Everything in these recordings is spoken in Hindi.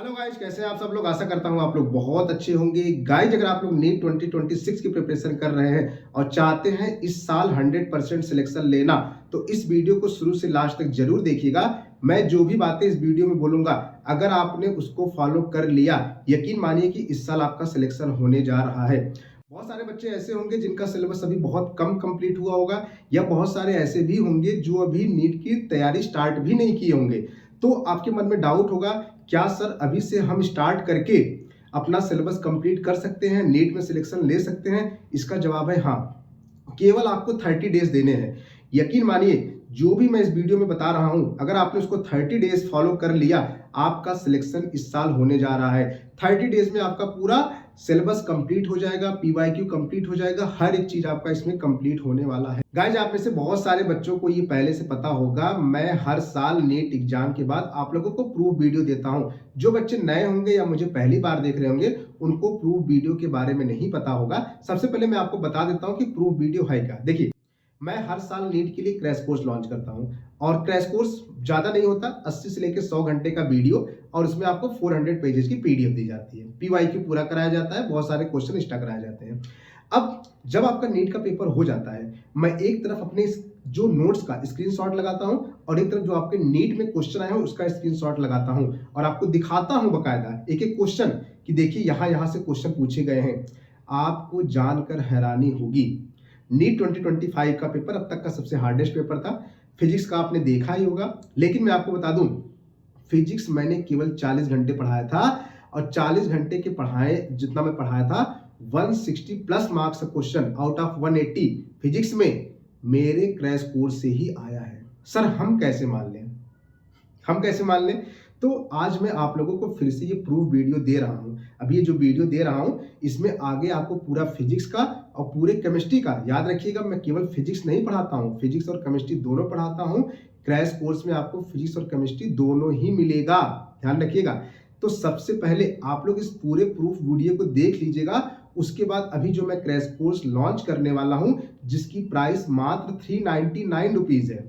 हेलो गाइस, कैसे हैं आप सब लोग। आशा करता हूं आप लोग बहुत अच्छे होंगे। गाइस, अगर आप लोग नीट 2026 की प्रिपरेशन कर रहे हैं और चाहते हैं इस साल 100% सिलेक्शन लेना, तो इस वीडियो को शुरू से लास्ट तक जरूर देखिएगा। मैं जो भी बातें इस वीडियो में बोलूंगा, अगर आपने उसको फॉलो कर लिया, यकीन मानिए कि इस साल आपका सिलेक्शन होने जा रहा है। बहुत सारे बच्चे ऐसे होंगे जिनका सिलेबस अभी बहुत कम कंप्लीट हुआ होगा, या बहुत सारे ऐसे भी होंगे जो अभी नीट की तैयारी स्टार्ट भी नहीं किए होंगे। तो आपके मन में डाउट होगा, क्या सर अभी से हम स्टार्ट करके अपना सिलेबस कंप्लीट कर सकते हैं, नीट में सिलेक्शन ले सकते हैं? इसका जवाब है हाँ। केवल आपको 30 डेज देने हैं। यकीन मानिए, जो भी मैं इस वीडियो में बता रहा हूं, अगर आपने उसको 30 डेज फॉलो कर लिया, आपका सिलेक्शन इस साल होने जा रहा है। 30 डेज में आपका पूरा सिलेबस कंप्लीट हो जाएगा, पीवाईक्यू कंप्लीट हो जाएगा, हर एक चीज आपका इसमें कंप्लीट होने वाला है। गाइस, आप में से बहुत सारे बच्चों को ये पहले से पता होगा, मैं हर साल नीट एग्जाम के बाद आप लोगों को प्रूफ वीडियो देता हूं। जो बच्चे नए होंगे या मुझे पहली बार देख रहे होंगे, उनको प्रूफ वीडियो के बारे में नहीं पता होगा। सबसे पहले मैं आपको बता देता हूं कि प्रूफ वीडियो है क्या। देखिए, मैं हर साल नीट के लिए क्रैश कोर्स लॉन्च करता हूं, और क्रैश कोर्स ज्यादा नहीं होता, 80 से लेकर 100 घंटे का वीडियो, और उसमें आपको 400 पेजेस की पीडीएफ दी जाती है। पीवाईक्यू पूरा कराया जाता है, बहुत सारे क्वेश्चन एक्स्ट्रा कराए जाते हैं। अब जब आपका नीट का पेपर हो जाता है, मैं एक तरफ अपने जो नोट्स का स्क्रीनशॉट लगाता हूं, और एक तरफ जो आपके नीट में क्वेश्चन आए हैं उसका स्क्रीनशॉट लगाता हूं, और आपको दिखाता हूं बकायदा एक एक क्वेश्चन कि देखिए यहां यहां से क्वेश्चन पूछे गए हैं। आपको जानकर हैरानी होगी, नीट 2025 का पेपर अब तक का सबसे हार्डेस्ट पेपर था। फिजिक्स का आपने देखा ही होगा, लेकिन मैं आपको बता दूं, फिजिक्स मैंने केवल 40 घंटे पढ़ाया था, और 40 घंटे के पढ़ाए जितना मैं पढ़ाया था, 160 प्लस मार्क्स का क्वेश्चन आउट ऑफ 180 फिजिक्स में मेरे क्रैश कोर्स से ही आया है। सर हम कैसे मान लें, हम कैसे मान लें? तो आज मैं आप लोगों को फिर से ये प्रूफ वीडियो दे रहा हूं। अभी ये जो वीडियो दे रहा हूं, इसमें आगे आपको पूरा फिजिक्स का और पूरे केमिस्ट्री का, याद रखिएगा मैं केवल फिजिक्स नहीं पढ़ाता हूं, फिजिक्स और केमिस्ट्री दोनों पढ़ाता हूं। क्रैश कोर्स में आपको फिजिक्स और केमिस्ट्री दोनों ही मिलेगा, ध्यान रखिएगा। तो सबसे पहले आप लोग इस पूरे प्रूफ वीडियो को देख लीजिएगा। उसके बाद अभी जो मैं क्रैश कोर्स लॉन्च करने वाला हूं, जिसकी प्राइस मात्र 399 रुपीज है।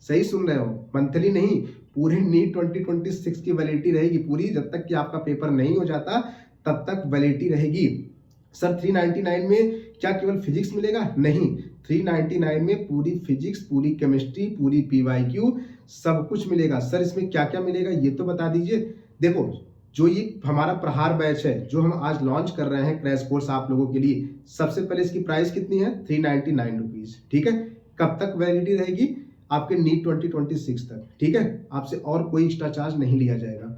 सही सुन रहे हो, मंथली नहीं, पूरे नीट 2026 की वैलिडिटी रहेगी पूरी। जब तक कि आपका पेपर नहीं हो जाता तब तक वैलिडिटी रहेगी। सर 399 में क्या केवल फिजिक्स मिलेगा? नहीं, 399 में पूरी फिजिक्स, पूरी केमिस्ट्री, पूरी पीवाईक्यू सब कुछ मिलेगा। सर इसमें क्या क्या मिलेगा ये तो बता दीजिए। देखो, जो ये हमारा प्रहार बैच है, जो हम आज लॉन्च कर रहे हैं क्रैश कोर्स आप लोगों के लिए, सबसे पहले इसकी प्राइस कितनी है? 399 रुपीज, ठीक है। कब तक वैलिडिटी रहेगी? आपके नीट 2026 तक, ठीक है। आपसे और कोई एक्स्ट्रा चार्ज नहीं लिया जाएगा।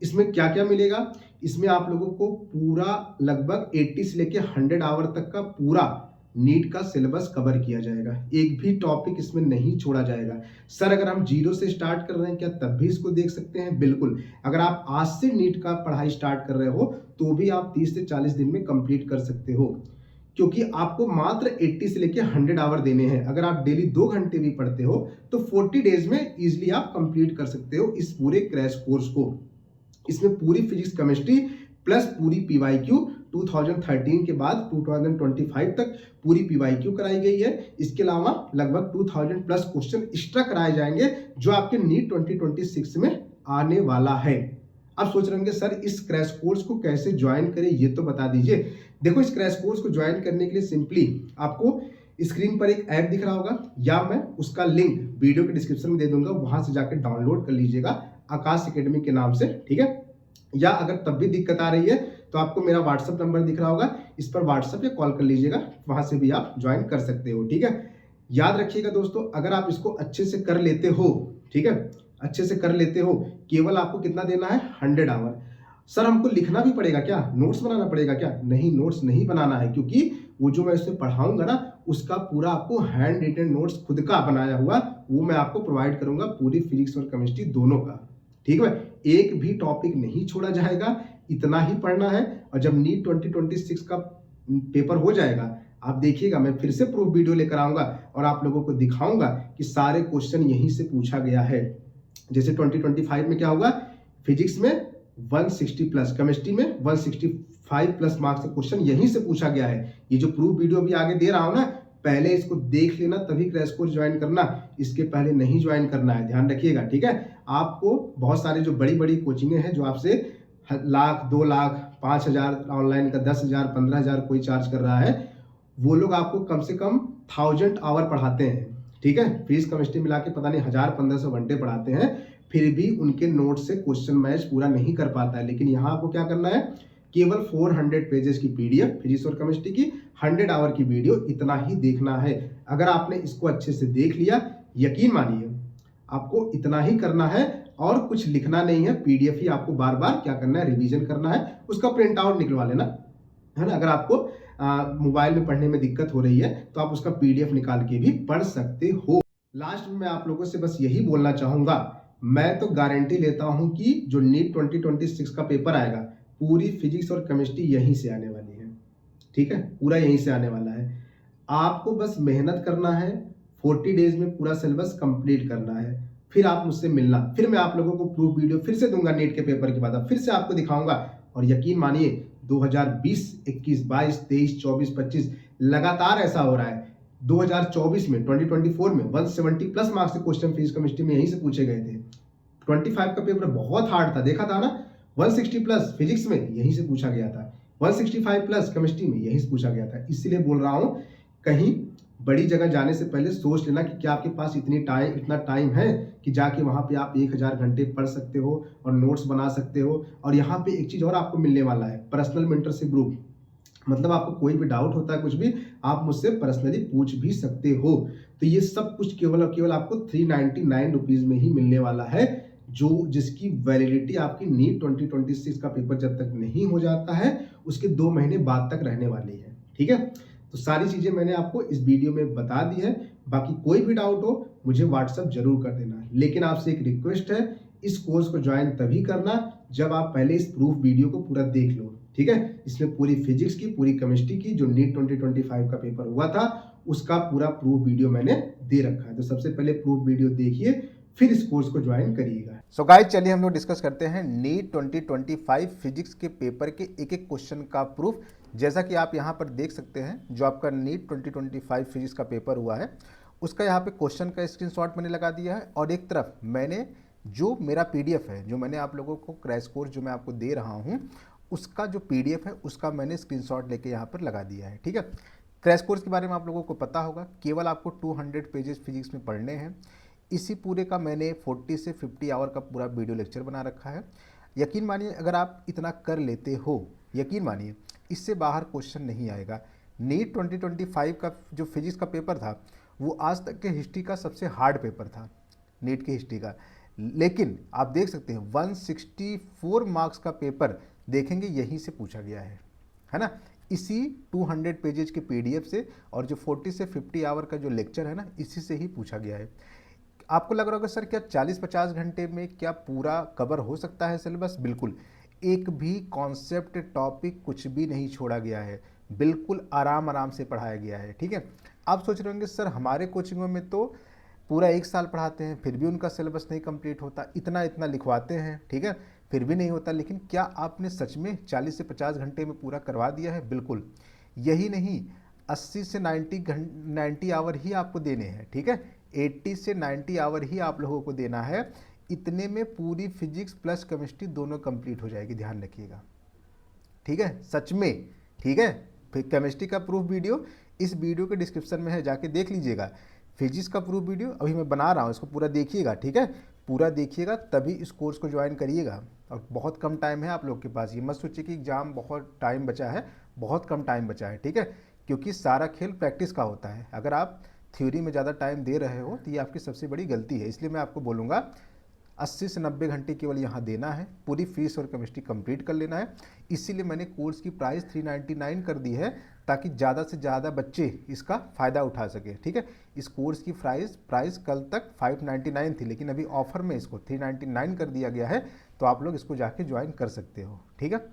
इसमें क्या क्या मिलेगा? इसमें आप लोगों को पूरा लगभग 80 से लेके 100 आवर तक का पूरा नीट का सिलेबस कवर किया जाएगा। एक भी टॉपिक इसमें नहीं छोड़ा जाएगा। सर अगर हम जीरो से स्टार्ट कर रहे हैं, क्या तब भी इसको देख सकते हैं? बिल्कुल। अगर आप आज से नीट का पढ़ाई स्टार्ट कर रहे हो, तो भी आप 30 से 40 दिन में कंप्लीट कर सकते हो, क्योंकि आपको मात्र 80 से लेके 100 आवर देने हैं। अगर आप डेली 2 घंटे भी पढ़ते हो, तो 40 डेज में इजिली आप कंप्लीट कर सकते हो इस पूरे क्रैश कोर्स को। इसमें पूरी फिजिक्स, केमिस्ट्री प्लस पूरी पीवाईक्यू 2013 के बाद 2025 तक पूरी पीवाईक्यू कराई गई है। इसके अलावा लगभग 2000 प्लस क्वेश्चन एक्स्ट्रा कराए जाएंगे, जो आपके नीट 2026 में आने वाला है। अब सोच रहे होंगे सर इस क्रैश कोर्स को कैसे ज्वाइन करें, ये तो बता दीजिए। देखो, इस क्रैश कोर्स को ज्वाइन करने के लिए सिंपली आपको स्क्रीन पर एक ऐप दिख रहा होगा, या मैं उसका लिंक वीडियो के डिस्क्रिप्शन में दे दूंगा, वहां से जाकर डाउनलोड कर लीजिएगा, आकाश एकेडमी के नाम से, ठीक है। या अगर तब भी दिक्कत आ रही है तो आपको मेरा व्हाट्सएप नंबर दिख रहा होगा, इस पर व्हाट्सएप या कॉल कर लीजिएगा, वहां से भी आप ज्वाइन कर सकते हो, ठीक है। याद रखिएगा दोस्तों, अगर आप इसको अच्छे से कर लेते हो, ठीक है, अच्छे से कर लेते हो, केवल आपको कितना देना है? 100 आवर। सर हमको लिखना भी पड़ेगा क्या, नोट्स बनाना पड़ेगा क्या? नहीं, नोट्स नहीं बनाना है, क्योंकि वो जो मैं इसमें पढ़ाऊंगा ना, उसका पूरा आपको हैंड रिटन नोट्स खुद का बनाया हुआ वो मैं आपको प्रोवाइड करूंगा, पूरी फिजिक्स और केमिस्ट्री दोनों का, ठीक है। एक भी टॉपिक नहीं छोड़ा जाएगा, इतना ही पढ़ना है। और जब नीट 2026 का पेपर हो जाएगा, आप देखिएगा, मैं फिर से प्रूफ वीडियो लेकर आऊंगा और आप लोगों को दिखाऊंगा कि सारे क्वेश्चन यहीं से पूछा गया है। जैसे 2025 में क्या होगा, फिजिक्स में 160 प्लस, केमिस्ट्री में 165 प्लस मार्क्स का क्वेश्चन यहीं से पूछा गया है। ये जो प्रूफ वीडियो अभी आगे दे रहा हूं ना, पहले इसको देख लेना, तभी क्रैश कोर्स ज्वाइन करना, इसके पहले नहीं ज्वाइन करना है, ध्यान रखिएगा, ठीक है। आपको बहुत सारे जो बड़ी बड़ी कोचिंगें हैं जो आपसे लाख, 2 लाख, 5,000 ऑनलाइन का, 10,000, 15,000 कोई चार्ज कर रहा है, वो लोग आपको कम से कम 1000 आवर पढ़ाते हैं। ठीक है, फीस केमिस्ट्री मिला के पता नहीं 1000-1500 घंटे पढ़ाते हैं, फिर भी उनके नोट से क्वेश्चन मैच पूरा नहीं कर पाता है। लेकिन यहाँ आपको क्या करना है, केवल 400 पेजेस की पीडीएफ फिजिक्स और केमिस्ट्री की, 100 आवर की वीडियो, इतना ही देखना है। अगर आपने इसको अच्छे से देख लिया, यकीन मानिए आपको इतना ही करना है और कुछ लिखना नहीं है। पीडीएफ ही आपको बार बार क्या करना है, रिवीजन करना है, उसका प्रिंट आउट निकलवा लेना है ना। अगर आपको मोबाइल में पढ़ने में दिक्कत हो रही है तो आप उसका पीडीएफ निकाल के भी पढ़ सकते हो। लास्ट में मैं आप लोगों से बस यही बोलना चाहूंगा, मैं तो गारंटी लेता हूं कि जो नीट 2026 का पेपर आएगा, पूरी फिजिक्स और केमिस्ट्री यहीं से आने वाली है। ठीक है, पूरा यहीं से आने वाला है। आपको बस मेहनत करना है, 40 डेज में पूरा सिलेबस कंप्लीट करना है, फिर आप मुझसे मिलना, फिर मैं आप लोगों को प्रूफ वीडियो फिर से दूंगा नीट के पेपर के बाद, फिर से आपको दिखाऊंगा। और यकीन मानिए 2020, 21, 22, 23, 24, 25 लगातार ऐसा हो रहा है। 2024 में, 2024 में 170 प्लस मार्क्स के क्वेश्चन फिजिक्स केमिस्ट्री में यहीं से पूछे गए थे। 25 का पेपर बहुत हार्ड था, देखा था ना, 160 प्लस फिजिक्स में यहीं से पूछा गया था, 165 प्लस केमिस्ट्री में यहीं से पूछा गया था। इसलिए बोल रहा हूं, कहीं बड़ी जगह जाने से पहले सोच लेना कि क्या आपके पास इतना टाइम है कि जाके वहां पे आप 1000 घंटे पढ़ सकते हो और नोट्स बना सकते हो। और यहाँ पे एक चीज और आपको मिलने वाला है, पर्सनल मेंटरशिप ग्रुप। मतलब आपको कोई भी डाउट होता है कुछ भी, आप मुझसे पर्सनली पूछ भी सकते हो। तो ये सब कुछ केवल और केवल आपको 399 रुपीज में ही मिलने वाला है, जो जिसकी वैलिडिटी आपकी नीट 2026 का पेपर जब तक नहीं हो जाता है उसके 2 महीने बाद तक रहने वाली है। ठीक है, तो सारी चीजें मैंने आपको इस वीडियो में बता दी है। बाकी कोई भी डाउट हो मुझे व्हाट्सएप जरूर कर देना। लेकिन आपसे एक रिक्वेस्ट है, इस कोर्स को ज्वाइन तभी करना जब आप पहले इस प्रूफ वीडियो को पूरा देख लो। ठीक है, इसमें पूरी फिजिक्स की, पूरी केमिस्ट्री की, जो नीट 2025 का पेपर हुआ था उसका पूरा प्रूफ वीडियो मैंने दे रखा है। तो सबसे पहले प्रूफ वीडियो देखिए, फिर इस कोर्स को ज्वाइन करिएगा। सो गाइस, चलिए हम लोग डिस्कस करते हैं नीट 2025 फिजिक्स के पेपर के एक एक क्वेश्चन का प्रूफ। जैसा कि आप यहाँ पर देख सकते हैं, जो आपका नीट 2025 फिजिक्स का पेपर हुआ है उसका यहाँ पे क्वेश्चन का स्क्रीनशॉट मैंने लगा दिया है, और एक तरफ मैंने जो मेरा पीडीएफ है, जो मैंने आप लोगों को क्रैश कोर्स जो मैं आपको दे रहा हूँ उसका जो पीडीएफ है उसका मैंने स्क्रीनशॉट लेके यहाँ पर लगा दिया है। ठीक है, क्रैश कोर्स के बारे में आप लोगों को पता होगा, केवल आपको 200 पेजेस फिजिक्स में पढ़ने हैं। इसी पूरे का मैंने 40 से 50 आवर का पूरा वीडियो लेक्चर बना रखा है। यकीन मानिए अगर आप इतना कर लेते हो, यकीन मानिए इससे बाहर क्वेश्चन नहीं आएगा। नीट 2025 का जो फिजिक्स का पेपर था वो आज तक के हिस्ट्री का सबसे हार्ड पेपर था, नीट की हिस्ट्री का। लेकिन आप देख सकते हैं 164 मार्क्स का पेपर देखेंगे यहीं से पूछा गया है ना, इसी 200 पेजेज के पीडीएफ से, और जो 40 से 50 आवर का जो लेक्चर है ना, इसी से ही पूछा गया है। आपको लग रहा होगा सर क्या 40-50 घंटे में क्या पूरा कवर हो सकता है सिलेबस? बिल्कुल, एक भी कॉन्सेप्ट टॉपिक कुछ भी नहीं छोड़ा गया है, बिल्कुल आराम से पढ़ाया गया है। ठीक है, आप सोच रहे होंगे सर हमारे कोचिंगों में तो पूरा 1 साल पढ़ाते हैं फिर भी उनका सिलेबस नहीं कंप्लीट होता, इतना लिखवाते हैं, ठीक है, फिर भी नहीं होता। लेकिन क्या आपने सच में 40 से 50 घंटे में पूरा करवा दिया है? बिल्कुल। यही नहीं, 80 से 90 आवर ही आपको देने हैं। ठीक है, 80 से 90 आवर ही आप लोगों को देना है। इतने में पूरी फिजिक्स प्लस केमिस्ट्री दोनों कंप्लीट हो जाएगी, ध्यान रखिएगा। ठीक है, सच में। ठीक है, फिर केमिस्ट्री का प्रूफ वीडियो इस वीडियो के डिस्क्रिप्शन में है, जाके देख लीजिएगा। फिजिक्स का प्रूफ वीडियो अभी मैं बना रहा हूँ, इसको पूरा देखिएगा। ठीक है, पूरा देखिएगा तभी इस कोर्स को ज्वाइन करिएगा। और बहुत कम टाइम है आप लोग के पास, ये मत सोचिए कि एग्जाम बहुत टाइम बचा है, बहुत कम टाइम बचा है। ठीक है, क्योंकि सारा खेल प्रैक्टिस का होता है। अगर आप थ्योरी में ज़्यादा टाइम दे रहे हो तो ये आपकी सबसे बड़ी गलती है। इसलिए मैं आपको बोलूँगा 80 से 90 घंटे केवल यहाँ देना है, पूरी फीस और केमिस्ट्री कंप्लीट कर लेना है। इसीलिए मैंने कोर्स की प्राइस 399 कर दी है, ताकि ज़्यादा से ज़्यादा बच्चे इसका फ़ायदा उठा सके। ठीक है, इस कोर्स की प्राइस कल तक 599 थी, लेकिन अभी ऑफर में इसको 399 कर दिया गया है, तो आप लोग इसको जाके ज्वाइन कर सकते हो। ठीक है,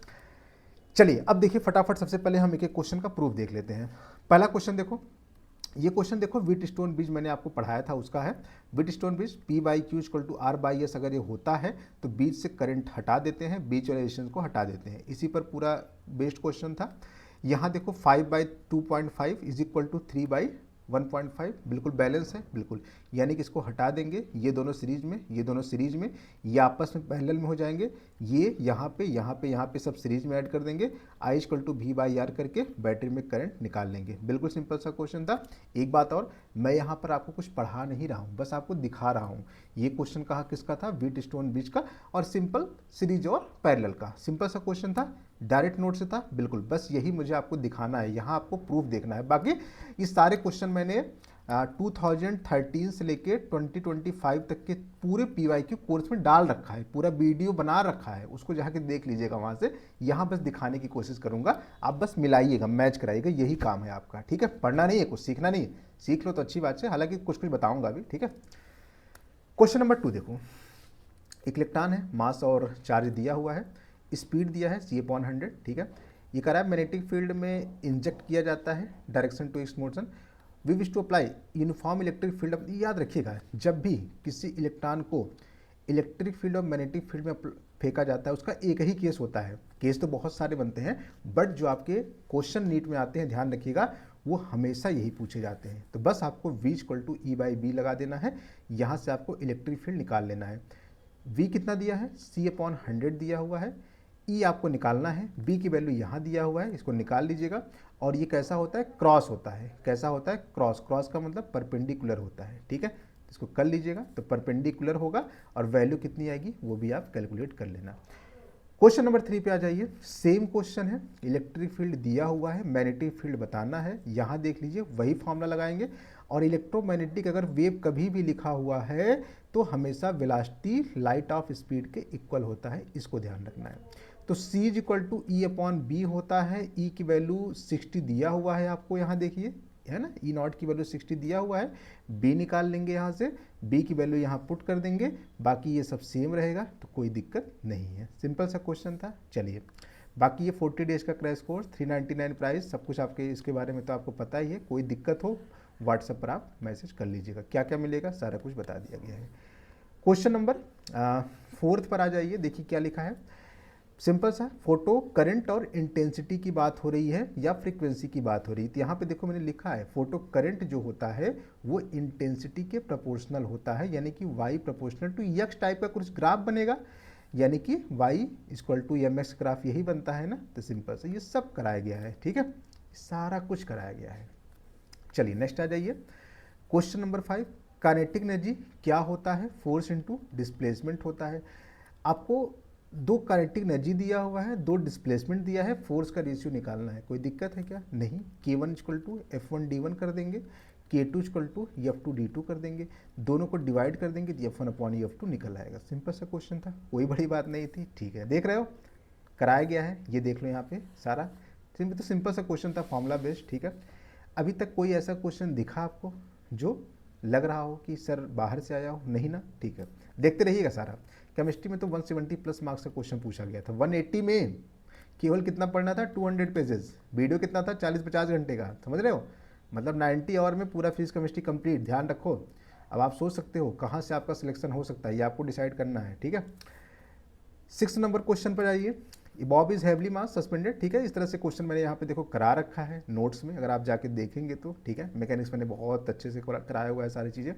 चलिए अब देखिए फटाफट, सबसे पहले हम एक एक क्वेश्चन का प्रूफ देख लेते हैं। पहला क्वेश्चन देखो, ये क्वेश्चन देखो, व्हीटस्टोन ब्रिज मैंने आपको पढ़ाया था उसका है। व्हीटस्टोन ब्रिज P/Q = R/S अगर ये होता है तो बीच से करंट हटा देते हैं, बीच वाले रेजिस्टेंस को हटा देते हैं। इसी पर पूरा बेस्ड क्वेश्चन था। यहाँ देखो 5/2.5 = 3/1.5, बिल्कुल बैलेंस है, बिल्कुल। यानी कि इसको हटा देंगे, ये दोनों सीरीज में, ये दोनों सीरीज में, ये आपस में पैरेलल में हो जाएंगे, ये यहाँ पे सब सीरीज में ऐड कर देंगे, I equal to V by R करके बैटरी में करंट निकाल लेंगे। बिल्कुल सिंपल सा क्वेश्चन था। एक बात और, मैं यहाँ पर आपको कुछ पढ़ा नहीं रहा हूँ, बस आपको दिखा रहा हूँ। ये क्वेश्चन कहाँ किसका था, व्हीट स्टोन ब्रिज का, और सिंपल सीरीज और पैरेलल का सिंपल सा क्वेश्चन था, डायरेक्ट नोट से था। बिल्कुल बस यही मुझे आपको दिखाना है, यहाँ आपको प्रूफ देखना है। बाकी ये सारे क्वेश्चन मैंने 2013 से लेके 2025 तक के पूरे PYQ कोर्स में डाल रखा है, पूरा वीडियो बना रखा है, उसको जाके देख लीजिएगा वहाँ से। यहाँ बस दिखाने की कोशिश करूँगा, आप बस मिलाइएगा, मैच कराइएगा, यही काम है आपका, ठीक है। पढ़ना नहीं है, कुछ सीखना नहीं है, सीख लो तो अच्छी बात है, हालांकि कुछ कुछ बताऊँगा अभी, ठीक है। क्वेश्चन नंबर 2 देखो, एक इलेक्ट्रॉन है, मास और चार्ज दिया हुआ है, स्पीड दिया है c/100, ठीक है। ये कह रहा है मैग्नेटिक फील्ड में इंजेक्ट किया जाता है, direction to X motion, we wish to apply uniform electric field. याद रखिएगा, जब भी किसी इलेक्ट्रॉन को इलेक्ट्रिक फील्ड और मैग्नेटिक फील्ड में फेंका जाता है, उसका एक ही केस होता है। केस तो बहुत सारे बनते हैं, बट जो आपके क्वेश्चन नीट में आते हैं, ध्यान रखिएगा, वो हमेशा यही पूछे जाते हैं। तो बस आपको v इक्वल टू E/B लगा देना है, यहाँ से आपको इलेक्ट्रिक फील्ड निकाल लेना है। v कितना दिया है, c/100 दिया हुआ है, E आपको निकालना है, b की वैल्यू यहाँ दिया हुआ है, इसको निकाल लीजिएगा। और ये कैसा होता है, क्रॉस होता है, कैसा होता है, क्रॉस। क्रॉस का मतलब परपेंडिकुलर होता है, ठीक है। इसको कर लीजिएगा तो परपेंडिकुलर होगा, और वैल्यू कितनी आएगी वो भी आप कैलकुलेट कर लेना। क्वेश्चन नंबर 3 पे आ जाइए, सेम क्वेश्चन है, इलेक्ट्रिक फील्ड दिया हुआ है, मैग्नेटिक फील्ड बताना है। यहाँ देख लीजिए, वही फॉर्मूला लगाएंगे, और इलेक्ट्रोमैग्नेटिक अगर वेव कभी भी लिखा हुआ है तो हमेशा वेलोसिटी लाइट ऑफ स्पीड के इक्वल होता है, इसको ध्यान रखना है। तो c इक्वल टू E/B होता है, E की वैल्यू 60 दिया हुआ है आपको, यहाँ देखिए, है ना, E0 की वैल्यू 60 दिया हुआ है, B निकाल लेंगे यहाँ से, B की वैल्यू यहाँ पुट कर देंगे, बाकी ये सब सेम रहेगा, तो कोई दिक्कत नहीं है। सिंपल सा क्वेश्चन था। चलिए, बाकी ये 40 डेज का क्रैश कोर्स, 399 प्राइस, सब कुछ आपके इसके बारे में तो आपको पता ही है। कोई दिक्कत हो व्हाट्सएप पर आप मैसेज कर लीजिएगा, क्या क्या मिलेगा सारा कुछ बता दिया गया है। क्वेश्चन नंबर 4 पर आ जाइए, देखिए क्या लिखा है। सिंपल सा, फोटो करंट और इंटेंसिटी की बात हो रही है या फ्रीक्वेंसी की बात हो रही है। तो यहाँ पे देखो मैंने लिखा है, फोटो करंट जो होता है वो इंटेंसिटी के प्रोपोर्शनल होता है, यानी कि y proportional to x type का कुछ ग्राफ बनेगा, यानी कि y equal to mx graph यही बनता है ना। तो सिंपल से ये सब कराया गया है, ठीक है, सारा कुछ कराया गया है। चलिए नेक्स्ट आ जाइए, क्वेश्चन नंबर 5, काइनेटिक एनर्जी क्या होता है, फोर्स इनटू डिस्प्लेसमेंट होता है। आपको 2 काइनेटिक एनर्जी दिया हुआ है, 2 डिस्प्लेसमेंट दिया है, फोर्स का रेशियो निकालना है। कोई दिक्कत है क्या, नहीं। K1 इक्वल टू F1d1 कर देंगे, K2 इक्वल टू F2d2 कर देंगे, दोनों को डिवाइड कर देंगे तो F1/F2 निकल आएगा। सिंपल सा क्वेश्चन था, कोई बड़ी बात नहीं थी, ठीक है। देख रहे हो, कराया गया है, ये देख लो यहाँ पे सारा। तो सिंपल सा क्वेश्चन था, फॉर्मूला बेस्ड, ठीक है। अभी तक कोई ऐसा क्वेश्चन दिखा आपको जो लग रहा हो कि सर बाहर से आया हो, नहीं ना, ठीक है। देखते रहिएगा सारा। केमिस्ट्री में तो 170 प्लस मार्क्स का क्वेश्चन पूछा गया था, 180 में केवल कितना पढ़ना था, 200 पेजेस, वीडियो कितना था, 40-50 घंटे का, समझ रहे हो, मतलब 90 आवर में पूरा फिजिक्स केमिस्ट्री कंप्लीट। ध्यान रखो, अब आप सोच सकते हो कहाँ से आपका सिलेक्शन हो सकता है, ये आपको डिसाइड करना है, ठीक है। 6 नंबर क्वेश्चन पर आइए, Bob is heavily mass suspended, ठीक है। इस तरह से क्वेश्चन मैंने यहाँ पे देखो करा रखा है नोट्स में, अगर आप जाके देखेंगे तो, ठीक है। मैकेनिक्स मैंने बहुत अच्छे से कराया हुआ है सारी चीज़ें।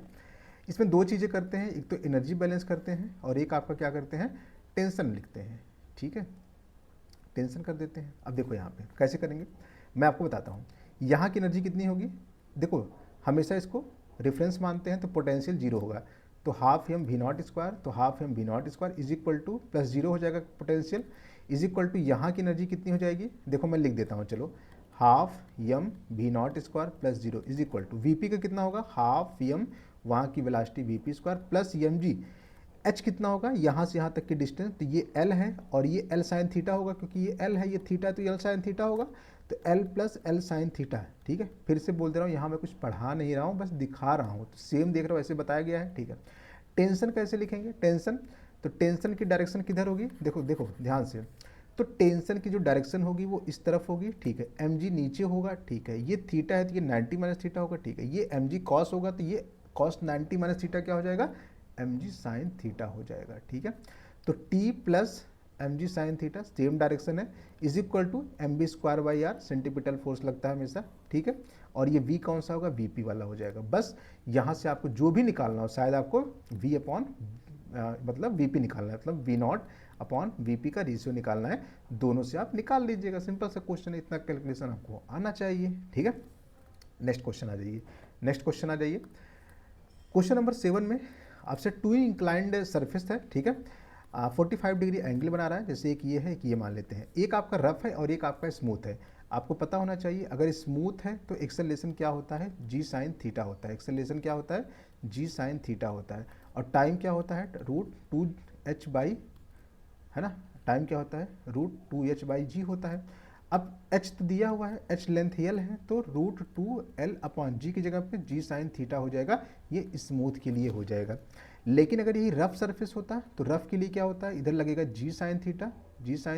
इसमें 2 चीज़ें करते हैं, एक तो एनर्जी बैलेंस करते हैं, और एक आपका क्या करते हैं, टेंशन लिखते हैं, ठीक है, टेंशन कर देते हैं। अब देखो यहाँ पे कैसे करेंगे, मैं आपको बताता हूँ। यहाँ की एनर्जी कितनी होगी, देखो हमेशा इसको रेफरेंस मानते हैं, तो पोटेंशियल 0 होगा, तो ½ m v0² तो ½ m v0² is equal two plus 0 हो जाएगा पोटेंशियल, इज इक्वल टू यहाँ की एनर्जी कितनी हो जाएगी, देखो मैं लिख देता हूँ, चलो, ½ m v0² plus 0 is equal to Vp का कितना होगा, ½ m वहाँ की velocity Vp² plus mg, h कितना होगा, यहाँ से यहाँ तक की डिस्टेंस, तो ये l है और ये l साइन थीटा होगा, क्योंकि ये l है, ये थीटा है, तो l साइन थीटा होगा, तो l plus l sine theta, ठीक है। फिर से बोल दे रहा हूँ, यहाँ मैं कुछ पढ़ा नहीं रहा हूँ, बस दिखा रहा हूँ, तो सेम देख रहा हूँ, ऐसे बताया गया है, ठीक है। टेंशन कैसे लिखेंगे, टेंशन, तो टेंशन की डायरेक्शन किधर होगी, देखो देखो ध्यान से, तो टेंशन की जो डायरेक्शन होगी वो इस तरफ होगी, ठीक है। mg नीचे होगा, ठीक है, ये थीटा है तो ये 90 माइनस थीटा होगा, ठीक है। ये mg कॉस होगा तो ये कॉस 90 माइनस थीटा क्या हो जाएगा, mg साइन थीटा हो जाएगा, ठीक है। तो t plus mg sine theta, same direction है, is equal to mv square by R, centripetal force लगता है हमेशा, ठीक है। और ये v कौन सा होगा, vp वाला हो जाएगा। बस यहाँ से आपको जो भी निकालना हो, शायद आपको v अपॉन मतलब vp निकालना है, मतलब v नॉट अपॉन vp का रेशियो निकालना है, दोनों से आप निकाल लीजिएगा। सिंपल सा क्वेश्चन है, इतना कैलकुलेशन आपको आना चाहिए, ठीक है। नेक्स्ट क्वेश्चन आ जाइए, नेक्स्ट क्वेश्चन आ जाइए। क्वेश्चन नंबर 7 में आपसे टू इंक्लाइंड सरफेस है, ठीक है, 45 डिग्री एंगल बना रहा है, जैसे एक ये है, एक ये मान लेते हैं, एक आपका रफ है और एक आपका स्मूथ है। आपको पता होना चाहिए अगर स्मूथ है तो एक्सेलरेशन क्या होता है, जी साइन थीटा होता है। एक्सेलरेशन क्या होता है, जी साइन थीटा होता है। और टाइम क्या होता है, √2h बाई, है ना, टाइम क्या होता है, √2h बाई जी होता है। अब h तो दिया हुआ है, h लेंथ l है, तो √2l अपॉन जी की जगह पे जी साइन थीटा हो जाएगा, ये स्मूथ के लिए हो जाएगा। लेकिन अगर यही रफ सरफेस होता है तो रफ के लिए क्या होता है, इधर लगेगा जी साइन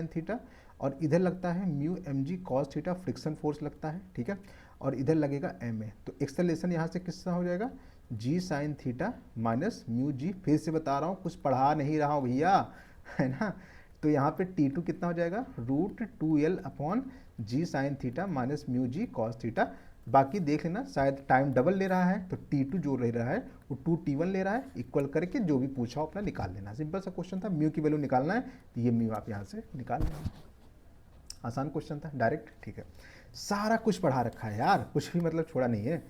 थीटा, और इधर लगता है mu M G cos theta, friction force लगता है, ठीक है, और इधर लगेगा एम ए। तो एक्सेलरेशन यहाँ से किसका हो जाएगा, जी sine theta minus mu G. फिर से बता रहा हूँ, कुछ पढ़ा नहीं रहा हूँ भैया, है ना। तो यहाँ पे T2 कितना हो जाएगा, √2l अपॉन जी sine theta minus mu G cos theta. बाकी देख लेना, शायद टाइम डबल ले रहा है तो T2 जो ले रहा है वो 2T1 ले रहा है, इक्वल करके जो भी पूछा हो अपना निकाल लेना। सिंपल सा क्वेश्चन था, म्यू की वैल्यू निकालना है तो ये म्यू आप यहाँ से निकाल लेना। आसान क्वेश्चन था, डायरेक्ट, ठीक है। सारा कुछ पढ़ा रखा है यार, कुछ भी मतलब छोड़ा नहीं है।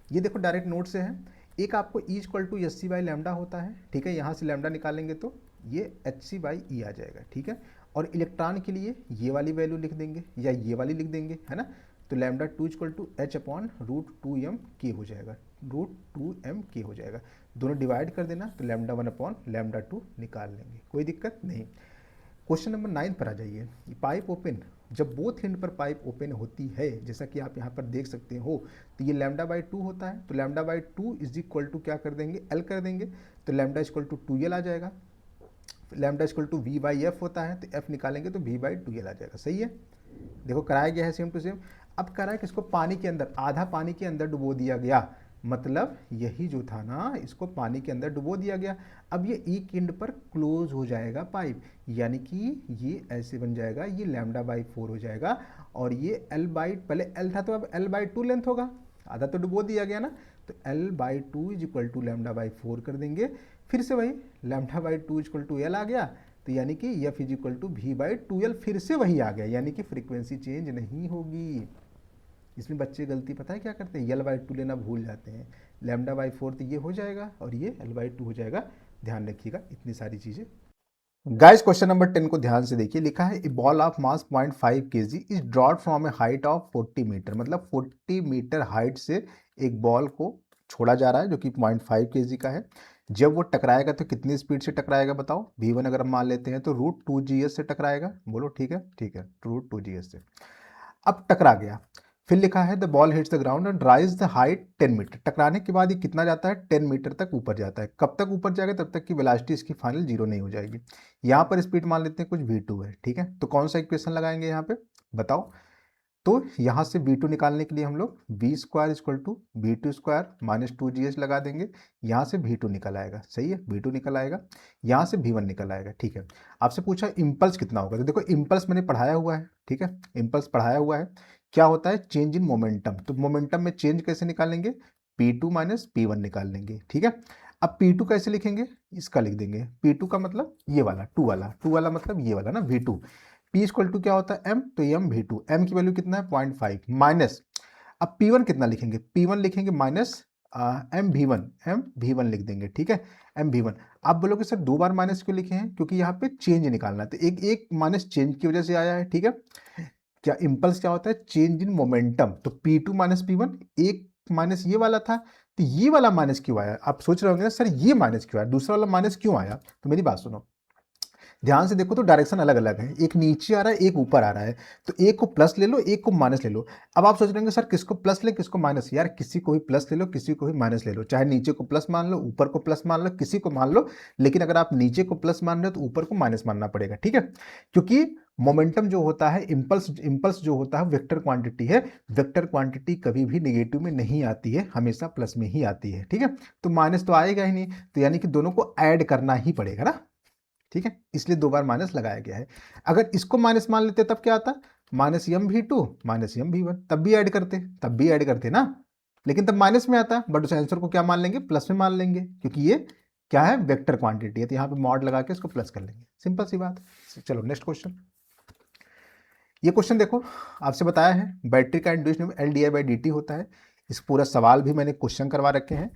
ये देखो डायरेक्ट नोट से है, एक आपको E equal to S C by lambda होता है, ठीक है, यहाँ से लैम्डा निकालेंगे तो ये एच सी बाई ई आ जाएगा, ठीक है। और इलेक्ट्रॉन के लिए ये वाली वैल्यू लिख देंगे या ये वाली लिख देंगे, है ना। तो lambda 2 equal to H upon √2m के हो जाएगा, √2m के हो जाएगा। दोनों डिवाइड कर देना तो लैम्डा 1 अपॉन लैम्डा 2 निकाल लेंगे, कोई दिक्कत नहीं। क्वेश्चन नंबर 9 पर आ जाइए। पाइप ओपन, जब बोथ एंड पर पाइप ओपन होती है, जैसा कि आप यहाँ पर देख सकते हो, तो ये लैम्डा बाई 2 होता है। तो lambda by 2 is equal to क्या कर देंगे, एल कर देंगे, तो लैम्डा इक्वल टू 2l आ जाएगा। Lambda equal to v by F होता है, तो f निकालेंगे तो v बाई 2l आ जाएगा, सही है। देखो कराया गया है सेम टू सेम। अब करा है कि इसको पानी के अंदर, आधा पानी के अंदर डुबो दिया गया, मतलब यही जो था ना, इसको पानी के अंदर डुबो दिया गया। अब ये एक एंड पर क्लोज हो जाएगा पाइप, यानी कि ये ऐसे बन जाएगा, ये लैम्डा बाई 4 हो जाएगा, और ये एल बाई, पहले एल था तो अब एल बाई 2 लेंथ होगा, आधा तो डुबो दिया गया ना, तो L by 2 is equal to lambda by 4 कर देंगे। फिर से वही lambda by 2 equal to L आ गया, तो यानी कि F is equal to V by 2l, फिर से वही आ गया, यानी कि फ्रीक्वेंसी चेंज नहीं होगी। इसमें बच्चे गलती पता है क्या करते हैं, एल बाई 2 लेना भूल जाते हैं। लैम्डा बाई 4 तो ये हो जाएगा और ये एल बाई 2 हो जाएगा, ध्यान रखिएगा इतनी सारी चीज़ें। गाइस क्वेश्चन नंबर 10 को ध्यान से देखिए, लिखा है a ball of mass 0.5 kg is dropped from a height of 40 metre, मतलब 40 मीटर हाइट से एक बॉल को छोड़ा जा रहा है जो कि 0.5 kg का है। जब वो टकराएगा तो कितनी स्पीड से टकराएगा बताओ, v1 अगर हम मान लेते हैं तो √2gs से टकराएगा, बोलो ठीक है, ठीक है, √2gs से। अब टकरा गया, फिर लिखा है the ball hits the ground and rise the height 10 metre. टकराने के बाद ये कितना जाता है, 10 मीटर तक ऊपर जाता है। कब तक ऊपर जाएगा, तब तक की वेलोसिटी इसकी फाइनल जीरो नहीं हो जाएगी। यहाँ पर स्पीड मान लेते हैं कुछ v2 है, ठीक है। तो कौन सा इक्वेशन लगाएंगे यहाँ पे बताओ। तो यहाँ से v2 निकालने के लिए हम लोग v square equal to v2 square minus 2gs लगा देंगे। यहाँ से v2 निकल आएगा, सही है, v2 निकल आएगा, यहाँ से v1 निकल आएगा, ठीक है। आपसे पूछा इम्पल्स कितना होगा, तो देखो इम्पल्स मैंने पढ़ाया हुआ है, ठीक है, इम्पल्स पढ़ाया हुआ है। क्या होता है, चेंज इन मोमेंटम। तो मोमेंटम में चेंज कैसे निकालेंगे, p2 माइनस p1 निकाल लेंगे, ठीक है। अब p2 कैसे लिखेंगे, इसका लिख देंगे, p2 का मतलब ये वाला 2 वाला मतलब ये वाला ना v2। p इक्वल टू क्या होता है m, तो m v2, m की वैल्यू कितना है 0.5 माइनस, अब p1 कितना लिखेंगे, p1 लिखेंगे माइनस m v1 लिख देंगे, ठीक है, m v1। आप बोलोगे सर 2 बार माइनस क्यों लिखे हैं, क्योंकि यहाँ पे चेंज निकालना है, तो एक एक माइनस चेंज की वजह से आया है, ठीक है। क्या इम्पल्स क्या होता है, चेंज इन मोमेंटम। तो p2 माइनस p1, एक माइनस ये वाला था, तो ये वाला माइनस क्यों आया, आप सोच रहे होंगे ना सर ये माइनस क्यों आया, दूसरा वाला माइनस क्यों आया। तो मेरी बात सुनो, ध्यान से देखो तो डायरेक्शन अलग अलग है, एक नीचे आ रहा है एक ऊपर आ रहा है, तो एक को प्लस ले लो एक को माइनस ले लो। अब आप सोच रहे होंगे सर किसको प्लस ले किसको माइनस, यार किसी को भी प्लस ले लो किसी को भी माइनस ले लो, चाहे नीचे को प्लस मान लो ऊपर को प्लस मान लो, किसी को मान लो, लेकिन अगर आप नीचे को प्लस मान रहे हो तो ऊपर को माइनस मानना पड़ेगा, ठीक है। क्योंकि मोमेंटम जो होता है, इंपल्स जो होता है वेक्टर क्वांटिटी है, वेक्टर क्वांटिटी कभी भी नेगेटिव में नहीं आती है, हमेशा प्लस में ही आती है, ठीक है। तो माइनस तो आएगा ही नहीं, तो यानी कि दोनों को ऐड करना ही पड़ेगा ना, ठीक है, इसलिए 2 बार माइनस लगाया गया है। अगर इसको माइनस मान लेते तब क्या आता, -m_v2 -m_v1, तब भी ऐड करते ना, लेकिन तब माइनस में आता, बट उस आंसर को क्या मान लेंगे, प्लस में मान लेंगे, क्योंकि ये क्या है, वेक्टर क्वांटिटी है, तो यहाँ पे मॉड लगा के इसको प्लस कर लेंगे, सिंपल सी बात। चलो नेक्स्ट क्वेश्चन। ये क्वेश्चन देखो, आपसे बताया है बैटरी का इंड्यूस्ड LDI/dt होता है। इस पूरा सवाल भी मैंने क्वेश्चन करवा रखे हैं।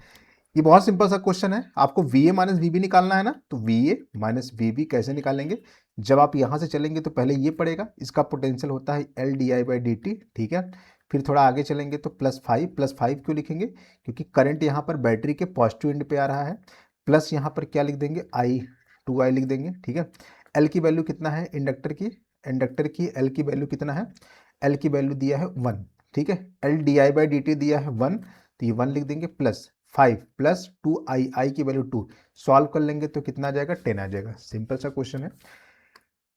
ये बहुत सिंपल सा क्वेश्चन है, आपको VA माइनस VB निकालना है ना, तो VA माइनस VB कैसे निकालेंगे, जब आप यहाँ से चलेंगे तो पहले ये पड़ेगा, इसका पोटेंशियल होता है LDI/dt, ठीक है। फिर थोड़ा आगे चलेंगे तो +5 क्यों लिखेंगे, क्योंकि करंट यहाँ पर बैटरी के पॉजिटिव एंड पे आ रहा है, प्लस यहाँ पर क्या लिख देंगे, I लिख देंगे, ठीक है। L की वैल्यू कितना है इंडक्टर की L की वैल्यू कितना है, L की वैल्यू दिया है 1, ठीक है। LDI/dt दिया है 1, तो ये 1 लिख देंगे, प्लस 5 प्लस 2I की वैल्यू 2, सॉल्व कर लेंगे तो कितना आ जाएगा, 10 आ जाएगा, सिंपल सा क्वेश्चन है।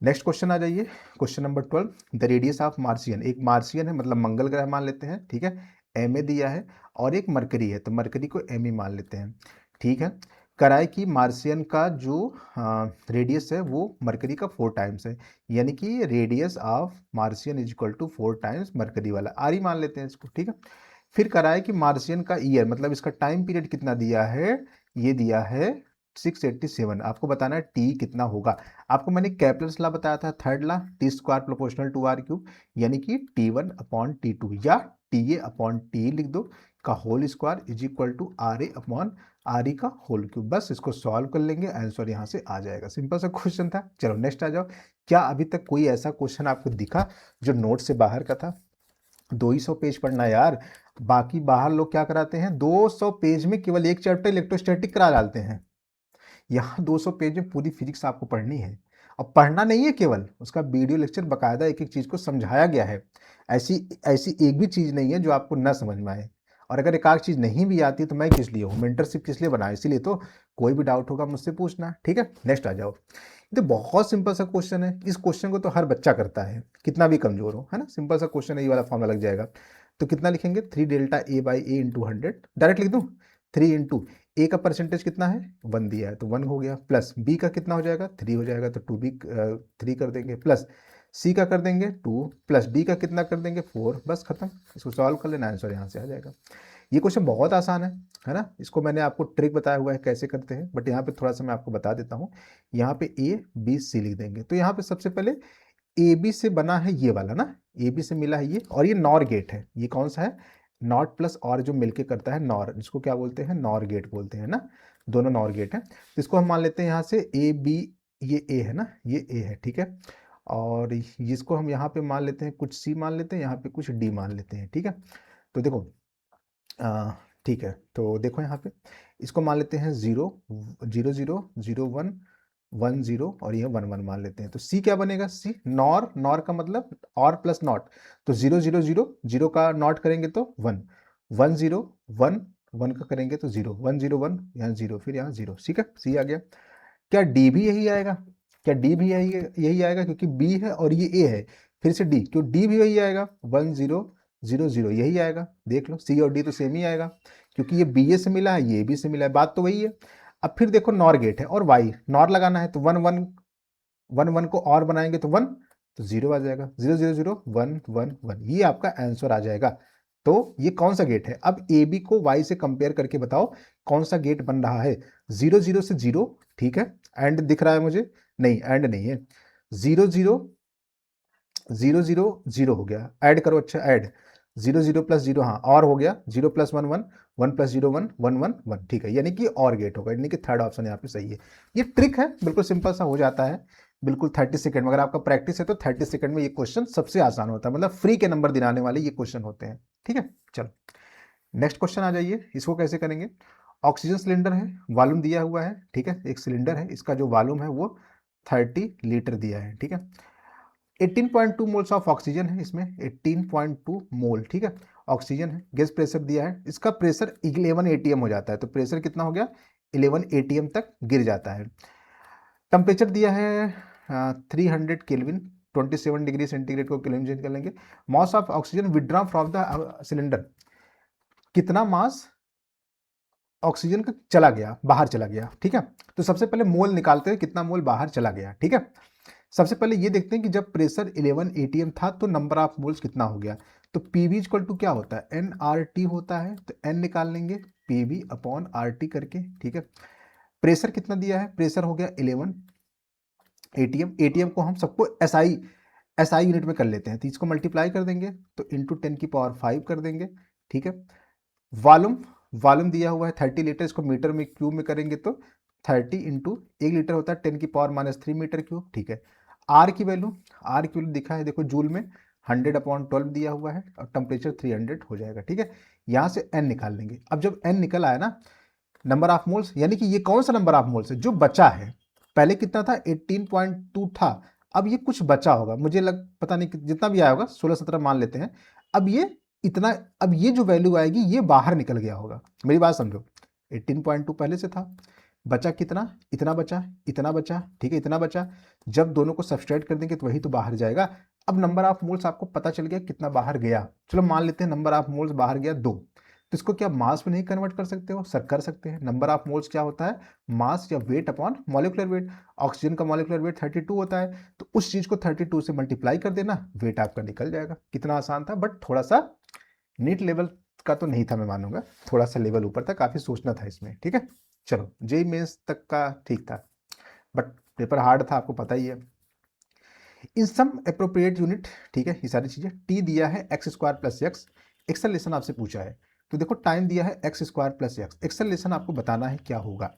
नेक्स्ट क्वेश्चन आ जाइए, question number 12। The radius of मार्सियन, एक मार्सियन है मतलब मंगल ग्रह मान लेते हैं, ठीक है, MA दिया है, और एक मरकरी है, तो मरकरी को ME मान लेते हैं, ठीक है। कराए कि मार्सियन का जो रेडियस है वो मरकरी का 4 टाइम्स है, यानी कि radius of Martian is equal to 4 times Mercury वाला, आर ही मान लेते हैं इसको, ठीक है। फिर कराए कि मार्सियन का ईयर मतलब इसका टाइम पीरियड कितना दिया है, ये दिया है 687, आपको बताना है टी कितना होगा। आपको मैंने कैपलर्स लॉ बताया था, third law, T² proportional to R3, यानी कि T1/T2 या TA/T लिख दो का whole square is equal to RA/RE का होल क्यूब। बस इसको सॉल्व कर लेंगे, आंसर यहाँ से आ जाएगा, सिंपल सा क्वेश्चन था। चलो नेक्स्ट आ जाओ। क्या अभी तक कोई ऐसा क्वेश्चन आपको दिखा जो नोट से बाहर का था? 200 पेज पढ़ना यार, बाकी बाहर लोग क्या कराते हैं, 200 पेज में केवल एक चैप्टर इलेक्ट्रोस्टैटिक करा डालते हैं। यहाँ 200 पेज में पूरी फिजिक्स आपको पढ़नी है, और पढ़ना नहीं है केवल, उसका वीडियो लेक्चर बकायदा एक एक चीज को समझाया गया है। ऐसी ऐसी एक भी चीज नहीं है जो आपको ना समझ में आए, और अगर एक आध चीज नहीं भी आती तो मैं किस लिए हूँ, मेंटरशिप किस लिए बना, इसीलिए तो कोई भी डाउट होगा मुझसे पूछना, ठीक है। नेक्स्ट आ जाओ। ये तो बहुत सिंपल सा क्वेश्चन है, इस क्वेश्चन को तो हर बच्चा करता है, कितना भी कमजोर हो, है ना, सिंपल सा क्वेश्चन है, ये वाला फॉर्मूला लग जाएगा। तो कितना लिखेंगे, 3 डेल्टा A/A इंटू 100, डायरेक्ट लिख दूँ, 3 इंटू A का परसेंटेज कितना है, 1 दिया है तो 1 हो गया, प्लस B का कितना हो जाएगा, 3 हो जाएगा, तो 2B 3 कर देंगे, प्लस C का कर देंगे 2, प्लस D का कितना कर देंगे 4, बस खत्म। इसको सॉल्व कर लेना, आंसर यहाँ से आ जाएगा। ये क्वेश्चन बहुत आसान है ना, इसको मैंने आपको ट्रिक बताया हुआ है कैसे करते हैं, बट यहाँ पे थोड़ा सा मैं आपको बता देता हूँ। यहाँ पे A B C लिख देंगे, तो यहाँ पे सबसे पहले AB से बना है ये वाला ना, AB से मिला है ये, और ये नॉर गेट है, ये कौन सा है, नॉट प्लस और जो मिलके करता है नॉर, जिसको क्या बोलते हैं, नॉर गेट बोलते हैं ना, दोनों नॉर गेट है। तो इसको हम मान लेते हैं यहाँ से AB, ये A है ना, ये A है, ठीक है, और इसको हम यहाँ पे मान लेते हैं कुछ C मान लेते हैं, यहाँ पे कुछ D मान लेते हैं, ठीक है। तो देखो ठीक है, तो देखो यहाँ पे इसको मान लेते हैं 0 0 0 0 1 1 0, और ये 1 1 मान लेते हैं, तो सी क्या बनेगा, सी नॉर का मतलब और प्लस नॉट, तो 0 0 0 0 का नॉट करेंगे तो 1 1 0 1 1 का करेंगे तो 0 1 0 1, यहाँ 0 फिर यहाँ 0, ठीक है, सी आ गया। क्या डी भी यही आएगा, क्या डी भी यही आएगा, क्योंकि बी है और ये ए है, फिर से डी, क्यों डी भी वही आएगा, 1 0 0 0 यही आएगा, देख लो सी और डी तो सेम ही आएगा, क्योंकि ये बी ए से मिला है, ये बी से मिला है, बात तो वही है। अब फिर देखो नॉर गेट है और वाई नॉर लगाना है, तो 1 1 1 1 को और बनाएंगे तो 1, तो 0 आ जाएगा, 0 0 0 1 1 1, ये आपका आंसर आ जाएगा। तो ये कौन सा गेट है, अब ए बी को वाई से कंपेयर करके बताओ कौन सा गेट बन रहा है, 0 0 से 0, ठीक है, एंड दिख रहा है मुझे, नहीं एंड नहीं है, 0 0 0 0 0 हो गया, ऐड करो, अच्छा ऐड 0 0 प्लस 0, हाँ और हो गया 0 प्लस 1 1 1 प्लस 0 1 1 1 1, ठीक है, यानी कि और गेट होगा, यानी कि थर्ड ऑप्शन यहाँ पे सही है। ये ट्रिक है, बिल्कुल सिंपल सा हो जाता है, बिल्कुल 30 सेकंड में, अगर आपका प्रैक्टिस है तो 30 सेकंड में ये क्वेश्चन सबसे आसान होता है, मतलब फ्री के नंबर दिलाने वाले ये क्वेश्चन होते हैं, ठीक है। चलो नेक्स्ट क्वेश्चन आ जाइए, इसको कैसे करेंगे। ऑक्सीजन सिलेंडर है, वॉल्यूम दिया हुआ है, ठीक है, एक सिलेंडर है, इसका जो वॉल्यूम है वो 30 लीटर दिया है, ठीक है। 18.2 मोल्स ऑफ ऑक्सीजन है इसमें, 18.2 मोल, ठीक है, ऑक्सीजन है। गैस प्रेशर दिया है, इसका प्रेशर 11 atm हो जाता है, तो प्रेशर कितना हो गया, 11 atm तक गिर जाता है। टेम्परेचर दिया है 300 केल्विन, 27 डिग्री सेंटीग्रेड को केल्विन चेंज कर लेंगे। Mass of oxygen withdraw from the cylinder, कितना मास ऑक्सीजन का चला गया, बाहर चला गया, ठीक है। तो सबसे पहले मोल निकालते हैं, कितना मोल बाहर चला गया, ठीक है। सबसे पहले ये देखते हैं कि जब प्रेशर 11 atm था तो नंबर ऑफ मोल्स कितना हो गया। तो पीवी इक्वल टू क्या होता है, एन आर टी होता है, तो एन निकाल लेंगे पीवी अपॉन आर टी करके, ठीक है। प्रेशर कितना दिया है, प्रेशर हो गया 11 atm, एटीएम को हम सबको एसआई यूनिट में कर लेते हैं, तो इसको मल्टीप्लाई कर देंगे तो इंटू 10⁵ कर देंगे, ठीक है। वॉल्यूम, वॉल्यूम दिया हुआ है 30 लीटर, इसको मीटर में क्यूब में करेंगे तो 30 इंटू 1 लीटर होता है 10⁻³ मीटर क्यूब, ठीक है। आर की वैल्यू, आर की वैल्यू दिखा है देखो जूल में, 100/12 दिया हुआ है और टेम्परेचर 300 हो जाएगा, ठीक है। यहाँ से एन निकाल लेंगे। अब जब एन निकल आया ना, नंबर ऑफ मोल्स, यानी कि ये कौन सा नंबर ऑफ मोल्स है जो बचा है। पहले कितना था, 18.2 था, अब ये कुछ बचा होगा, मुझे पता नहीं जितना भी आया होगा, 16-17 मान लेते हैं। अब ये इतना, अब ये जो वैल्यू आएगी ये बाहर निकल गया होगा, मेरी बात समझो। 18.2 पहले से था, बचा कितना, इतना बचा, इतना बचा, ठीक है, इतना बचा। जब दोनों को सब्सट्रैक्ट कर देंगे तो वही तो बाहर जाएगा। अब नंबर ऑफ मोल्स आपको पता चल गया कितना बाहर गया, चलो मान लेते हैं नंबर ऑफ मोल्स बाहर गया 2। तो इसको क्या मास में नहीं कन्वर्ट कर सकते हो, सर कर सकते हैं। नंबर ऑफ मोल्स क्या होता है, मास या weight upon molecular weight. Oxygen का मॉलिक्यूलर वेट 32 होता है, तो उस चीज को 32 से मल्टीप्लाई कर देना, वेट आपका निकल जाएगा। कितना आसान था, बट थोड़ा सा नीट लेवल का तो नहीं था, मैं मानूंगा थोड़ा सा लेवल ऊपर था, काफी सोचना था इसमें, ठीक है। चलो जेई मेंस तक का ठीक था, बट पेपर हार्ड था, आपको पता ही है। इन सम अप्रोप्रिएट यूनिट, ठीक है, ये सारी चीजें। टी दिया है x² + x, एक्सेलरेशन आपसे पूछा है, तो देखो टाइम दिया है x² + x, एक्सेलरेशन आपको बताना है क्या होगा।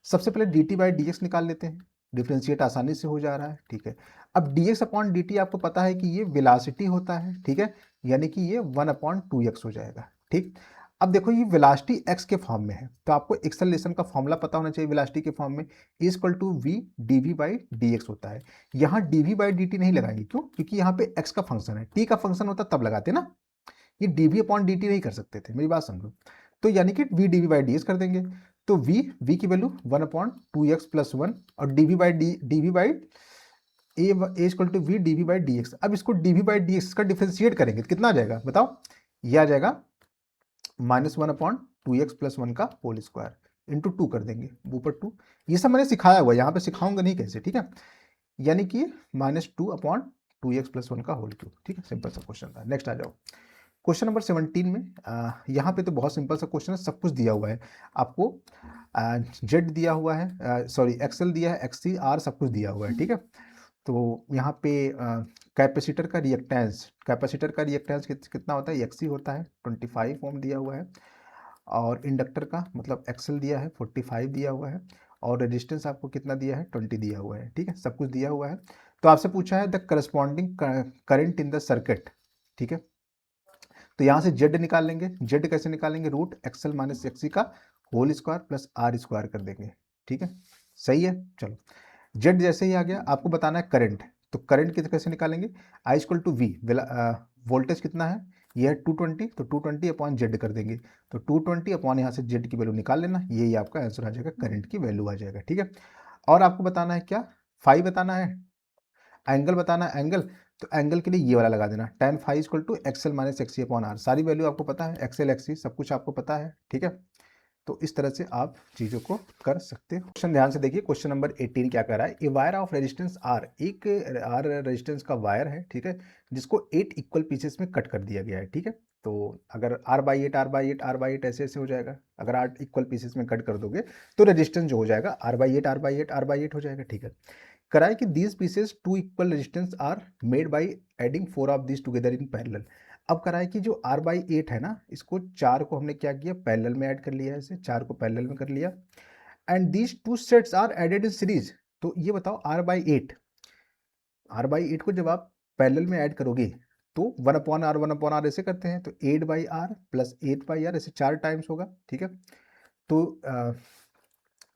सबसे पहले dt/dx निकाल लेते हैं, डिफ्रेंशिएट आसानी से हो जा रहा है, ठीक है। अब dx/dt आपको पता है कि ये वेलोसिटी होता है, ठीक है, यानी कि ये 1/2x हो जाएगा, ठीक। अब देखो ये वेलोसिटी x के फॉर्म में है, तो आपको एक्सेलरेशन का फॉर्मूला पता होना चाहिए वेलोसिटी के फॉर्म में, v dv/dx होता है। यहाँ dv/dt नहीं लगाएंगे, क्यों, क्योंकि यहाँ पे x का फंक्शन है, t का फंक्शन होता तब लगाते ना, ये dv/dt नहीं कर सकते थे, मेरी बात समझो। तो यानी कि v dv/ds कर देंगे, तो v की वैल्यू 1/2x + 1 और v dv/dx। अब इसको dv/dx का डिफरेंशिएट करेंगे तो कितना आ जाएगा बताओ, ये आ जाएगा -1/2x + 1 का होल स्क्वायर इंटू 2 कर देंगे, ऊपर 2। ये सब मैंने सिखाया हुआ है, यहाँ पे सिखाऊंगा नहीं कैसे, ठीक है। यानी कि -2/2x + 1 का होल क्यूब, ठीक है। सिंपल सा क्वेश्चन था। नेक्स्ट आ जाओ क्वेश्चन नंबर 17 में। यहाँ पे तो बहुत सिंपल सा क्वेश्चन है, सब कुछ दिया हुआ है आपको। जेड दिया हुआ है, सॉरी एक्सएल दिया है, एक्ससी आर सब कुछ दिया हुआ है, ठीक है। तो यहाँ पे कैपेसिटर का रिएक्टेंस, कितना होता है, एक्सी होता है, 25 ओम दिया हुआ है। और इंडक्टर का मतलब एक्सएल दिया है 45 दिया हुआ है, और रेजिस्टेंस आपको कितना दिया है 20 दिया हुआ है, ठीक है, सब कुछ दिया हुआ है। तो आपसे पूछा है the corresponding current in the circuit, ठीक है। तो यहाँ से जेड निकाल लेंगे, जेड कैसे निकालेंगे, रूट एक्सएल माइनस एक्सी का whole square plus R square कर देंगे, ठीक है, सही है। चलो जेड जैसे ही आ गया, आपको बताना है करंट, तो करंट कैसे निकालेंगे, I equal to we, voltage कितना है, ये है 220, तो 220/जेड कर देंगे, तो 220 यहाँ से जेड की वैल्यू निकाल लेना, यही आपका आंसर आ जाएगा, करंट की वैल्यू आ जाएगा, ठीक है। और आपको बताना है क्या, फाई बताना है, एंगल बताना है, एंगल, तो एंगल के लिए ये वाला लगा देना, tan phi equal to XL minus XC R, सारी वैल्यू आपको पता है, एक्सएल एक्सी सब कुछ आपको पता है, ठीक है। तो इस तरह से आप चीज़ों को कर सकते हो। क्वेश्चन ध्यान से देखिए, क्वेश्चन नंबर 18 क्या कह रहा है, a wire of resistance R, एक आर रेजिस्टेंस का वायर है, ठीक है, जिसको 8 इक्वल पीसेस में कट कर दिया गया है, ठीक है। तो अगर r/8 ऐसे ऐसे हो जाएगा, अगर 8 इक्वल पीसेस में कट कर दोगे तो रेजिस्टेंस जो हो जाएगा r/8 हो जाएगा, ठीक है। कराए कि these pieces two equal resistance are made by adding 4 of this together in parallel. अब कराए कि जो r/8 है ना, इसको 4 को हमने क्या किया, पैरेलल में ऐड कर लिया, ऐसे 4 को पैरेलल में कर लिया, and these two sets are added in series. तो ये बताओ r/8 को जब आप पैरेलल में ऐड करोगे तो 1/r ऐसे करते हैं, तो 8/r प्लस 8/r ऐसे 4 टाइम्स होगा, ठीक है। तो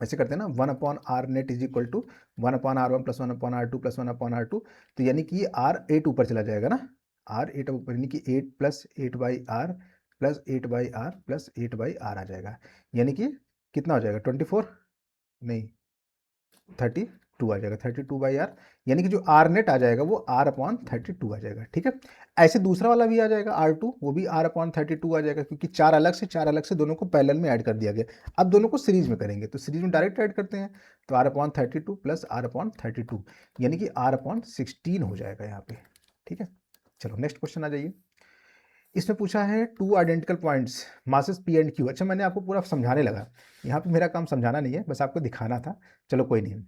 ऐसे करते हैं ना, 1/r net is equal to 1/r1 plus 1/r2 plus 1/r2, तो यानी कि ये r8 ऊपर चला जाएगा ना, r8 ऊपर, यानी कि 8 plus 8/r plus 8/r plus 8/r आ जाएगा, यानी कि कितना हो जाएगा 24, नहीं 30, 2 आ जाएगा, 32/r, यानी कि जो r नेट आ जाएगा वो r/32 आ जाएगा, ठीक है। ऐसे दूसरा वाला भी आ जाएगा r2, वो भी r/32 आ जाएगा, क्योंकि चार अलग से दोनों को पैरेलल में ऐड कर दिया गया। अब दोनों को सीरीज में करेंगे तो सीरीज में डायरेक्ट ऐड करते हैं, तो r/32 प्लस r/32 यानी कि r/16 हो जाएगा यहाँ पे, ठीक है। चलो नेक्स्ट क्वेश्चन आ जाइए। इसमें पूछा है two identical points masses P and Q. अच्छा, मैंने आपको पूरा समझाने लगा, यहाँ पे मेरा काम समझाना नहीं है, बस आपको दिखाना था। चलो कोई नहीं।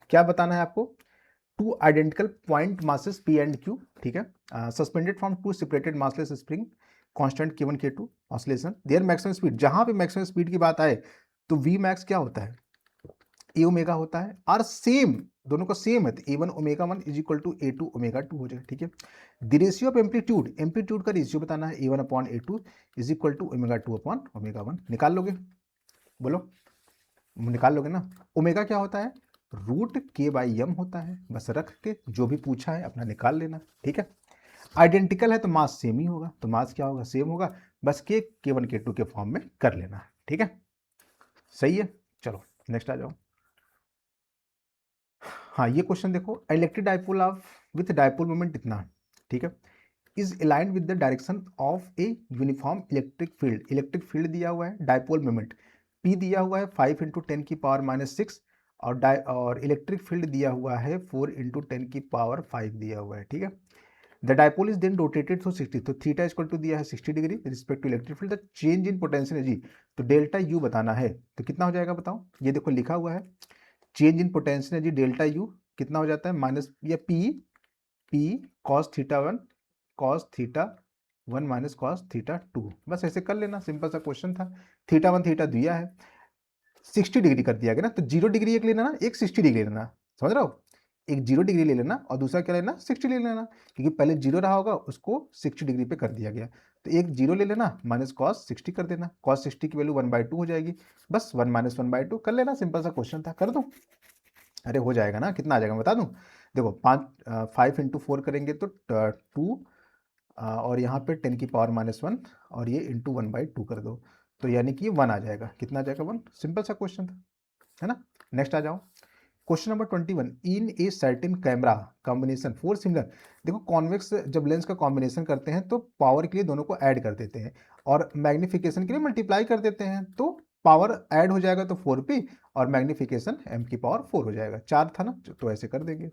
क्या बताना है आपको? Two identical point masses P and Q, ठीक है। Suspended from two separated massless spring, constant K1 K2 oscillation, their maximum speed. जहां पे मैक्सिमम स्पीड की बात आए तो वी मैक्स क्या होता है? ए ओमेगा होता है, और सेम दोनों का सेम है, तो A1 ω1 is equal to A2 ω2 हो जाएगा, ठीक है। The ratio of amplitude, amplitude का रेशियो बताना है, A1/A2 इज इक्वल टू ω2/ω1। निकाल लोगे? बोलो, निकाल लोगे ना? ओमेगा क्या होता है? √K/m होता है। बस रख के जो भी पूछा है अपना निकाल लेना, ठीक है। आइडेंटिकल है तो मास सेम ही होगा, तो मास क्या होगा? सेम होगा, बस के K1 K2 के फॉर्म में कर लेना, ठीक है। सही है। चलो नेक्स्ट आ जाओ। हाँ, ये क्वेश्चन देखो, electric dipole of with dipole moment इतना, ठीक है, is aligned with the direction of a uniform electric field. Electric field दिया हुआ है, डाइपोल मोमेंट P दिया हुआ है 5 × 10⁻⁻⁶, और इलेक्ट्रिक फील्ड दिया हुआ है 4 × 10⁵ दिया हुआ है, ठीक है। The dipole is then rotated through 60, तो थीटा इक्वल टू दिया है 60 degree respect to electric field. The change in potential energy, तो डेल्टा यू बताना है, तो कितना हो जाएगा बताओ? ये देखो लिखा हुआ है, change in potential energy delta U कितना हो जाता है? माइनस या P cos theta one minus cos theta two. बस ऐसे कर लेना, सिंपल सा क्वेश्चन था। थीटा वन थीटा दिया है, 60 डिग्री कर दिया गया ना, तो 0 डिग्री एक लेना ना, एक 60 डिग्री लेना, समझ रहे हो? एक 0 डिग्री ले लेना और दूसरा क्या लेना? 60 ले लेना, क्योंकि पहले 0 रहा होगा उसको 60 डिग्री पे कर दिया गया। तो एक 0 ले लेना, माइनस कॉस 60 कर देना, कॉस 60 की वैल्यू 1/2 हो जाएगी। बस 1 - 1/2 कर लेना, सिंपल सा क्वेश्चन था, कर दो। अरे हो जाएगा ना, कितना आ जाएगा बता दूं? देखो 5 × 4 करेंगे तो 2, और यहाँ पे 10⁻⁻1, और ये इंटू 1/2 कर दो, तो यानी कि 1 आ जाएगा। कितना आ जाएगा? 1। सिंपल सा क्वेश्चन था, है ना। नेक्स्ट आ जाओ। Question number 21, in a certain camera combination four similar. देखो कॉन्वेक्स जब लेंस का कॉम्बिनेशन करते हैं तो पावर के लिए दोनों को ऐड कर देते हैं, और मैग्निफिकेशन के लिए मल्टीप्लाई कर देते हैं, तो पावर ऐड हो जाएगा तो 4p, और मैग्निफिकेशन m⁴ हो जाएगा। 4 था ना, तो ऐसे कर देंगे।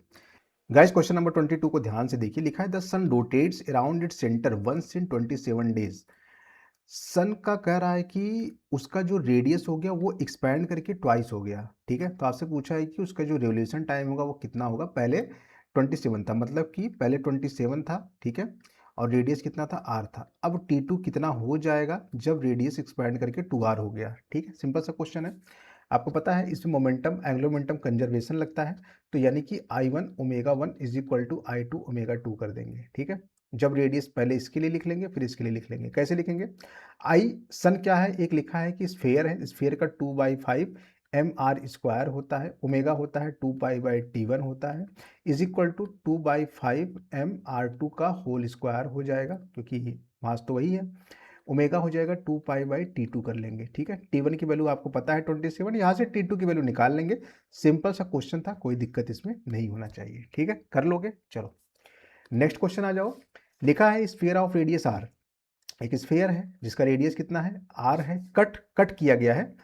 गाइस क्वेश्चन नंबर 22 को ध्यान से देखिए, लिखा है the sun rotates around its centre once in 27 days. Sun का कह रहा है कि उसका जो रेडियस हो गया वो एक्सपैंड करके ट्वाइस हो गया, ठीक है। तो आपसे पूछा है कि उसका जो रेवोल्यूशन टाइम होगा वो कितना होगा। पहले 27 था, मतलब कि पहले 27 था, ठीक है, और रेडियस कितना था? r था। अब t2 कितना हो जाएगा जब रेडियस एक्सपैंड करके 2r हो गया, ठीक है। सिंपल सा क्वेश्चन है। आपको पता है इसमें मोमेंटम एंगुलर मोमेंटम कंजर्वेशन लगता है, तो यानी कि I1 ω1 is equal to I2 ω2 कर देंगे, ठीक है। जब रेडियस पहले इसके लिए लिख लेंगे फिर इसके लिए लिख लेंगे। कैसे लिखेंगे? आई सन क्या है? एक लिखा है कि स्फेयर है, स्फेयर का 2/5 mr² होता है, ओमेगा होता है 2π/t1 होता है, इज इक्वल टू 2/5 mr2 का होल स्क्वायर हो जाएगा, क्योंकि मास तो वही है। ओमेगा हो जाएगा 2π/t2 कर लेंगे, ठीक है। t1 की वैल्यू आपको पता है 27, यहाँ से t2 की वैल्यू निकाल लेंगे। सिंपल सा क्वेश्चन था, कोई दिक्कत इसमें नहीं होना चाहिए, ठीक है, कर लोगे। चलो नेक्स्ट क्वेश्चन आ जाओ। लिखा है स्फीयर ऑफ रेडियस r। एक स्फीयर है जिसका रेडियस कितना है? r है। कट किया गया है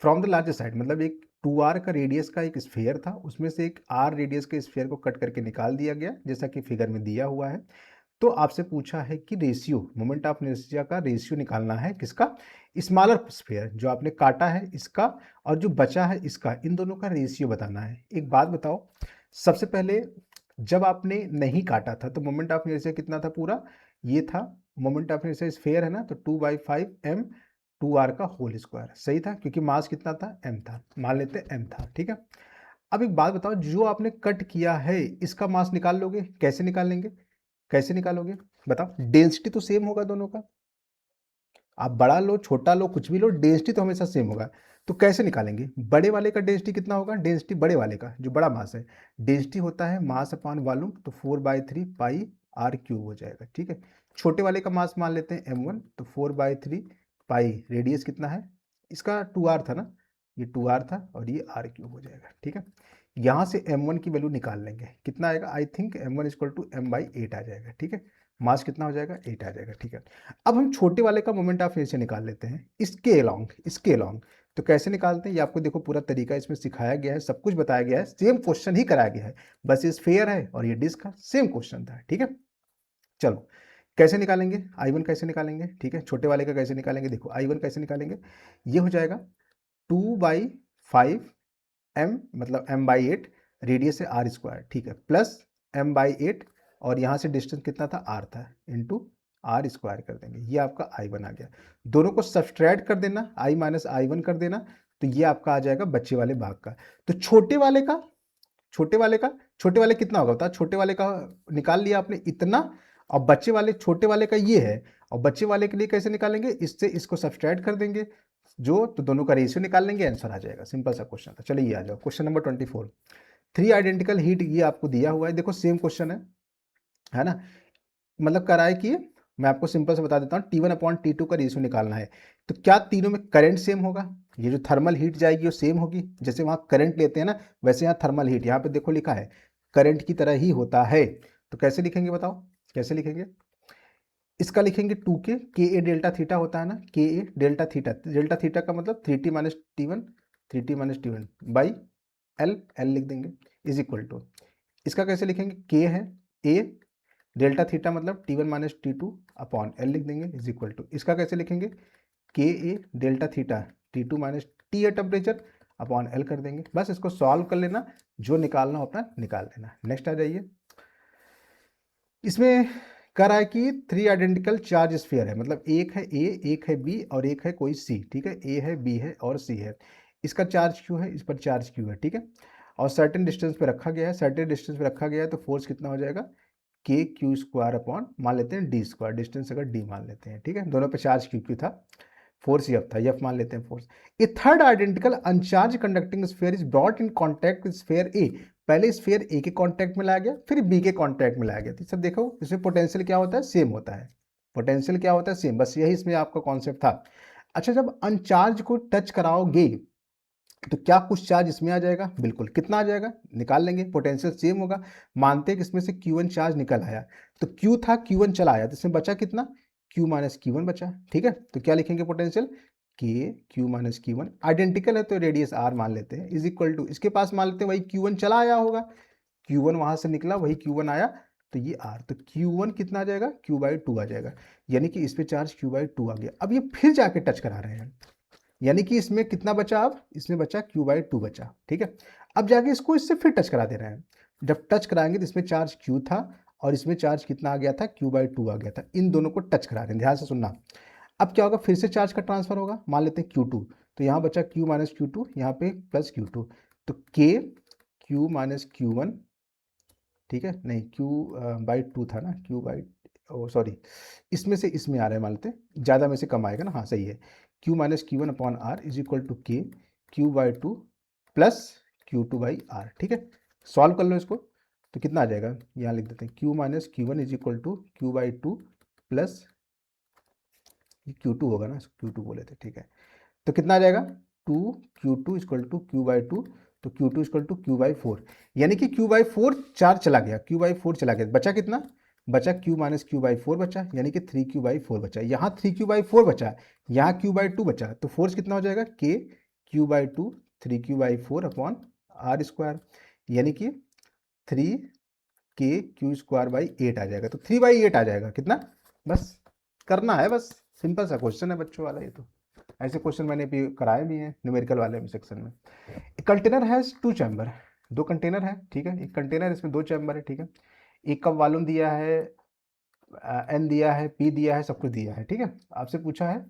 फ्रॉम द लार्जेस्ट साइड, मतलब एक 2r का रेडियस का एक स्फीयर था, उसमें से एक r रेडियस के स्फीयर को कट करके निकाल दिया गया, जैसा कि फिगर में दिया हुआ है। तो आपसे पूछा है कि रेशियो, मोमेंट ऑफ इनर्शिया का रेशियो निकालना है, किसका? स्मॉलर स्फीयर जो आपने काटा है इसका, और जो बचा है इसका, इन दोनों का रेशियो बताना है। एक बात बताओ, सबसे पहले जब आपने नहीं काटा था तो मोमेंट ऑफ इनर्शिया कितना था? पूरा ये था मोमेंट ऑफ इनर्शिया, स्फीयर है ना, तो 2/5 m 2r का होल स्क्वायर, सही था, क्योंकि मास कितना था? m था, मान लेते m था, ठीक है। अब एक बात बताओ, जो आपने कट किया है इसका मास निकाल लोगे? कैसे निकाल लेंगे? कैसे निकालोगे बताओ? डेंसिटी तो सेम होगा दोनों का, आप बड़ा लो छोटा लो कुछ भी लो, डेंसिटी तो हमेशा सेम होगा। तो कैसे निकालेंगे? बड़े वाले का डेंसिटी कितना होगा? डेंसिटी बड़े वाले का, जो बड़ा मास है, डेंसिटी होता है मास अपॉन वॉल्यूम, तो 4/3 पाई r³ हो जाएगा, ठीक है। छोटे वाले का मास मान लेते हैं m1, तो 4/3 पाई, रेडियस कितना है इसका? 2r था ना, ये 2r था और ये r क्यूब हो जाएगा, ठीक है। यहाँ से m1 की वैल्यू निकाल लेंगे, कितना आएगा, I think m1 equal to m/8 आ जाएगा, ठीक है। मास कितना हो जाएगा, 8 आ जाएगा, ठीक है। अब हम छोटे वाले का मोमेंट ऑफ इनर्शिया निकाल लेते हैं, इसके अलोंग। तो कैसे निकालते हैं, ये आपको देखो पूरा तरीका इसमें सिखाया गया है, सब कुछ बताया गया है, सेम क्वेश्चन ही कराया गया है, बस ये स्फीयर है और ये डिस्क का सेम क्वेश्चन था, ठीक है। चलो कैसे निकालेंगे, I1 कैसे निकालेंगे, ठीक है। छोटे वाले का कैसे निकालेंगे, देखो I1 कैसे निकालेंगे, ये हो जाएगा 2/5 m मतलब m/8, रेडियस है r², ठीक है, प्लस m/8 और यहाँ से डिस्टेंस कितना था, r था, इंटू r² कर देंगे, ये आपका I1 आ गया। दोनों को सब्सट्रैक्ट कर देना, I माइनस I1 कर देना, तो ये आपका आ जाएगा बच्चे वाले भाग का। तो छोटे वाले कितना होगा बता, छोटे वाले का निकाल लिया आपने इतना, और बच्चे वाले छोटे वाले का ये है, और बच्चे वाले के लिए कैसे निकालेंगे, इससे इसको सब्सट्रैक्ट कर देंगे जो, तो दोनों का रेशियो निकाल लेंगे, आंसर आ जाएगा। सिंपल सा क्वेश्चन था। चलिए ये आ जाओ क्वेश्चन नंबर 24। 3 आइडेंटिकल हीट, ये आपको दिया हुआ है, देखो सेम क्वेश्चन है ना, मतलब कराए कि मैं आपको सिंपल से बता देता हूँ, T1/T2 का रेशियो निकालना है। तो क्या तीनों में करंट सेम होगा, ये जो थर्मल हीट जाएगी वो सेम होगी, जैसे वहाँ करंट लेते हैं ना, वैसे यहाँ थर्मल हीट, यहाँ पे देखो लिखा है करंट की तरह ही होता है। तो कैसे लिखेंगे बताओ, कैसे लिखेंगे, इसका लिखेंगे 2K, KA डेल्टा थीटा होता है ना, KA delta theta, delta theta का मतलब 3T minus T1, 3T minus T1 by L लिख देंगे, इज इक्वल टू, इसका कैसे लिखेंगे, K है A डेल्टा थीटा मतलब T1 minus T2 upon L लिख देंगे, इज इक्वल टू, इसका कैसे लिखेंगे, KA delta theta T2 minus T है टेम्परेचर अपॉन L कर देंगे। बस इसको सॉल्व कर लेना, जो निकालना हो अपना निकाल लेना। नेक्स्ट आ जाइए, इसमें कह रहा है कि 3 आइडेंटिकल चार्ज स्फीयर है, मतलब एक है A, एक है B और एक है कोई C, ठीक है, A है, B है और C है, इसका चार्ज Q है, इस पर चार्ज Q है, ठीक है, और सर्टेन डिस्टेंस पे रखा गया है, सर्टेन डिस्टेंस पे रखा गया है, तो फोर्स कितना हो जाएगा, KQ² अपॉन मान लेते हैं D², डिस्टेंस अगर D मान लेते हैं, ठीक है, दोनों पे चार्ज QQ था, फोर्स F था, F मान लेते हैं force. A third identical अनचार्ज conducting sphere is brought in contact with sphere A, पहले स्फीयर A के कांटेक्ट में लाया गया, फिर B के कांटेक्ट में लाया गया, तो सब देखो इसमें पोटेंशियल क्या होता है, सेम होता है, पोटेंशियल क्या होता है, सेम, बस यही इसमें आपका कॉन्सेप्ट था। अच्छा, जब अनचार्ज को टच कराओगे तो क्या कुछ चार्ज इसमें आ जाएगा, बिल्कुल, कितना आ जाएगा निकाल लेंगे, पोटेंशियल सेम होगा, मानते हैं कि इसमें से Q1 चार्ज निकल आया, तो Q था, Q1 चला आया, तो इसमें बचा कितना, Q माइनस Q1 बचा, ठीक है। तो क्या लिखेंगे potential, K Q minus Q1, identical है तो रेडियस R मान लेते हैं, इज इक्वल टू, इसके पास मान लेते हैं वही Q1 चला आया होगा, Q1 वहां से निकला, वही Q1 आया, तो ये R, तो Q1 कितना आ जाएगा, Q/2 आ जाएगा, यानी कि इस पे चार्ज Q/2 आ गया। अब ये फिर जाके टच करा रहे हैं, यानी कि इसमें कितना बचा, अब इसमें बचा Q/2 बचा, ठीक है। अब जाके इसको इससे फिर टच करा दे रहे हैं, जब टच कराएंगे तो इसमें चार्ज Q था और इसमें चार्ज कितना आ गया था, Q/2 आ गया था, इन दोनों को टच करा रहे हैं, ध्यान से सुनना। अब क्या होगा, फिर से चार्ज का ट्रांसफर होगा, मान लेते हैं Q2, तो यहाँ बचा Q माइनस Q2, यहाँ पे प्लस Q2, तो K Q माइनस Q1, ठीक है, नहीं Q/2 था ना, सॉरी, इसमें से इसमें आ रहा है, मान लेते हैं ज़्यादा में से कम आएगा ना, हाँ सही है, Q minus Q1 upon R is equal to K Q/2 plus Q2/R, ठीक है। सॉल्व कर लो इसको, तो कितना आ जाएगा, यहाँ लिख देते हैं Q minus Q1 is equal to Q/2 plus Q2 होगा ना, Q2 बोले थे, ठीक है, तो कितना आ जाएगा 2Q2 इक्वल टू Q/2, तो Q2 इक्वल टू Q/4, यानी कि Q/4 चार्ज चला गया, Q/4 चला गया, बचा कितना, बचा Q माइनस Q/4 बचा, यानी कि 3Q/4 बचा, यहाँ 3Q/4 बचा, यहाँ Q/2 बचा, तो फोर्स कितना हो जाएगा, K Q/2 3Q/4 upon R², यानी कि 3KQ²/8 आ जाएगा, तो 3/8 आ जाएगा, कितना, बस करना है, बस सिंपल सा क्वेश्चन है बच्चों वाला, ये तो ऐसे क्वेश्चन मैंने भी कराए भी हैं न्यूमेरिकल वाले सेक्शन में। कंटेनर हैज 2 चैम्बर, 2 कंटेनर है, ठीक है, एक कंटेनर इसमें 2 चैम्बर है, ठीक है, एक का वॉल्यूम दिया है N दिया है, P दिया है, सब कुछ दिया है, ठीक है। आपसे पूछा है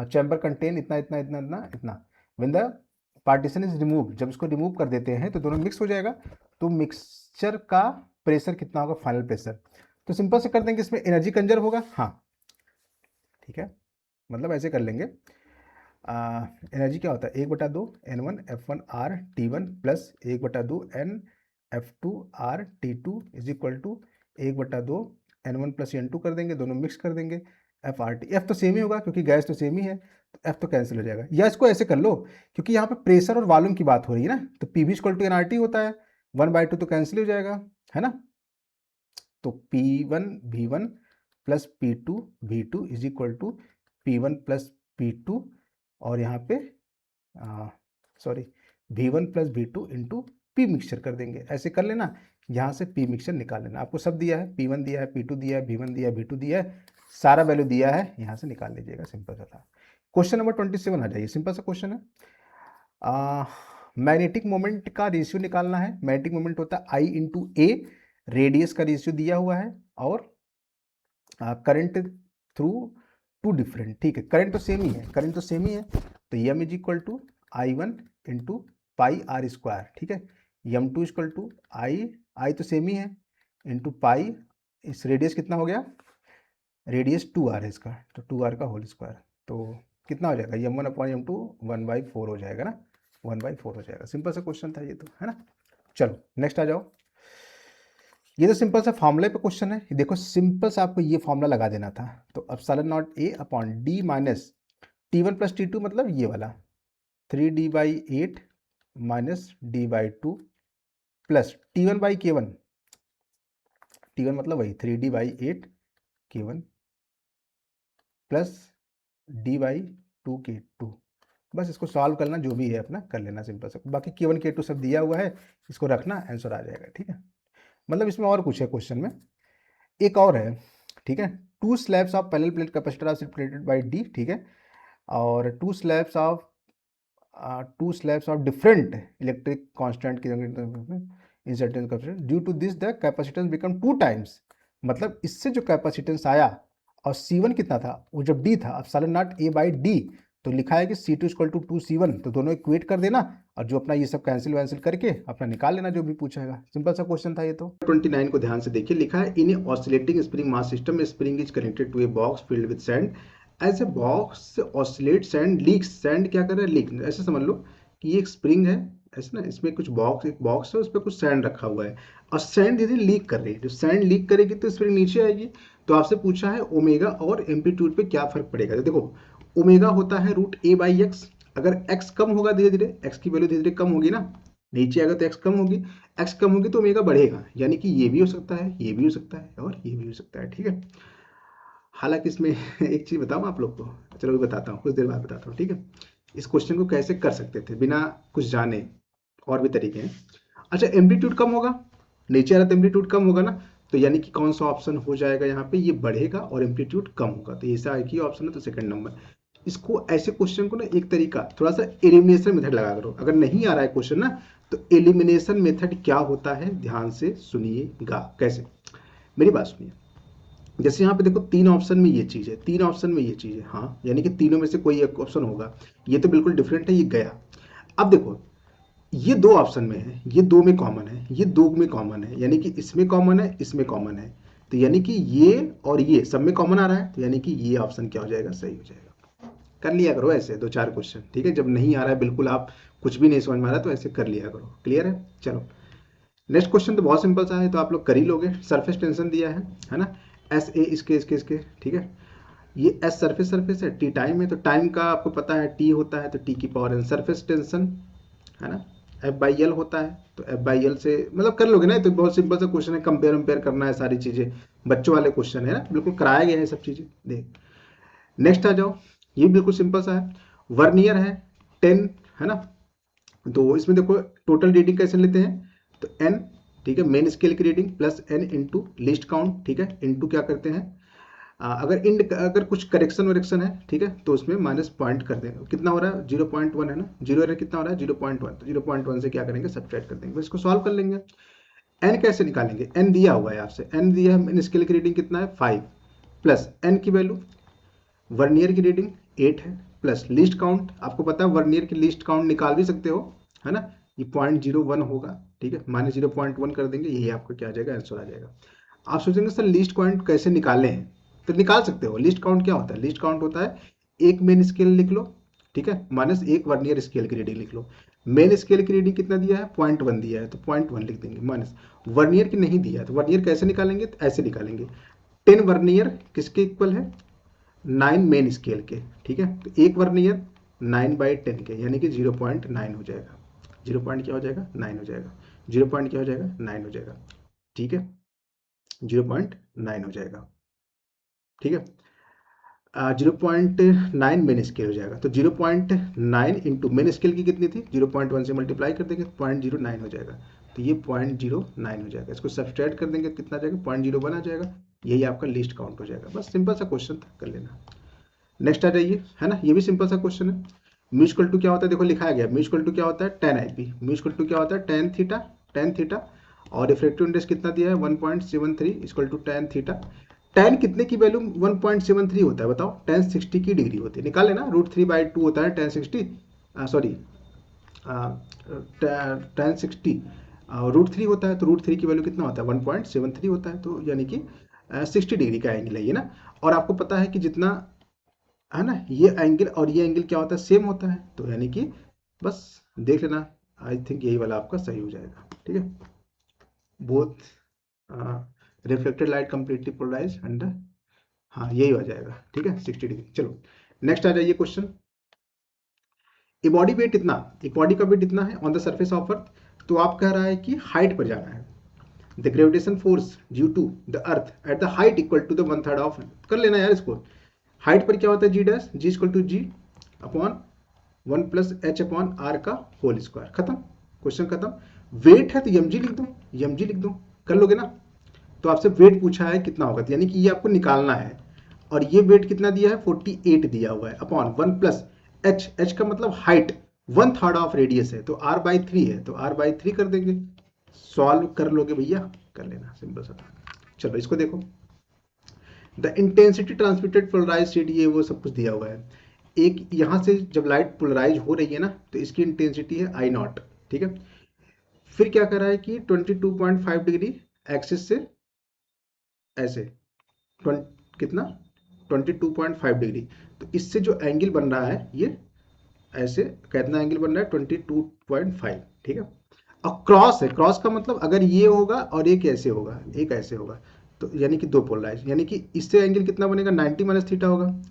चैम्बर कंटेन इतना इतना इतना इतना इतना, when the partition is remove, जब इसको रिमूव कर देते हैं तो दोनों मिक्स हो जाएगा, तो मिक्सचर का प्रेशर कितना होगा, फाइनल प्रेशर, तो सिंपल से कर देंगे, इसमें एनर्जी कंजर होगा, हाँ ठीक है, मतलब ऐसे कर लेंगे, एनर्जी क्या होता है, 1/2 N1F1R T1 plus 1/2 NF2R T2 is equal to 1/2 N1 plus N2 कर देंगे, दोनों मिक्स कर देंगे, एफ आर टी, एफ तो सेम ही होगा क्योंकि गैस तो सेम ही है, तो एफ तो कैंसिल हो जाएगा। या इसको ऐसे कर लो, क्योंकि यहाँ पे प्रेशर और वॉल्यूम की बात हो रही है ना, तो P V equal to N R T होता है, 1/2 तो कैंसिल हो जाएगा, है ना। तो P one V one plus P two V two is equal to P one plus P two, और यहाँ पे sorry V one plus V two into P mixture कर देंगे, ऐसे कर लेना। यहाँ से पी मिक्सचर निकाल लेना, आपको सब दिया है, पी वन दिया है, पी टू दिया है, वी वन दिया है, वी टू दिया है, सारा वैल्यू दिया है, यहाँ से निकाल लीजिएगा, सिंपल सा था। क्वेश्चन नंबर 27 आ जाइए, सिंपल सा क्वेश्चन है। मैग्नेटिक मोमेंट का रेशियो निकालना है। मैग्नेटिक मोमेंट होता है आई इंटू ए, रेडियस का रेशियो दिया हुआ है, और करंट थ्रू टू डिफरेंट, ठीक है, करंट तो सेम ही है, करंट तो सेम ही है, तो M is equal to I one into pi R square, ठीक है, M two equal to I तो सेम ही है इंटू पाई, इस रेडियस कितना हो गया, रेडियस 2r है इसका, तो 2r का होल स्क्वायर, तो कितना हो जाएगा, M one upon M two 1/4 हो जाएगा ना, 1/4 हो जाएगा। सिंपल सा क्वेश्चन था ये तो, है ना। चलो नेक्स्ट आ जाओ। ये तो सिंपल सा फॉर्मूले पे क्वेश्चन है, देखो सिंपल सा आपको ये फॉर्मूला लगा देना था, तो epsilon not a upon D minus T1 plus T2, मतलब ये वाला 3D/8 minus D/2 plus T1 by K1, T1 मतलब वही 3D/8 K1 plus D/2 K2, बस इसको सॉल्व करना, जो भी है अपना कर लेना सिंपल सा, बाकी K1 K2 सब दिया हुआ है, इसको रखना, आंसर आ जाएगा, ठीक है। मतलब इसमें और कुछ है क्वेश्चन में, एक और है, ठीक है, 2 slabs of parallel plate capacitor are separated by D, ठीक है, और 2 slabs of different electric constant की in certain capacitance, due to this the capacitance become 2 times, मतलब इससे जो कैपेसिटेंस आया और C1 कितना था, वो जब D था, epsilon not A by D, तो लिखा है कि C2 इक्वल टू 2C1, तो दोनों इक्वेट कर देना, और जो अपना ये सब कैंसिल वैंसिल करके अपना निकाल लेना जो भी पूछेगा, सिंपल सा क्वेश्चन था ये तो। 29 को ध्यान से देखिए, लिखा है in a oscillating spring mass system spring is connected to a box filled with sand, as a box oscillate sand leaks, sand क्या कर रहा है, लीक, ऐसे समझ लो कि ये एक स्प्रिंग है, ऐसे ना, इसमें कुछ बॉक्स, एक बॉक्स है, उस पर कुछ सैंड रखा हुआ है, और सैंड धीरे धीरे लीक कर रही है, जो सैंड लीक करेगी तो स्प्रिंग नीचे आएगी, तो आपसे पूछा है ओमेगा और एम्पलीट्यूड पे क्या फर्क पड़ेगा, तो देखो ओमेगा होता है √a/x, अगर x कम होगा धीरे धीरे, x की वैल्यू धीरे धीरे कम होगी ना, नीचे आएगा तो x कम होगी, x कम होगी तो ओमेगा बढ़ेगा, यानी कि ये भी हो सकता है, ये भी हो सकता है, और ये भी हो सकता है, ठीक है। हालांकि इसमें एक चीज बताऊं आप लोग को, चलो भी बताता हूँ, कुछ देर बाद बताता हूँ, ठीक है। इस क्वेश्चन को कैसे कर सकते थे बिना कुछ जाने, और भी तरीके हैं। अच्छा, एम्पलीट्यूड कम होगा, नीचे आ रहा तो एम्पलीट्यूड कम होगा ना, तो यानी कि कौन सा ऑप्शन हो जाएगा यहाँ पे, ये बढ़ेगा और एम्पलीट्यूड कम होगा, तो ऐसा एक ही ऑप्शन है, तो सेकंड नंबर। इसको ऐसे क्वेश्चन को ना एक तरीका थोड़ा सा एलिमिनेशन मेथड लगा करो, अगर नहीं आ रहा है क्वेश्चन ना, तो एलिमिनेशन मेथड क्या होता है ध्यान से सुनिएगा। कैसे, मेरी बात सुनिए, जैसे यहाँ पे देखो 3 ऑप्शन में ये चीज है, 3 ऑप्शन में ये चीज है, हाँ, यानी कि तीनों में से कोई एक ऑप्शन होगा, ये तो बिल्कुल डिफरेंट है, ये गया। अब देखो ये 2 ऑप्शन में है, ये 2 में कॉमन है, ये 2 में कॉमन है, यानी कि इसमें कॉमन है, इसमें कॉमन है, तो यानी कि ये और ये सब में कॉमन आ रहा है, तो यानी कि ये ऑप्शन क्या हो जाएगा, सही हो जाएगा। कर लिया करो ऐसे 2-4 क्वेश्चन, ठीक है, जब नहीं आ रहा है बिल्कुल, आप कुछ भी नहीं समझ में आ रहा तो ऐसे कर लिया करो, क्लियर है। चलो नेक्स्ट क्वेश्चन तो बहुत सिंपल सा है, तो आप लोग कर ही लोगे, सरफेस टेंशन दिया है ना, एस ए इसके, ठीक है, ये एस सरफेस है, टी टाइम है, तो टाइम का आपको पता है टी होता है, तो टी की पावर एन, सरफेस टेंशन है ना, F/L होता है, तो F/L से मतलब कर लोगे ना, तो बहुत सिंपल सा क्वेश्चन है, कंपेयर करना है सारी चीजें, बच्चों वाले क्वेश्चन है ना, बिल्कुल कराया गया है सब चीजें। देख नेक्स्ट आ जाओ, ये बिल्कुल सिंपल सा है, वर्नियर है 10, है ना, तो इसमें देखो टोटल रीडिंग कैसे लेते हैं, तो n, ठीक है, मेन स्केल की reading plus n into least count, ठीक है, इंटू क्या करते हैं, अगर कुछ करेक्शन वरेक्शन है, ठीक है, तो उसमें माइनस पॉइंट कर देंगे, कितना हो रहा है 0.1 है ना, 0 है, कितना हो रहा है 0.1, तो 0.1 से क्या करेंगे, सब्ट्रैक्ट कर देंगे, इसको सॉल्व कर लेंगे। n कैसे निकालेंगे, n दिया हुआ है आपसे, n दिया है, मेन स्केल की रीडिंग कितना है 5, प्लस n की वैल्यू, वर्नियर की रीडिंग 8 है, प्लस लीस्ट काउंट, आपको पता है वर्नियर की लीस्ट काउंट निकाल भी सकते हो, है ना, ये 0.01 होगा, ठीक है, माइनस 0.1 कर देंगे, यही आपको क्या आ जाएगा, आंसर आ जाएगा। आप सोचेंगे सर लीस्ट काउंट कैसे निकाले हैं, तो निकाल सकते हो, लीस्ट काउंट क्या होता है, लीस्ट काउंट होता है एक मेन स्केल लिख लो, ठीक है, माइनस एक वर्नियर स्केल की रीडिंग लिख लो, मेन स्केल की रीडिंग कितना दिया है 0.1 दिया है, तो 0.1 लिख देंगे, माइनस वर्नियर की नहीं दिया है, तो वर्नियर कैसे निकालेंगे, तो ऐसे निकालेंगे, 10 वर्नियर किसके इक्वल है, 9 मेन स्केल के, ठीक है। तो एक वर्नियर 9/10 के, यानी कि 0.9 हो जाएगा। 0 पॉइंट क्या हो जाएगा, 9 हो जाएगा। 0 पॉइंट क्या हो जाएगा, 9 हो जाएगा, ठीक है। 0.9 हो जाएगा, ठीक है। 0.9 मेन स्केल हो जाएगा। तो 0.9 इंटू मेन स्केल की कितनी थी, 0.1 से मल्टीप्लाई कर देंगे, 0.09 हो जाएगा। तो ये 0.09 हो जाएगा। इसको सब्सट्रैक्ट कर देंगे, कितना आ जाएगा, 0.01 आ जाएगा। यही आपका लीस्ट काउंट हो जाएगा। बस सिंपल सा क्वेश्चन था, कर लेना। नेक्स्ट आ जाइए, है ना, ये भी सिंपल सा क्वेश्चन है। म्यूचुअल टू क्या होता है, देखो लिखाया गया, म्यूचुअल टू क्या होता है, tan IP। म्यूचुअल टू क्या होता है, tan थीटा। और रिफ्रैक्टिव इंडेक्स कितना दिया है, 1.73 equal to tan theta. tan कितने की वैल्यू 1.73 होता है बताओ, tan 60 की डिग्री होती है, निकाल लेना। √3/2 होता है tan 60, सॉरी tan 60 √3 होता है। तो √3 की वैल्यू कितना होता है, 1.73 होता है। तो यानी कि 60 डिग्री का एंगल है ये ना। और आपको पता है कि जितना, है ना, ये एंगल और ये एंगल क्या होता है, सेम होता है। तो यानी कि बस देख लेना, आई थिंक यही वाला आपका सही हो जाएगा, ठीक है। Both reflected light completely polarise and, हाँ यही हो जाएगा, ठीक है, 60 डिग्री। चलो नेक्स्ट आ जाइए क्वेश्चन। ए बॉडी वेट इतना, एक बॉडी का वेट इतना है on the surface of earth. तो आप कह रहा है कि हाइट पर जाना है। The gravitation force due to the earth at the height equal to the 1/3 of, कर लेना यार इसको। हाइट पर क्या होता है, g equal to g upon 1+h/r का होल स्क्वायर। खत्म, क्वेश्चन खत्म। वेट है तो mg लिख दो, mg लिख दो, कर लोगे ना। तो आपसे वेट पूछा है कितना होगा, यानी कि ये आपको निकालना है। और ये वेट कितना दिया है, 48 दिया हुआ है, अपॉन 1+h, h का मतलब हाइट, 1/3 ऑफ रेडियस है, तो r/3 है, तो r/3 कर देंगे। सॉल्व कर लोगे भैया, कर लेना, सिंपल सा। चलो इसको देखो, the intensity transmitted polarise state, ये वो सब कुछ दिया हुआ है। एक यहां से जब लाइट पोलराइज हो रही है ना, तो इसकी इंटेंसिटी है I0, ठीक है। फिर क्या कर रहा है कि 22.5 डिग्री एक्सिस से ऐसे, कितना, 22.5 डिग्री। तो इससे जो एंगल बन रहा है ये ऐसे, कितना एंगल बन रहा है, 22.5, ठीक है। अब क्रॉस है, क्रॉस का मतलब अगर ये होगा और एक ऐसे होगा, एक ऐसे होगा, तो यानी कि दो पोलराइज, यानी कि इससे एंगल कितना बनेगा, 90 - थीटा होगा।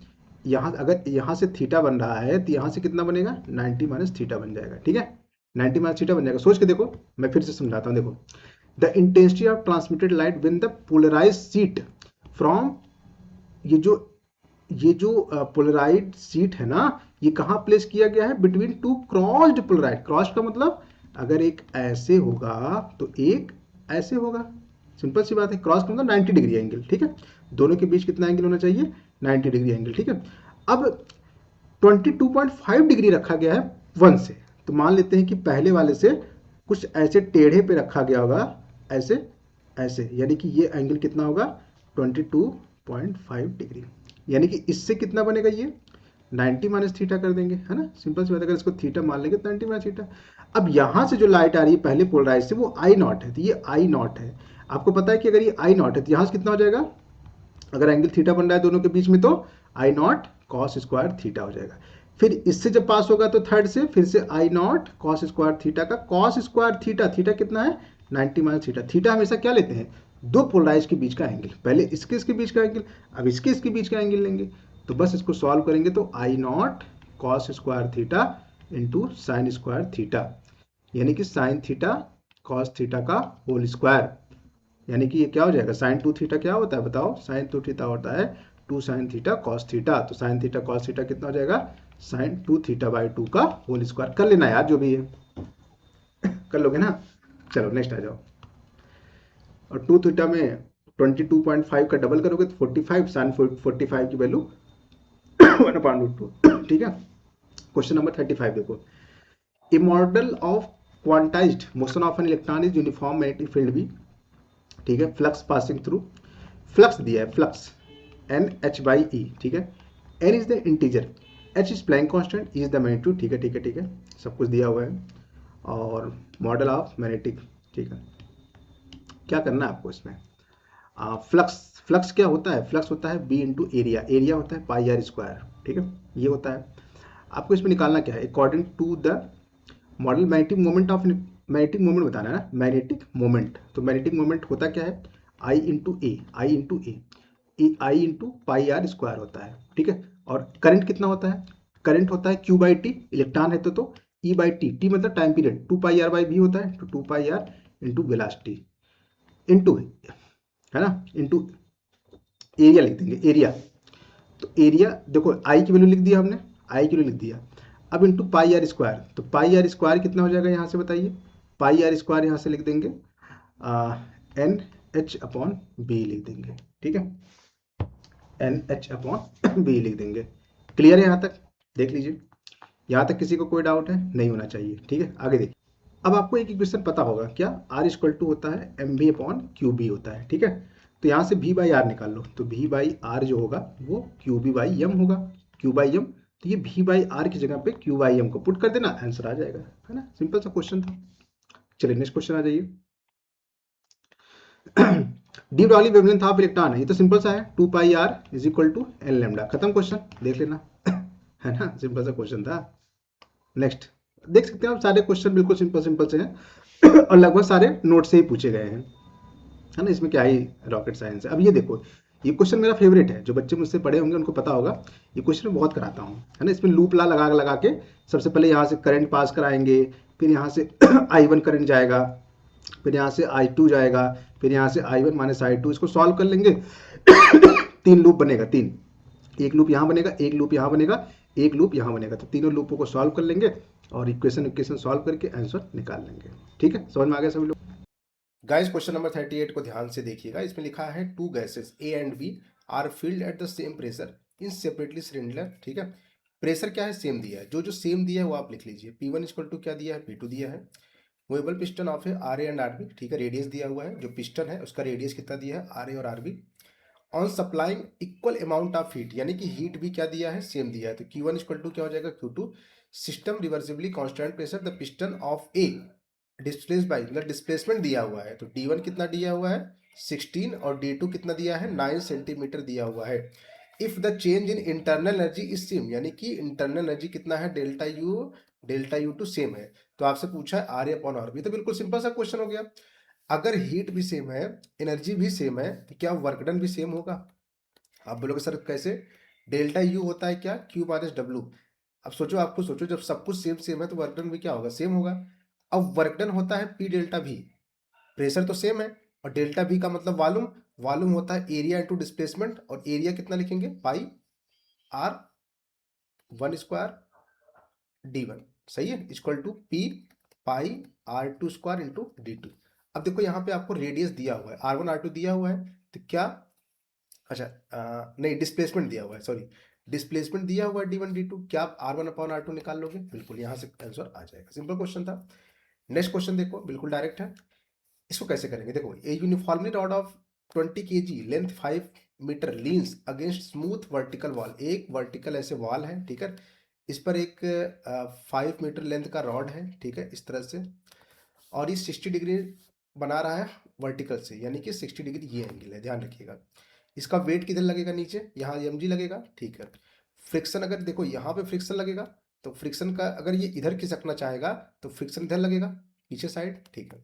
यहाँ अगर यहाँ से थीटा बन रहा है तो यहाँ से कितना बनेगा, 90 - थीटा बन जाएगा, ठीक है। 90 - थीटा बन जाएगा। सोच के देखो, मैं फिर से समझाता हूँ, देखो। The intensity of transmitted light when the polarise sheet from, ये जो पोलराइड सीट है ना, ये कहाँ प्लेस किया गया है, between two crossed Polaroid. Cross का मतलब अगर एक ऐसे होगा तो एक ऐसे होगा, सिंपल सी बात है। क्रॉस का मतलब 90 डिग्री एंगल, ठीक है। दोनों के बीच कितना एंगल होना चाहिए, 90 डिग्री एंगल, ठीक है। अब 22.5 डिग्री रखा गया है 1 से, तो मान लेते हैं कि पहले वाले से कुछ ऐसे टेढ़े पे रखा गया होगा, ऐसे ऐसे, यानी कि ये एंगल कितना होगा, 22.5 डिग्री। यानी कि इससे कितना बनेगा, ये 90 - थीटा कर देंगे, है ना, सिंपल सी बात है। अगर इसको थीटा मान लेंगे तो 90 - थीटा। अब यहाँ से जो लाइट आ रही है पहले पोलराइज से, वो I0 है, तो ये I0 है। आपको पता है कि अगर ये I0 है तो यहाँ से कितना हो जाएगा, अगर एंगल थीटा बन रहा है दोनों के बीच में, तो I0 cos स्क्वायर थीटा हो जाएगा। फिर इससे जब पास होगा तो थर्ड से फिर से I0 cos स्क्वायर थीटा का cos स्क्वायर थीटा, थीटा कितना है, 90 - थीटा। थीटा हमेशा क्या लेते हैं, दो पोलराइज के बीच का एंगल। पहले इसके बीच का एंगल, अब इसके बीच का एंगल लेंगे। तो बस इसको सॉल्व करेंगे तो I0 cos square theta into sine square theta, यानी कि साइन थीटा कॉस थीटा का होल स्क्वायर। यानी कि ये क्या हो जाएगा, साइन 2 थीटा क्या होता है बताओ, साइन 2 थीटा होता है 2 साइन थीटा कॉस थीटा। तो साइन थीटा कॉस थीटा कितना हो जाएगा, साइन 2 थीटा/2 का होल स्क्वायर। कर लेना यार, जो भी है कर लोगे ना। चलो नेक्स्ट आ जाओ। और 2 थीटा में 22.5 का डबल करोगे तो 45, साइन 45 की वैल्यू 1/√2, ठीक है। क्वेश्चन नंबर 35 देखो, a model of quantized motion of an electron is uniform magnetic field भी, ठीक है, फ्लक्स पासिंग थ्रू, फ्लक्स दिया है, फ्लक्स NH/E, ठीक है। N is the integer, H is Planck constant, E is the magnitude, ठीक है, ठीक है, ठीक है, सब कुछ दिया हुआ है। और मॉडल ऑफ मैग्नेटिक, ठीक है। क्या करना है आपको इसमें, फ्लक्स, फ्लक्स क्या होता है, फ्लक्स होता है B इंटू एरिया, एरिया होता है πr², ठीक है, ये होता है। आपको इसमें निकालना क्या है, according to the model magnetic moment of, magnetic moment बताना है ना, मैग्नेटिक मोमेंट। तो मैग्नेटिक मोमेंट होता क्या है, I into A, I into pi R square होता है, ठीक है। और करंट कितना होता है, करंट होता है क्यू बाई टी, इलेक्ट्रॉन है तो ई बाई टी, टी मतलब time period, 2 pi R by B होता है, तो 2 pi R into velocity into, है ना, इंटू एरिया लिख देंगे, एरिया। तो एरिया देखो आई की वैल्यू लिख दिया हमने, आई की वैल्यू लिख दिया। अब इंटू पाई आर स्क्वायर, तो पाई आर स्क्वायर कितना हो जाएगा यहाँ से बताइए, पाई आर स्क्वायर यहाँ से लिख देंगे एन एच अपॉन बी लिख देंगे, ठीक है, एन एच अपॉन बी लिख देंगे। क्लियर है यहाँ तक, देख लीजिए, यहाँ तक किसी को कोई डाउट है, नहीं होना चाहिए, ठीक है। आगे देखिए, अब आपको एक इक्वेशन पता होगा क्या, आर इक्वल टू होता है M B upon Q B होता है, ठीक है। तो यहाँ से भी बाई आर निकाल लो, तो भी बाई आर जो होगा वो क्यू बी बाई एम होगा, क्यू बाई एम। तो ये भी बाई आर की जगह पे क्यू बाई एम को पुट कर देना, आंसर आ जाएगा, है ना, सिंपल सा क्वेश्चन था। चलिए नेक्स्ट क्वेश्चन आ जाइए। De Broglie wavelength of electron है, ये तो सिंपल सा है, 2 pi R is equal to N lambda, खत्म क्वेश्चन, देख लेना है ना, सिंपल सा क्वेश्चन था। नेक्स्ट देख सकते हैं आप, सारे क्वेश्चन बिल्कुल सिंपल सिंपल से हैं और लगभग सारे नोट से ही पूछे गए हैं, है ना, इसमें क्या ही रॉकेट साइंस है। अब ये देखो, ये क्वेश्चन मेरा फेवरेट है, जो बच्चे मुझसे पढ़े होंगे उनको पता होगा, ये क्वेश्चन मैं बहुत कराता हूँ, है ना। इसमें लूप ला लगा लगा के सबसे पहले यहाँ से करंट पास कराएंगे, फिर यहाँ से I1 करंट जाएगा, फिर यहाँ से I2 जाएगा, फिर यहाँ से I1 माइनस I2, इसको सॉल्व कर लेंगे 3 लूप बनेगा, 3, एक लूप यहाँ बनेगा, एक लूप यहाँ बनेगा, एक लूप यहाँ बनेगा, तो तीनों लूपों को सॉल्व कर लेंगे और इक्वेशन सॉल्व करके आंसर निकाल लेंगे, ठीक है। समझ में आ गया सभी लोग। गाइस क्वेश्चन नंबर 38 को ध्यान से देखिएगा, इसमें लिखा है 2 gases A and B are filled at the same pressure in separately cylinder, ठीक है। प्रेशर क्या है, सेम दिया है, जो सेम दिया है वो आप लिख लीजिए। P1 इक्वल टू क्या दिया है, P2 दिया है। मूवेबल पिस्टन ऑफ है R A and R B, ठीक है, रेडियस दिया हुआ है, जो पिस्टन है उसका रेडियस कितना दिया है, आर ए और R B. On supplying equal amount of heat, यानी कि हीट भी क्या दिया है, सेम दिया है, तो Q1 इक्वल टू क्या हो जाएगा, Q2। System reversibly constant pressure the piston of A displace by, मतलब डिस्प्लेसमेंट दिया हुआ है, तो D1 कितना दिया हुआ है 16 और D2 कितना दिया है 9 सेंटीमीटर दिया हुआ है। If the change in internal energy is same, यानी कि इंटरनल एनर्जी कितना है, डेल्टा यू टू सेम है। तो आपसे पूछा है R A upon R B, तो बिल्कुल सिंपल सा क्वेश्चन हो गया। अगर हीट भी सेम है, एनर्जी भी सेम है, तो क्या वर्क डन भी सेम होगा। आप बोलोगे सर कैसे, डेल्टा यू होता है क्या, क्यू माइनस डब्ल्यू। अब सोचो, आपको सोचो, जब सब कुछ सेम सेम है तो वर्क डन भी क्या होगा, सेम होगा। अब वर्क डन होता है पी डेल्टा वी, प्रेशर तो सेम है, और डेल्टा वी का मतलब वॉल्यूम, वॉल्यूम होता है एरिया इंटू डिस्प्लेसमेंट, और एरिया कितना लिखेंगे, पाई आर 1 स्क्वायर D1, सही है, equal to P pi R2 square into D2। अब देखो यहाँ पे आपको रेडियस दिया हुआ है, R1 R2 दिया हुआ है, तो क्या, अच्छा नहीं, डिस्प्लेसमेंट दिया हुआ है, सॉरी, डिस्प्लेसमेंट दिया हुआ है D1 D2, क्या आप R1 अपॉन R2 निकाल लोगे, बिल्कुल यहाँ से आंसर आ जाएगा, सिंपल क्वेश्चन था। नेक्स्ट क्वेश्चन देखो, बिल्कुल डायरेक्ट है। इसको कैसे करेंगे, देखो, a uniformly rod of 20 kg length 5 metre leans against smooth vertical wall, एक वर्टिकल ऐसे वॉल है, ठीक है, इस पर एक 5 मीटर लेंथ का रॉड है, ठीक है, इस तरह से, और ये 60 डिग्री बना रहा है वर्टिकल से, यानी कि 60 डिग्री ये एंगल है, ध्यान रखिएगा। इसका वेट किधर लगेगा, नीचे, यहाँ mg लगेगा, ठीक है। फ्रिक्शन, अगर देखो यहाँ पे फ्रिक्शन लगेगा, तो फ्रिक्शन का अगर ये इधर खिसकना चाहेगा तो फ्रिक्शन इधर लगेगा पीछे साइड, ठीक है।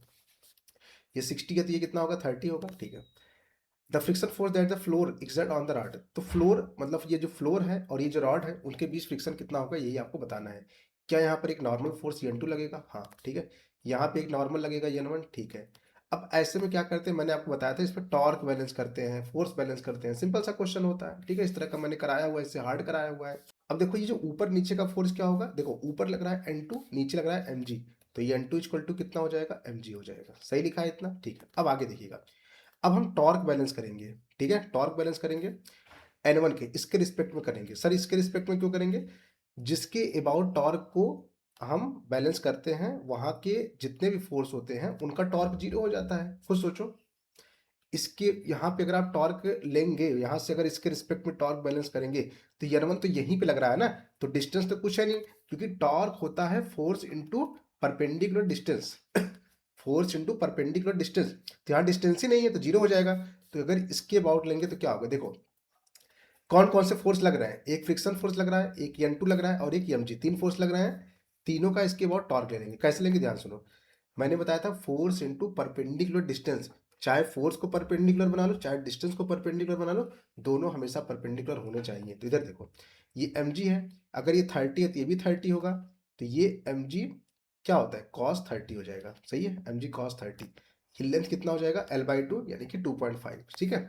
ये 60 है तो ये कितना होगा, 30 होगा, ठीक है। The friction force that the floor exert on the rod, तो फ्लोर मतलब ये जो फ्लोर है और ये जो रॉड है उनके बीच फ्रिक्शन कितना होगा, यही आपको बताना है। क्या यहाँ पर एक नॉर्मल फोर्स N2 लगेगा, हाँ ठीक है, यहाँ पे एक नॉर्मल लगेगा N1, ठीक है। अब ऐसे में क्या करते हैं, मैंने आपको बताया था, इस पर टॉर्क बैलेंस करते हैं, फोर्स बैलेंस करते हैं, सिंपल सा क्वेश्चन होता है, ठीक है, इस तरह का मैंने कराया हुआ है, इससे हार्ड कराया हुआ है। अब देखो ये जो ऊपर नीचे का फोर्स क्या होगा, देखो ऊपर लग रहा है N2, नीचे लग रहा है mg, तो ये N2 इक्वल टू कितना हो जाएगा, mg हो जाएगा, सही लिखा है इतना, ठीक है। अब आगे देखिएगा, अब हम टॉर्क बैलेंस करेंगे, ठीक है, टॉर्क बैलेंस करेंगे N1 के, इसके रिस्पेक्ट में करेंगे। सर इसके रिस्पेक्ट में क्यों करेंगे, जिसके अबाउट टॉर्क को हम बैलेंस करते हैं वहां के जितने भी फोर्स होते हैं उनका टॉर्क 0 हो जाता है। खुद सोचो, इसके यहाँ पे अगर आप टॉर्क लेंगे, यहाँ से अगर इसके रिस्पेक्ट में टॉर्क बैलेंस करेंगे तो N1 तो यहीं पे लग रहा है ना, तो डिस्टेंस तो कुछ है नहीं, क्योंकि टॉर्क होता है force into perpendicular distance force into perpendicular distance, तो यहाँ डिस्टेंस ही नहीं है तो 0 हो जाएगा। तो अगर इसके अबाउट लेंगे तो क्या होगा, देखो कौन कौन से फोर्स लग रहे हैं, एक फ्रिक्शन फोर्स लग रहा है, एक N2 लग रहा है और एक mg, 3 फोर्स लग रहे हैं, तीनों का इसके अबाउट टॉर्क ले लेंगे। कैसे लेंगे, ध्यान सुनो, मैंने बताया था फोर्स इंटू परपेंडिकुलर डिस्टेंस, चाहे फोर्स को परपेंडिकुलर बना लो, चाहे डिस्टेंस को परपेंडिकुलर बना लो, दोनों हमेशा परपेंडिकुलर होने चाहिए। तो इधर देखो, ये mg है, अगर ये 30 है तो ये भी 30 होगा, तो ये mg क्या होता है, cos 30 हो जाएगा। सही है, mg cos 30। ये लेंथ कितना हो जाएगा, l/2 यानी कि 2.5। ठीक है,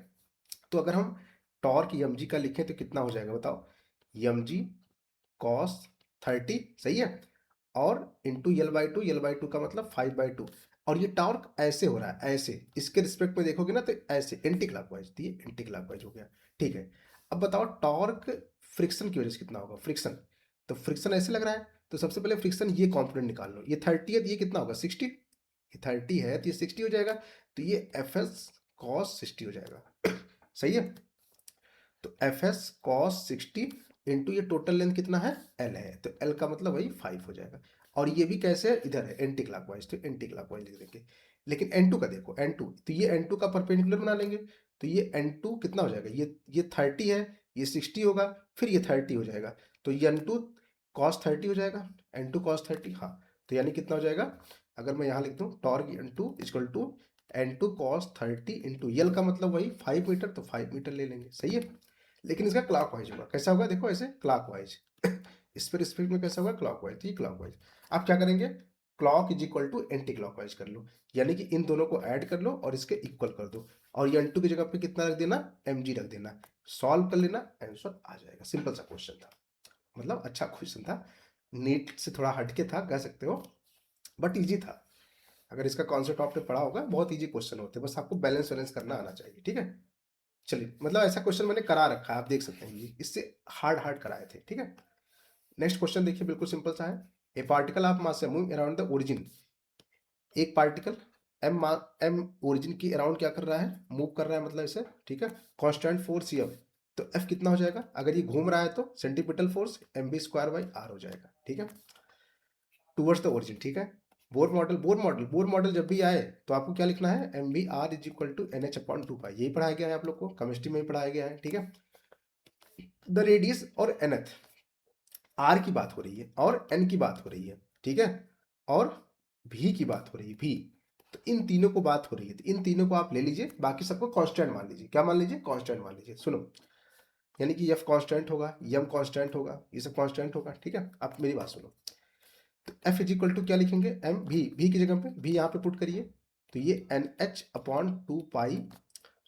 तो अगर हम टॉर्क mg का लिखें तो कितना हो जाएगा बताओ, mg cos 30। सही है, और इंटू l/2, l/2 का मतलब 5/2। और ये टॉर्क ऐसे हो रहा है, ऐसे इसके रिस्पेक्ट में देखोगे ना तो ऐसे एंटी क्लॉकवाइज, तो ये एंटी क्लॉकवाइज हो गया। ठीक है, अब बताओ टॉर्क फ्रिक्शन की वजह से कितना होगा, फ्रिक्शन। तो फ्रिक्शन ऐसे लग रहा है, तो सबसे पहले फ्रिक्शन ये कॉम्पोनेंट निकाल लो। ये 30 है तो ये कितना होगा, 60। ये 30 है तो ये 60 हो जाएगा, तो ये fs cos 60 हो जाएगा। सही है, तो fs cos 60 इंटू ये टोटल लेंथ कितना है, l है, तो l का मतलब वही 5 हो जाएगा। और ये भी कैसे है, इधर है एंटी क्लॉकवाइज, तो एंटी क्लॉकवाइज लिख देंगे। लेकिन n2 का देखो, n2 तो ये n2 का परपेंडिकुलर बना लेंगे, तो ये n2 कितना हो जाएगा, ये 30 है, ये 60 होगा, फिर ये 30 हो जाएगा, तो ये n2 cos 30 हो जाएगा, n2 cos 30। हाँ, तो यानी कितना हो जाएगा, अगर मैं यहाँ लिख दूँ torque n2 equal to n2 cos 30 into L का मतलब वही 5 मीटर, तो 5 मीटर ले लेंगे। सही है, लेकिन इसका क्लॉकवाइज होगा। कैसा होगा, देखो ऐसे क्लॉकवाइज। इस पर स्पीड में कैसा होगा, क्लॉकवाइज। तो ये क्लॉकवाइज। आप क्या करेंगे, clock is equal to anti clockwise कर लो, यानी कि इन दोनों को ऐड कर लो और इसके इक्वल कर दो, और ये n2 की जगह पे कितना रख देना, mg रख देना, सॉल्व कर लेना, आंसर आ जाएगा। सिंपल सा क्वेश्चन था, मतलब अच्छा क्वेश्चन था, नीट से थोड़ा हटके था कह सकते हो, बट इजी था। अगर इसका कॉन्सेप्ट आपने पढ़ा होगा, बहुत इजी क्वेश्चन होते हैं, बस आपको बैलेंस वैलेंस करना आना चाहिए। ठीक है, चलिए, मतलब ऐसा क्वेश्चन मैंने करा रखा है, आप देख सकते हैं, ये इससे हार्ड हार्ड कराए थे। ठीक है, नेक्स्ट क्वेश्चन देखिए, बिल्कुल सिंपल सा है। ए particle of mass moving around the origin. एक पार्टिकल एम ओरिजिन की अराउंड क्या कर रहा है, मूव कर रहा है, मतलब इसे। ठीक है, कांस्टेंट फोर्स एफ, तो एफ कितना हो जाएगा, अगर ये घूम रहा है तो सेंटीपिटल फोर्स mv²/r हो जाएगा। ठीक है, टूवर्ड्स द ओरिजिन। ठीक है, बोर मॉडल जब भी आए तो आपको क्या लिखना है, mv r is equal to NH/2π। यही पढ़ाया गया है आप लोग को, केमिस्ट्री में ही पढ़ाया गया है। ठीक है, द रेडियस और nth, r की बात हो रही है और n की बात हो रही है। ठीक है, और v की बात हो रही है, v, तो इन तीनों को बात हो रही है, तो इन तीनों को आप ले लीजिए, बाकी सबको कांस्टेंट मान लीजिए। क्या मान लीजिए, कांस्टेंट मान लीजिए। सुनो, यानी कि f कांस्टेंट होगा, m कांस्टेंट होगा, ये सब कांस्टेंट होगा। ठीक है, आप मेरी बात सुनो, तो f इज इक्वल टू क्या लिखेंगे, m v की जगह पे v यहाँ पे पुट करिए, तो ये NH/2π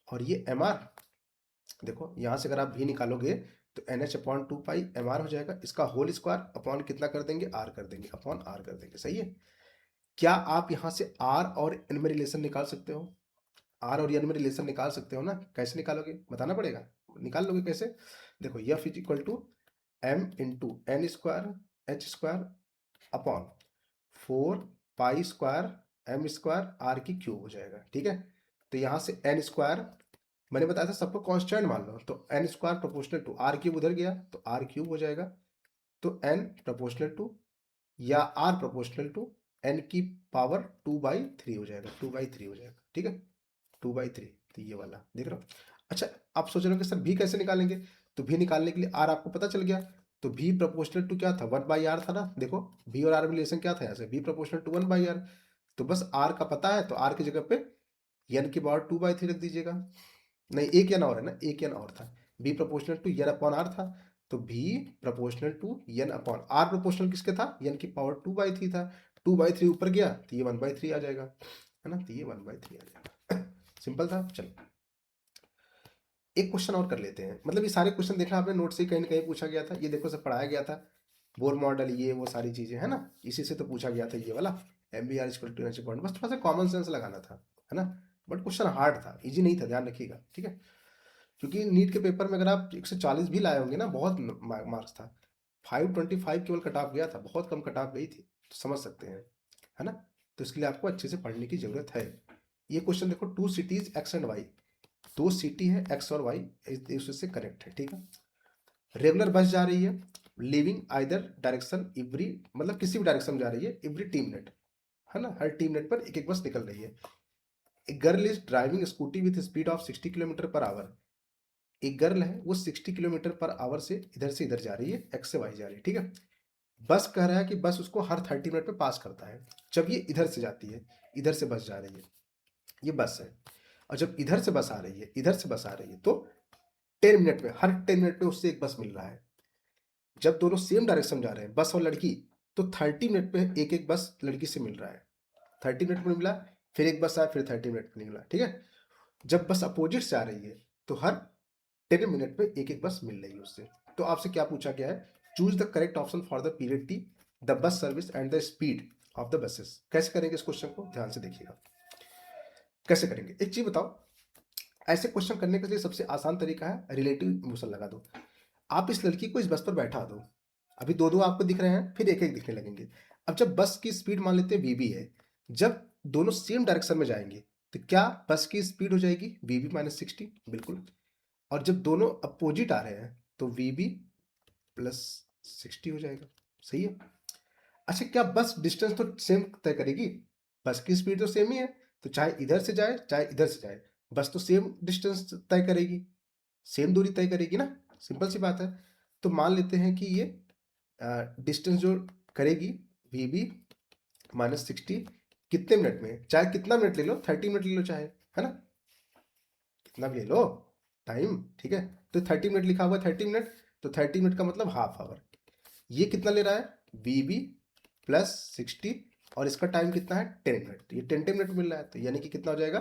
और ये mr। देखो यहाँ से अगर आप v निकालोगे तो NH/2π mr हो जाएगा, इसका होल स्क्वायर अपॉन कितना कर देंगे, r कर देंगे, अपॉन r कर देंगे। सही है, क्या आप यहाँ से r और n में रिलेशन निकाल सकते हो, r और n में रिलेशन निकाल सकते हो ना, कैसे निकालोगे बताना पड़ेगा, निकाल लोगे कैसे। देखो f is equal to m into n² h² upon 4π² m² r³ हो जाएगा। ठीक है, तो यहाँ से n², मैंने बताया था सबको कांस्टेंट मान लो, तो n² प्रोपोर्शनल टू r³ उधर गया तो r³ हो जाएगा, तो n प्रोपोर्शनल टू या r प्रोपोर्शनल टू n की पावर 2/3 हो जाएगा, 2/3 हो जाएगा। ठीक है, 2/3, तो ये वाला देख रहे हो। अच्छा, आप सोच रहे हो कि सर भी कैसे निकालेंगे, तो भी निकालने के लिए r आपको पता चल गया, तो v प्रोपोर्शनल टू क्या था, 1/r था ना। देखो v और r में रिलेशन क्या था, यहाँ से v प्रोपोर्शनल टू 1/r, तो बस r का पता है, तो r की जगह पे n की पावर 2/3 रख दीजिएगा। नहीं, एक n और है ना, एक n और था, v प्रोपोर्शनल टू n अपॉन r था, तो v प्रोपोर्शनल टू n अपॉन r प्रोपोर्शनल किसके था, n की पावर 2/3 था, 2/3 ऊपर गया तो ये 1/3 आ जाएगा, है ना, तो ये 1/3 आ जाएगा। सिंपल था। चलो एक क्वेश्चन और कर लेते हैं, मतलब ये सारे क्वेश्चन देखा आपने नोट से कहीं ना कहीं पूछा गया था, ये देखो सब पढ़ाया गया था, बोर मॉडल, ये वो सारी चीजें है ना, इसी से तो पूछा गया था ये वाला, MBR equal to NH point, बस थोड़ा सा कॉमन सेंस लगाना था, है ना, बट क्वेश्चन हार्ड था, इजी नहीं था, ध्यान रखिएगा। ठीक है, क्योंकि नीट के पेपर में अगर आप 140 भी लाए होंगे ना, बहुत मार्क्स था, 525 केवल कट ऑफ गया था, बहुत कम कट ऑफ गई थी, तो समझ सकते हैं, है ना, तो इसके लिए आपको अच्छे से पढ़ने की जरूरत है। ये क्वेश्चन देखो, 2 cities x and y, 2 city है x और y, इससे करेक्ट है। ठीक है, रेगुलर बस जा रही है, लिविंग आइदर डायरेक्शन एवरी, मतलब किसी भी डायरेक्शन में जा रही है, एवरी टीम नेट, है ना, हर टीम नेट पर एक एक बस निकल रही है। एक girl is driving scooty with speed of 60 kilometre per hour, एक गर्ल है वो 60 किलोमीटर पर आवर से इधर जा रही है, एक्स से वाई जा रही है। ठीक है, बस कह रहा है कि बस उसको हर 30 मिनट पे पास करता है, जब ये इधर से जाती है, इधर से बस जा रही है, ये बस है, और जब इधर से बस आ रही है, इधर से बस आ रही है, तो 10 मिनट में, हर 10 मिनट में उससे एक बस मिल रहा है। जब दोनों सेम डायरेक्शन जा रहे हैं, बस और लड़की, तो 30 मिनट पे एक एक बस लड़की से मिल रहा है। 30 मिनट में मिला, फिर एक बस आया, फिर 30 मिनट में मिला, ठीक है। जब बस अपोजिट से आ रही है तो हर 10 मिनट पे एक एक बस मिल रही है उससे। तो आपसे क्या पूछा गया है, choose the correct option for the period T, the bus service and the speed of the buses. कैसे करेंगे इस क्वेश्चन को, ध्यान से देखिएगा कैसे करेंगे। एक चीज बताओ, ऐसे क्वेश्चन करने के लिए सबसे आसान तरीका है रिलेटिव मोशन लगा दो। आप इस लड़की को इस बस पर बैठा दो, अभी दो दो आपको दिख रहे हैं, फिर एक एक दिखने लगेंगे। अब जब बस की स्पीड मान लेते हैं वीबी है, जब दोनों सेम डायरेक्शन में जाएंगे तो क्या बस की स्पीड हो जाएगी वीबी माइनस 60, बिल्कुल। और जब दोनों अपोजिट आ रहे हैं तो वीबी प्लस 60 हो जाएगा, सही है। अच्छा, क्या बस डिस्टेंस तो सेम तय करेगी, बस की स्पीड तो सेम ही है, तो चाहे इधर से जाए चाहे इधर से जाए, बस तो सेम डिस्टेंस तय करेगी, सेम दूरी तय करेगी ना, सिंपल सी बात है। तो मान लेते हैं कि ये डिस्टेंस जो करेगी वीबी माइनस 60 कितने मिनट में, चाहे कितना मिनट ले लो, 30 मिनट ले लो चाहे, है ना, कितना भी ले लो टाइम, ठीक है। तो 30 मिनट लिखा हुआ है, 30 मिनट, तो 30 मिनट का मतलब हाफ आवर। ये कितना ले रहा है वीबी प्लस 60, और इसका टाइम कितना है 10 मिनट, ये 10 मिनट मिल रहा है, तो यानी कि कितना हो जाएगा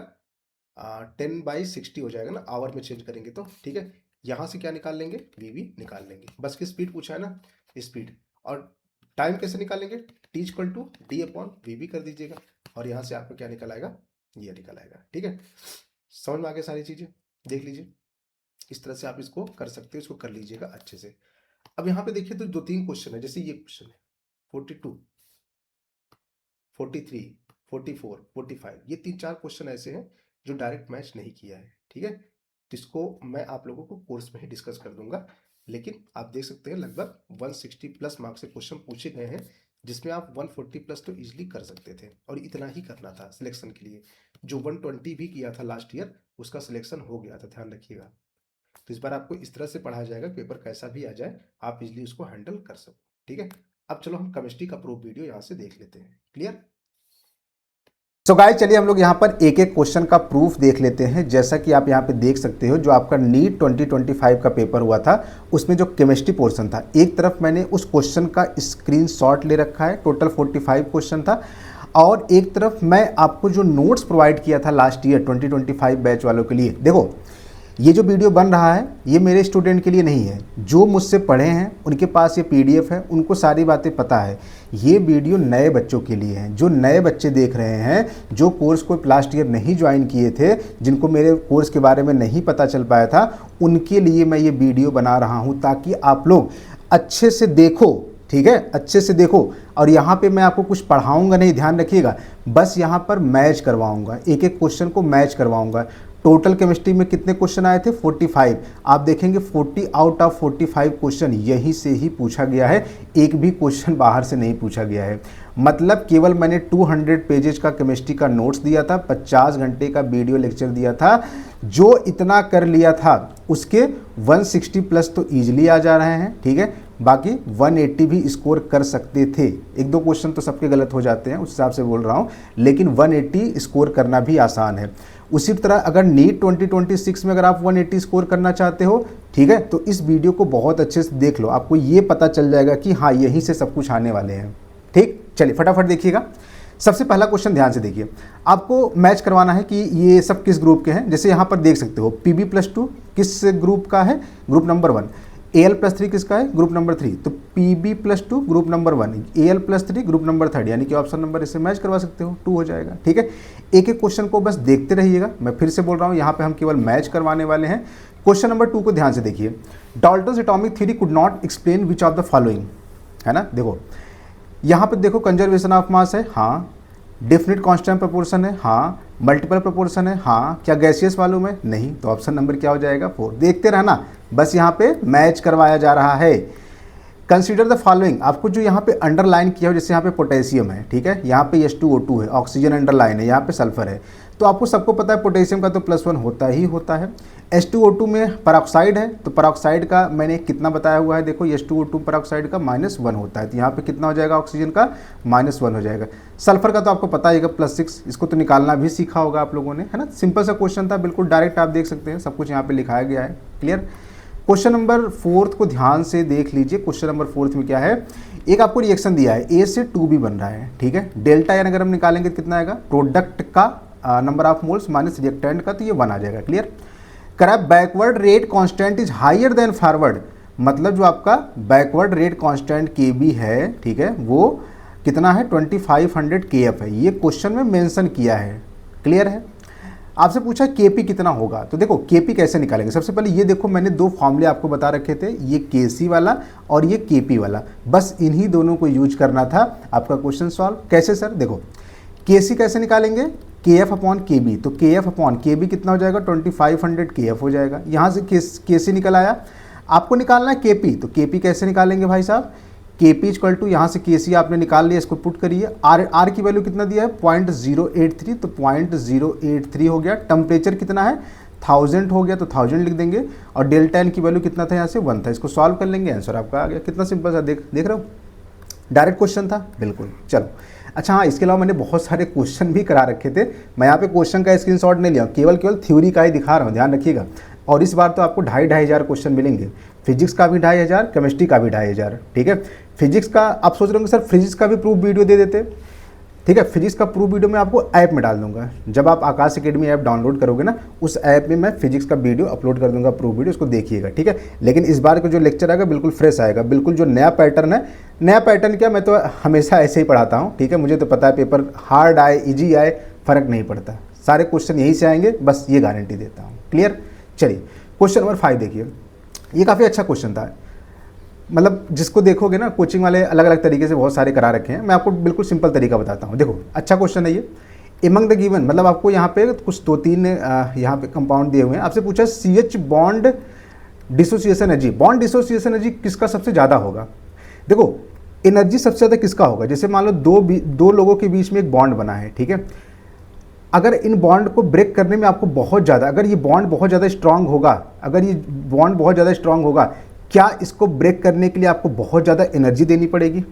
10/60 हो जाएगा ना, आवर में चेंज करेंगे तो, ठीक है। यहाँ से क्या निकाल लेंगे, वीबी निकाल लेंगे, बस की स्पीड पूछा है ना, स्पीड। और टाइम कैसे निकालेंगे, T equal to D upon VB कर दीजिएगा, और यहाँ से आपको क्या निकल आएगा, ये निकल आएगा, ठीक है। समझ में आ गया सारी चीजें, देख लीजिए इस तरह से आप इसको कर सकते हो, इसको कर लीजिएगा अच्छे से। अब यहाँ पे देखिए तो 2-3 क्वेश्चन है, जैसे ये क्वेश्चन है 42, 43, 44, 45, ये 3-4 क्वेश्चन ऐसे हैं जो डायरेक्ट मैच नहीं किया है, ठीक है। तो इसको मैं आप लोगों को कोर्स में ही डिस्कस कर दूंगा, लेकिन आप देख सकते हैं लगभग 160 प्लस मार्क्स से क्वेश्चन पूछे गए हैं, जिसमें आप 140 प्लस तो इजीली कर सकते थे, और इतना ही करना था सिलेक्शन के लिए। जो 120 भी किया था लास्ट ईयर, उसका सिलेक्शन हो गया था, ध्यान रखिएगा। तो इस बार आपको इस तरह से पढ़ाया जाएगा, पेपर कैसा भी आ जाए आप इजीली उसको हैंडल कर सको, ठीक है। अब चलो हम केमिस्ट्री का प्रूफ वीडियो यहाँ से देख लेते हैं, क्लियर। सो गाइस चलिए हम लोग यहाँ पर एक एक क्वेश्चन का प्रूफ देख लेते हैं। जैसा कि आप यहाँ पे देख सकते हो, जो आपका नीट 2025 का पेपर हुआ था, उसमें जो केमिस्ट्री पोर्शन था, एक तरफ मैंने उस क्वेश्चन का स्क्रीनशॉट ले रखा है, टोटल 45 क्वेश्चन था, और एक तरफ मैं आपको जो नोट्स प्रोवाइड किया था लास्ट ईयर 2025 बैच वालों के लिए। देखो ये जो वीडियो बन रहा है ये मेरे स्टूडेंट के लिए नहीं है, जो मुझसे पढ़े हैं उनके पास ये पीडीएफ है, उनको सारी बातें पता है। ये वीडियो नए बच्चों के लिए है, जो नए बच्चे देख रहे हैं, जो कोर्स को लास्ट ईयर नहीं ज्वाइन किए थे, जिनको मेरे कोर्स के बारे में नहीं पता चल पाया था, उनके लिए मैं ये वीडियो बना रहा हूँ, ताकि आप लोग अच्छे से देखो, ठीक है, अच्छे से देखो। और यहाँ पे मैं आपको कुछ पढ़ाऊँगा नहीं, ध्यान रखिएगा, बस यहाँ पर मैच करवाऊँगा, एक एक क्वेश्चन को मैच करवाऊँगा। टोटल केमिस्ट्री में कितने क्वेश्चन आए थे 45, आप देखेंगे 40 आउट ऑफ 45 क्वेश्चन यहीं से ही पूछा गया है, एक भी क्वेश्चन बाहर से नहीं पूछा गया है। मतलब केवल मैंने 200 पेजेस का केमिस्ट्री का नोट्स दिया था, 50 घंटे का वीडियो लेक्चर दिया था, जो इतना कर लिया था उसके 160 प्लस तो ईजिली आ जा रहे हैं, ठीक है। बाकी 180 भी स्कोर कर सकते थे, एक दो क्वेश्चन तो सबके गलत हो जाते हैं, उस हिसाब से बोल रहा हूँ, लेकिन 180 स्कोर करना भी आसान है। उसी तरह अगर नीट 2026 में अगर आप 180 स्कोर करना चाहते हो, ठीक है, तो इस वीडियो को बहुत अच्छे से देख लो, आपको ये पता चल जाएगा कि हाँ यहीं से सब कुछ आने वाले हैं, ठीक। चलिए फटाफट देखिएगा। सबसे पहला क्वेश्चन ध्यान से देखिए, आपको मैच करवाना है कि ये सब किस ग्रुप के हैं। जैसे यहाँ पर देख सकते हो Pb+2 किस ग्रुप का है, ग्रुप नंबर 1। Al+3 किसका है, ग्रुप नंबर 3। तो Pb+2 group number 1, Al+3 group number 3, यानी कि ऑप्शन नंबर इससे मैच करवा सकते हो, 2 हो जाएगा, ठीक है। एक एक क्वेश्चन को बस देखते रहिएगा, मैं फिर से बोल रहा हूँ, यहाँ पे हम केवल मैच करवाने वाले हैं। क्वेश्चन नंबर 2 को ध्यान से देखिए, Dalton's atomic theory could not explain which of the following, है ना। देखो यहाँ पे देखो, कंजर्वेशन ऑफ मास है, हाँ। डेफिनेट कांस्टेंट प्रोपोर्शन है, हाँ। मल्टीपल प्रोपोर्शन है, हाँ। क्या गैसियस मालूम है, नहीं। तो ऑप्शन नंबर क्या हो जाएगा 4। देखते रहना, बस यहाँ पे मैच करवाया जा रहा है। कंसीडर द फॉलोइंग, आपको जो यहाँ पे अंडरलाइन किया हो, जैसे यहाँ पे पोटेशियम है, ठीक है, यहाँ पे H2O2 है, ऑक्सीजन अंडरलाइन है, यहाँ पे सल्फर है, तो आपको सबको पता है पोटेशियम का तो +1 होता ही होता है। H2O2 में पेरोक्साइड है, तो पेरोक्साइड का मैंने कितना बताया हुआ है, देखो H2O2 पेरोक्साइड का -1 होता है, तो यहाँ पे कितना हो जाएगा ऑक्सीजन का, -1 हो जाएगा। सल्फर का तो आपको पता ही है +6, इसको तो निकालना भी सीखा होगा आप लोगों ने, है ना। सिंपल सा क्वेश्चन था, बिल्कुल डायरेक्ट आप देख सकते हैं, सब कुछ यहाँ पे लिखाया गया है, क्लियर। क्वेश्चन नंबर 4 को ध्यान से देख लीजिए। क्वेश्चन नंबर 4 में क्या है, एक आपको रिएक्शन दिया है, A से 2B बन रहा है, ठीक है। डेल्टा एन अगर हम निकालेंगे तो कितना आएगा, प्रोडक्ट का number of moles minus reactant का, तो ये 1 आ जाएगा, क्लियर। करा backward rate constant is higher than forward, मतलब जो आपका बैकवर्ड रेट कांस्टेंट Kb है, ठीक है, वो कितना है 2500 Kf है, ये क्वेश्चन में मेंशन किया है, क्लियर है। आपसे पूछा Kp कितना होगा, तो देखो Kp कैसे निकालेंगे। सबसे पहले ये देखो, मैंने 2 फॉर्मूले आपको बता रखे थे, ये Kc वाला और ये Kp वाला, बस इन्हीं दोनों को यूज करना था आपका क्वेश्चन सॉल्व। कैसे सर, देखो Kc कैसे निकालेंगे, Kf अपॉन Kb, तो Kf अपॉन Kb कितना हो जाएगा 2500 Kf हो जाएगा। यहाँ से Kc निकल आया, आपको निकालना है Kp, तो Kp कैसे निकालेंगे भाई साहब, Kp इक्वल टू यहाँ से Kc आपने निकाल लिया, इसको पुट करिए। R की वैल्यू कितना दिया है 0.083, तो 0.083 हो गया। टेम्परेचर कितना है 1000 हो गया, तो 1000 लिख देंगे, और डेल्टा एन की वैल्यू कितना था यहाँ से 1 था। इसको सॉल्व कर लेंगे, आंसर आपका आ गया। कितना सिंपल सा, देख रहे हो, डायरेक्ट क्वेश्चन था, बिल्कुल। चलो अच्छा, हाँ, इसके अलावा मैंने बहुत सारे क्वेश्चन भी करा रखे थे, मैं यहाँ पे क्वेश्चन का स्क्रीनशॉट नहीं लिया, केवल थ्योरी का ही दिखा रहा हूँ, ध्यान रखिएगा। और इस बार तो आपको 2500 क्वेश्चन मिलेंगे, फिजिक्स का भी 2500, केमिस्ट्री का भी 2500, ठीक है। फिजिक्स का आप सोच रहे होंगे सर फिजिक्स का भी प्रूफ वीडियो दे देते, ठीक है। फिजिक्स का प्रूफ वीडियो मैं आपको ऐप में डाल दूंगा, जब आप आकाश एकेडमी ऐप डाउनलोड करोगे ना, उस ऐप में मैं फिजिक्स का वीडियो अपलोड कर दूंगा, प्रूफ वीडियो, उसको देखिएगा, ठीक है। लेकिन इस बार का जो लेक्चर आएगा बिल्कुल फ्रेश आएगा, बिल्कुल जो नया पैटर्न है, नया पैटर्न क्या, मैं तो हमेशा ऐसे ही पढ़ाता हूँ, ठीक है। मुझे तो पता है पेपर हार्ड आए इजी आए फ़र्क नहीं पड़ता, सारे क्वेश्चन यहीं से आएंगे, बस ये गारंटी देता हूँ, क्लियर। चलिए क्वेश्चन नंबर 5 देखिए, ये काफ़ी अच्छा क्वेश्चन था, मतलब जिसको देखोगे ना, कोचिंग वाले अलग अलग तरीके से बहुत सारे करा रखे हैं, मैं आपको बिल्कुल सिंपल तरीका बताता हूँ। देखो अच्छा क्वेश्चन है ये। एमंग द गिवन, मतलब आपको यहाँ पे कुछ 2-3 यहाँ पे कंपाउंड दिए हुए हैं, आपसे पूछा CH bond dissociation energy, bond dissociation energy किसका सबसे ज़्यादा होगा। देखो एनर्जी सबसे ज़्यादा किसका होगा, जैसे मान लो दो लोगों के बीच में एक बॉन्ड बना है, ठीक है। अगर इन बॉन्ड को ब्रेक करने में आपको बहुत ज़्यादा, अगर ये बॉन्ड बहुत ज़्यादा स्ट्रांग होगा, अगर ये बॉन्ड बहुत ज़्यादा स्ट्रांग होगा, क्या इसको ब्रेक करने के लिए आपको बहुत ज़्यादा एनर्जी देनी पड़ेगी,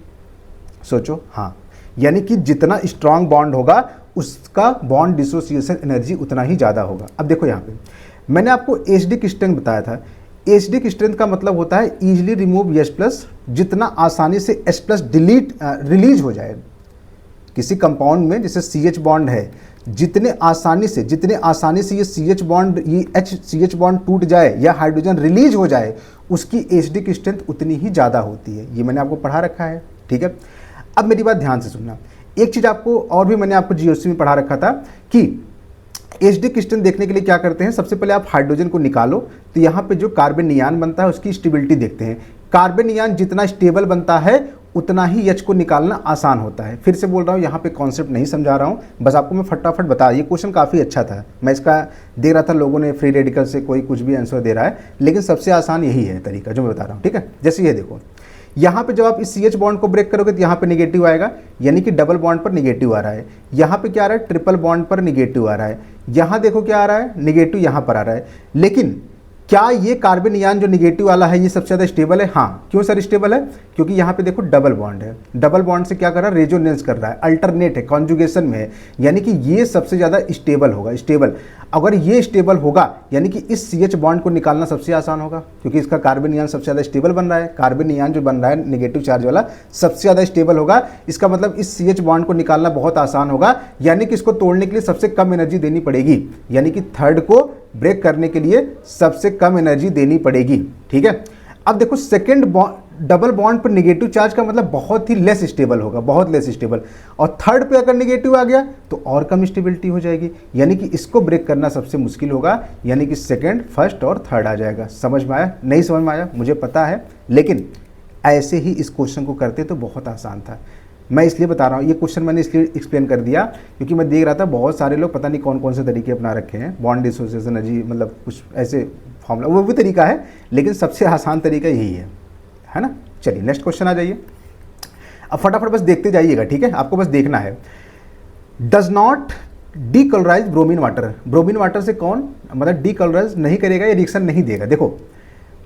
सोचो। हाँ, यानी कि जितना स्ट्रांग बॉन्ड होगा उसका बॉन्ड डिसोसिएशन एनर्जी उतना ही ज़्यादा होगा। अब देखो यहाँ पे मैंने आपको एसिडिक स्ट्रेंथ बताया था, एसिडिक स्ट्रेंथ का मतलब होता है ईजिली रिमूव H+, जितना आसानी से H+ रिलीज हो जाए किसी कंपाउंड में, जैसे CH बॉन्ड है, जितने आसानी से ये CH बॉन्ड, ये CH बॉन्ड टूट जाए या हाइड्रोजन रिलीज हो जाए, उसकी एसिडिक स्ट्रेंथ उतनी ही ज़्यादा होती है। ये मैंने आपको पढ़ा रखा है, ठीक है। अब मेरी बात ध्यान से सुनना, एक चीज़ आपको और भी मैंने आपको GOC में पढ़ा रखा था कि एसिडिक स्ट्रेंथ देखने के लिए क्या करते हैं, सबसे पहले आप हाइड्रोजन को निकालो, तो यहाँ पे जो कार्बन नियान बनता है उसकी स्टेबिलिटी देखते हैं। कार्बन नियान जितना स्टेबल बनता है उतना ही H को निकालना आसान होता है। फिर से बोल रहा हूँ, यहाँ पे कॉन्सेप्ट नहीं समझा रहा हूँ, बस आपको मैं फटाफट बता, ये क्वेश्चन काफ़ी अच्छा था, मैं इसका दे रहा था, लोगों ने फ्री रेडिकल से कोई कुछ भी आंसर दे रहा है, लेकिन सबसे आसान यही है तरीका जो मैं बता रहा हूँ, ठीक है। जैसे ये देखो, यहाँ पे जब आप इस CH बॉन्ड को ब्रेक करोगे तो यहाँ पे निगेटिव आएगा, यानी कि डबल बॉन्ड पर निगेटिव आ रहा है। यहाँ पे क्या आ रहा है, ट्रिपल बॉन्ड पर निगेटिव आ रहा है। यहाँ देखो क्या आ रहा है, निगेटिव यहाँ पर आ रहा है। लेकिन क्या ये कार्बन नियान जो निगेटिव वाला है ये सबसे ज़्यादा स्टेबल है? हाँ। क्यों सर स्टेबल है? क्योंकि यहाँ पे देखो डबल बॉन्ड है, डबल बॉन्ड से क्या कर रहा है, रेजोनेंस कर रहा है, अल्टरनेट है, कॉन्जुगेशन में है, यानी कि ये सबसे ज़्यादा स्टेबल होगा। स्टेबल, अगर ये स्टेबल होगा यानी कि इस CH बॉन्ड को निकालना सबसे आसान होगा, क्योंकि इसका कार्बन नियान सबसे ज़्यादा स्टेबल बन रहा है। कार्बन नियान जो बन रहा है नेगेटिव चार्ज वाला सबसे ज़्यादा स्टेबल होगा, इसका मतलब इस CH बॉन्ड को निकालना बहुत आसान होगा, यानी कि इसको तोड़ने के लिए सबसे कम एनर्जी देनी पड़ेगी, यानी कि थर्ड को ब्रेक करने के लिए सबसे कम एनर्जी देनी पड़ेगी, ठीक है। अब देखो सेकेंड डबल बॉन्ड पर नेगेटिव चार्ज का मतलब बहुत ही लेस स्टेबल होगा, बहुत लेस स्टेबल, और थर्ड पे अगर नेगेटिव आ गया तो और कम स्टेबिलिटी हो जाएगी, यानी कि इसको ब्रेक करना सबसे मुश्किल होगा, यानी कि सेकंड, फर्स्ट और थर्ड आ जाएगा। समझ में आया? नहीं समझ में आया मुझे पता है, लेकिन ऐसे ही इस क्वेश्चन को करते तो बहुत आसान था। मैं इसलिए बता रहा हूँ, ये क्वेश्चन मैंने इसलिए एक्सप्लेन कर दिया क्योंकि मैं देख रहा था बहुत सारे लोग पता नहीं कौन कौन से तरीके अपना रखे हैं, बॉन्ड डिसोसिएशन एनर्जी, मतलब कुछ ऐसे फॉर्मूला, वो भी तरीका है, लेकिन सबसे आसान तरीका यही है ना। चलिए नेक्स्ट क्वेश्चन आ जाइए, अब फटाफट बस देखते जाइएगा, ठीक है, आपको बस देखना है। Does not decolourise bromine water, bromine water से कौन मतलब डीकलराइज नहीं करेगा, ये रिएक्शन नहीं देगा। देखो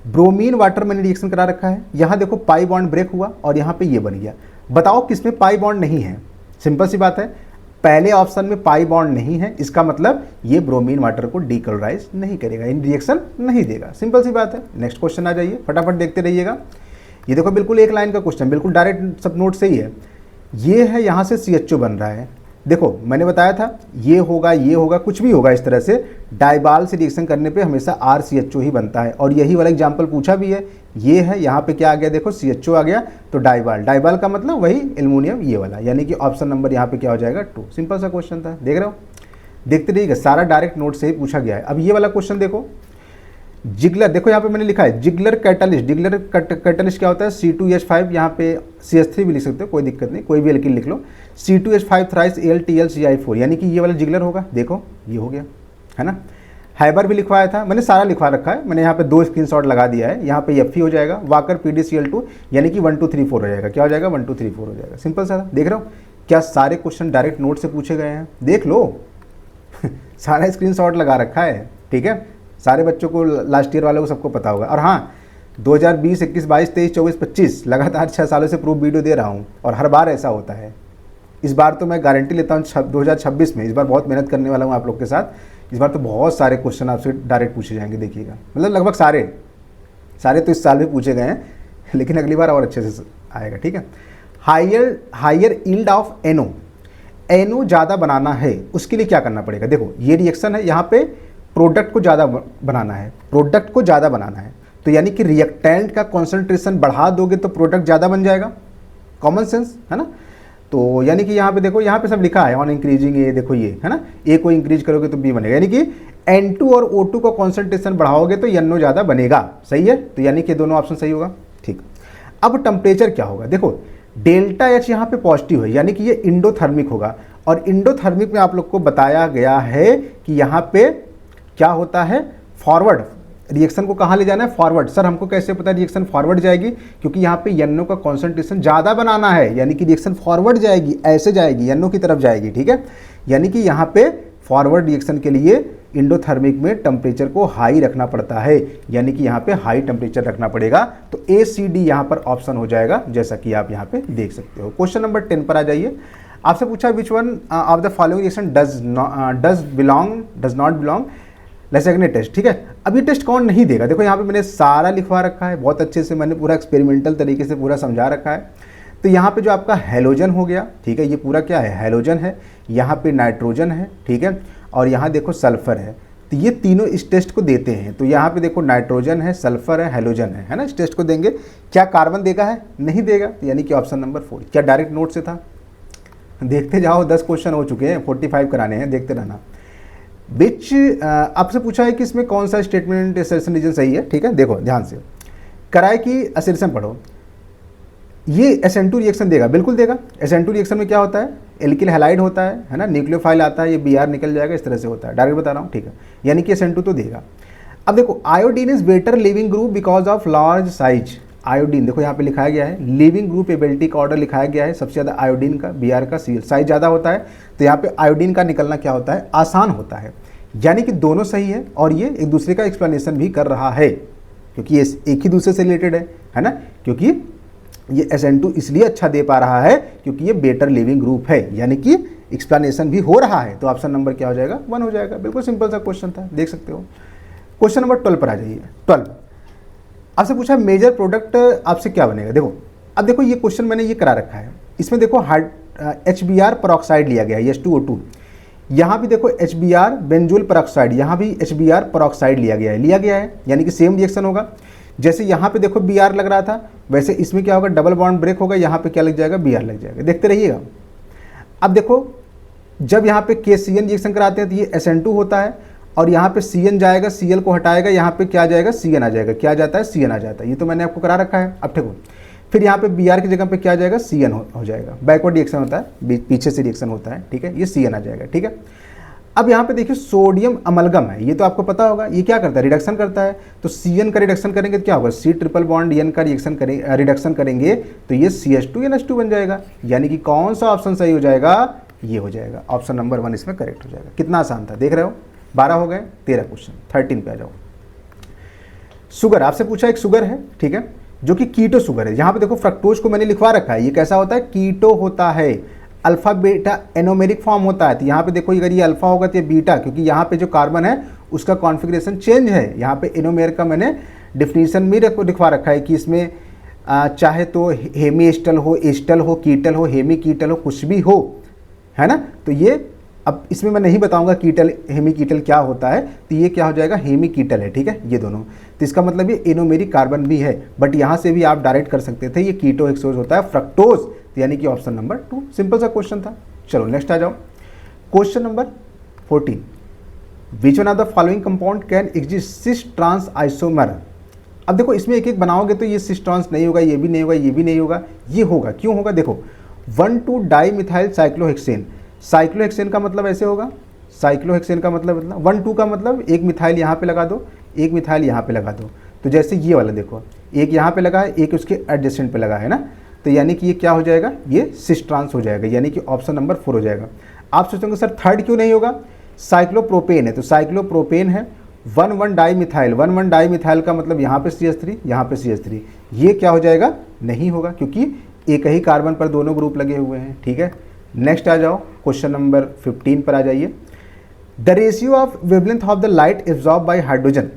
ब्रोमीन वाटर मैंने रिएक्शन करा रखा है, यहाँ देखो पाई बॉन्ड ब्रेक हुआ और यहाँ पे ये बन गया। बताओ किसमें पाई बॉन्ड नहीं है? सिंपल सी बात है, पहले ऑप्शन में पाई बॉन्ड नहीं है, इसका मतलब ये ब्रोमीन वाटर को डीकलराइज नहीं करेगा, इन रिएक्शन नहीं देगा। सिंपल सी बात है। नेक्स्ट क्वेश्चन आ जाइए, फटाफट देखते रहिएगा। ये देखो बिल्कुल एक लाइन का क्वेश्चन, बिल्कुल डायरेक्ट सब नोट से ही है। ये है यहाँ से CHO बन रहा है। देखो मैंने बताया था ये होगा कुछ भी होगा इस तरह से, डाइबाल से रिएक्शन करने पे हमेशा RCHO ही बनता है। और यही वाला एग्जांपल पूछा भी है, ये है यहाँ पे क्या आ गया, देखो CHO आ गया, तो डाइबाल, डाइबाल का मतलब वही एल्युमिनियम ये वाला, यानी कि ऑप्शन नंबर यहाँ पे क्या हो जाएगा 2। सिंपल सा क्वेश्चन था, देख रहे हो, देखते रहिएगा, सारा डायरेक्ट नोट से ही पूछा गया है। अब ये वाला क्वेश्चन देखो, जिगलर, देखो यहाँ पे मैंने लिखा है जिगलर कैटलिस्ट, जिगलर कैटलिस्ट क्या होता है, C2H5, यहाँ पे CH3 भी लिख सकते हो, कोई दिक्कत नहीं, कोई भी एल्किल लिख लो, C2H5 थ्राइस AlTlCl4, यानी कि ये वाला जिगलर होगा। देखो ये हो गया है ना। हाइबर भी लिखवाया था मैंने, सारा लिखवा रखा है मैंने, यहाँ पे 2 स्क्रीनशॉट लगा दिया है। यहाँ पे Fe हो जाएगा, वाकर PdCl2, यानी कि 1 2 3 4 हो जाएगा। क्या हो जाएगा 1 2 3 4 हो जाएगा। सिंपल सा, देख रहे हो क्या सारे क्वेश्चन डायरेक्ट नोट से पूछे गए हैं, देख लो सारा स्क्रीनशॉट लगा रखा है, ठीक है। सारे बच्चों को, लास्ट ईयर वालों को सबको पता होगा। और हाँ 2020, 21, 22, 23, 24, 25 लगातार 6 सालों से प्रूफ वीडियो दे रहा हूँ और हर बार ऐसा होता है। इस बार तो मैं गारंटी लेता हूँ 2026 में, इस बार बहुत मेहनत करने वाला हूँ आप लोग के साथ। इस बार तो बहुत सारे क्वेश्चन आपसे डायरेक्ट पूछे जाएंगे, देखिएगा, मतलब लगभग सारे तो इस साल भी पूछे गए हैं, लेकिन अगली बार और अच्छे से आएगा, ठीक है। हायर यील्ड ऑफ एनो ज़्यादा बनाना है, उसके लिए क्या करना पड़ेगा? देखो ये रिएक्शन है, यहाँ पे प्रोडक्ट को ज़्यादा बनाना है, प्रोडक्ट को ज़्यादा बनाना है, तो यानी कि रिएक्टेंट का कॉन्सेंट्रेशन बढ़ा दोगे तो प्रोडक्ट ज़्यादा बन जाएगा। कॉमन सेंस है ना। तो यानी कि यहाँ पे देखो, यहाँ पे सब लिखा है ऑन इंक्रीजिंग ए, देखो ये है ना, ए को इंक्रीज करोगे तो बी बनेगा, यानी कि N2 और O2 का कॉन्सेंट्रेशन बढ़ाओगे तो NO ज़्यादा बनेगा। सही है, तो यानी कि दोनों ऑप्शन सही होगा, ठीक। अब टेम्परेचर क्या होगा? देखो डेल्टा H यहाँ पे पॉजिटिव है, यानी कि ये इंडोथर्मिक होगा, और इंडोथर्मिक में आप लोग को बताया गया है कि यहाँ पे क्या होता है, फॉरवर्ड। रिएक्शन को कहाँ ले जाना है? फॉरवर्ड। सर हमको कैसे पता रिएक्शन फॉरवर्ड जाएगी? क्योंकि यहाँ पे NO का कॉन्सेंट्रेशन ज़्यादा बनाना है, यानी कि रिएक्शन फॉरवर्ड जाएगी, ऐसे जाएगी, NO की तरफ जाएगी, ठीक है। यानी कि यहाँ पे फॉरवर्ड रिएक्शन के लिए इंडोथर्मिक में टेम्परेचर को हाई रखना पड़ता है, यानी कि यहाँ पे हाई टेम्परेचर रखना पड़ेगा। तो ACD यहाँ पर ऑप्शन हो जाएगा, जैसा कि आप यहाँ पे देख सकते हो। क्वेश्चन नंबर 10 पर आ जाइए। आपसे पूछा which one of the following reaction does not belong Lassaigne test, ठीक है। अब ये टेस्ट कौन नहीं देगा? देखो यहाँ पे मैंने सारा लिखवा रखा है, बहुत अच्छे से मैंने पूरा एक्सपेरिमेंटल तरीके से पूरा समझा रखा है। तो यहाँ पे जो आपका हैलोजन हो गया, ठीक है, ये पूरा क्या है, हैलोजन है, यहाँ पे नाइट्रोजन है, ठीक है, और यहाँ देखो सल्फर है। तो ये तीनों इस टेस्ट को देते हैं। तो यहाँ पे देखो नाइट्रोजन है, सल्फर है, हैलोजन है ना, इस टेस्ट को देंगे। क्या कार्बन देगा है? नहीं देगा, तो यानी कि ऑप्शन नंबर 4। क्या डायरेक्ट नोट से था? देखते जाओ, 10 क्वेश्चन हो चुके हैं, 45 कराने हैं, देखते रहना। आपसे पूछा है कि इसमें कौन सा स्टेटमेंट असर्शन रीजन सही है, ठीक है। देखो ध्यान से, कराए की असर्शन पढ़ो। ये SN2 रिएक्शन देगा, बिल्कुल देगा। SN2 रिएक्शन में क्या होता है, एल्किल हैलाइड होता है ना, न्यूक्लियोफाइल आता है, ये Br निकल जाएगा, इस तरह से होता है, डायरेक्ट बता रहा हूँ, ठीक है। यानी कि SN2 तो देगा। अब देखो iodine is better leaving group because of large size. Iodine देखो यहाँ पे लिखाया गया है, लिविंग ग्रुप एबिलिटी का ऑर्डर लिखाया गया है, सबसे ज़्यादा आयोडीन का, Br का, Cl साइज ज़्यादा होता है, तो यहाँ पे आयोडीन का निकलना क्या होता है, आसान होता है। यानी कि दोनों सही है, और ये एक दूसरे का एक्सप्लेनेशन भी कर रहा है, क्योंकि ये एक ही दूसरे से रिलेटेड है ना। क्योंकि ये SN2 इसलिए अच्छा दे पा रहा है क्योंकि ये बेटर लिविंग ग्रुप है, यानी कि एक्सप्लेनेशन भी हो रहा है। तो ऑप्शन नंबर क्या हो जाएगा, 1 हो जाएगा। बिल्कुल सिंपल सा क्वेश्चन था, देख सकते हो। क्वेश्चन नंबर 12 पर आ जाइए। 12 आपसे पूछा मेजर प्रोडक्ट आपसे क्या बनेगा। देखो अब देखो ये क्वेश्चन मैंने ये करा रखा है, इसमें देखो HBr परऑक्साइड लिया गया है, H2O2। यहाँ भी देखो HBr बेंजोल परऑक्साइड, यहाँ भी HBr परऑक्साइड लिया गया है, यानी कि सेम रिएक्शन होगा। जैसे यहाँ पे देखो Br लग रहा था, वैसे इसमें क्या होगा, डबल बॉन्ड ब्रेक होगा, यहाँ पे क्या लग जाएगा, Br लग जाएगा। देखते रहिएगा। अब देखो जब यहाँ पे KCN रिएक्शन कराते हैं तो ये SN2 होता है, और यहाँ पे CN जाएगा, Cl को हटाएगा, यहाँ पे क्या जाएगा, CN आ जाएगा। क्या जाता है, CN आ जाता है। ये तो मैंने आपको करा रखा है। अब देखो फिर यहाँ पे Br की जगह पे क्या जाएगा, CN हो जाएगा। बैकवर्ड रिएक्शन होता है, पीछे से रिएक्शन होता है, ठीक है, ये CN आ जाएगा, ठीक है। अब यहाँ पे देखिए सोडियम अमलगम है, ये तो आपको पता होगा, ये क्या करता है, रिडक्शन करता है। तो CN का रिडक्शन करेंगे तो क्या होगा, C ट्रिपल बॉन्ड N का रिडक्शन करेंगे तो ये CH2NH2 बन जाएगा। यानी कि कौन सा ऑप्शन सही हो जाएगा, ये हो जाएगा, ऑप्शन नंबर 1 इसमें करेक्ट हो जाएगा। कितना आसान था, देख रहे हो, 12 हो गए, 13 क्वेश्चन। 13 पे आ जाओ। शुगर, आपसे पूछा एक शुगर है, ठीक है, जो कि कीटो शुगर है। यहाँ पे देखो फ्रक्टोज को मैंने लिखवा रखा है, ये कैसा होता है, कीटो होता है, अल्फा बीटा एनोमेरिक फॉर्म होता है। तो यहाँ पे देखो अगर ये अल्फा होगा तो ये बीटा, क्योंकि यहाँ पे जो कार्बन है उसका कॉन्फ़िगरेशन चेंज है। यहाँ पे एनोमेर का मैंने डिफिनीशन में लिखवा रखा है कि इसमें चाहे तो हेमी एस्टल हो, एस्टल हो, कीटल हो, हेमी कीटल हो, कुछ भी हो, है ना। तो ये अब इसमें मैं नहीं बताऊंगा कीटल हेमी कीटल क्या होता है, तो ये क्या हो जाएगा, हेमी कीटल है, ठीक है, ये दोनों। तो इसका मतलब ये एनोमेरिक कार्बन भी है, बट यहाँ से भी आप डायरेक्ट कर सकते थे, ये कीटो हेक्सोज होता है फ्रक्टोज, तो यानी कि ऑप्शन नंबर 2। सिंपल सा क्वेश्चन था। चलो नेक्स्ट आ जाओ, question number 14। Which one of the following compound can exist cis trans isomer. अब देखो इसमें एक एक बनाओगे तो ये सिस ट्रांस नहीं होगा, ये भी नहीं होगा, ये भी नहीं होगा, ये होगा। क्यों होगा, देखो 1,2 डाइमिथाइल साइक्लोहेक्सेन। साइक्लोहेक्सेन का मतलब ऐसे होगा, साइक्लोहेक्सेन का मतलब 1,2 का मतलब एक मिथाइल यहाँ पे लगा दो, एक मिथाइल यहाँ पे लगा दो। तो जैसे ये वाला देखो, एक यहाँ पे लगा है, एक उसके एडजेसेंट पे लगा है ना, तो यानी कि ये क्या हो जाएगा, ये सिस ट्रांस हो जाएगा, यानी कि ऑप्शन नंबर 4 हो जाएगा। आप सोचोगे सर थर्ड क्यों नहीं होगा, साइक्लोप्रोपेन है, तो साइक्लोप्रोपेन है, 1,1 डाइमिथाइल, 1,1 डाइमिथाइल का मतलब यहाँ पे CH3, यहाँ पे CH3, ये क्या हो जाएगा, नहीं होगा, क्योंकि एक ही कार्बन पर दोनों ग्रुप लगे हुए हैं, ठीक है। नेक्स्ट आ जाओ, क्वेश्चन नंबर 15 पर आ जाइए। The ratio of wavelength of the light absorb bye hydrogen,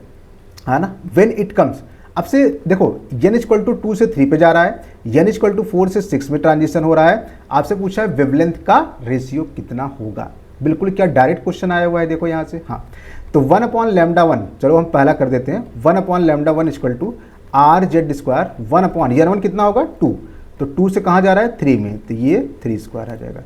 है ना, व्हेन इट कम्स। अब से देखो n = 2 से 3 पे जा रहा है, n = 4 से 6 में ट्रांजिशन हो रहा है। आपसे पूछा है वेवलेंथ का रेशियो कितना होगा, बिल्कुल क्या डायरेक्ट क्वेश्चन आया हुआ है, देखो यहाँ से। हाँ, तो 1/λ1, चलो हम पहला कर देते हैं, 1/λ1 = RZ², 1/1 कितना होगा, 2, तो 2 से कहाँ जा रहा है, 3 में, तो ये 3² आ जाएगा।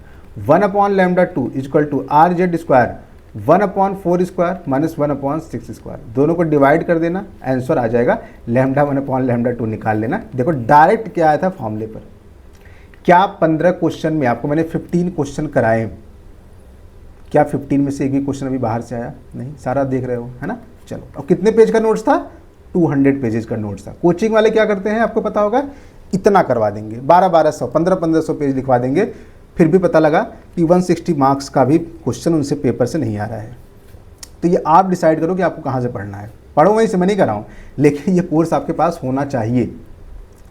1/λ2 = RZ², 1/4² - 1/6², दोनों को डिवाइड कर देना, आंसर आ जाएगा λ1/λ2 निकाल लेना। देखो डायरेक्ट क्या आया था फॉर्मूले पर। क्या 15 क्वेश्चन में आपको मैंने 15 क्वेश्चन कराए, क्या 15 में से एक भी क्वेश्चन अभी बाहर से आया नहीं, सारा देख रहे हो, है ना। चलो, और कितने पेज का नोट्स था, 200 पेजेस का नोट्स था। कोचिंग वाले क्या करते हैं आपको पता होगा, इतना करवा देंगे, 1200 1500 पेज लिखवा देंगे, फिर भी पता लगा कि 160 मार्क्स का भी क्वेश्चन उनसे पेपर से नहीं आ रहा है। तो ये आप डिसाइड करो कि आपको कहाँ से पढ़ना है, पढ़ो वहीं से, मैं नहीं कर रहा हूँ, लेकिन ये कोर्स आपके पास होना चाहिए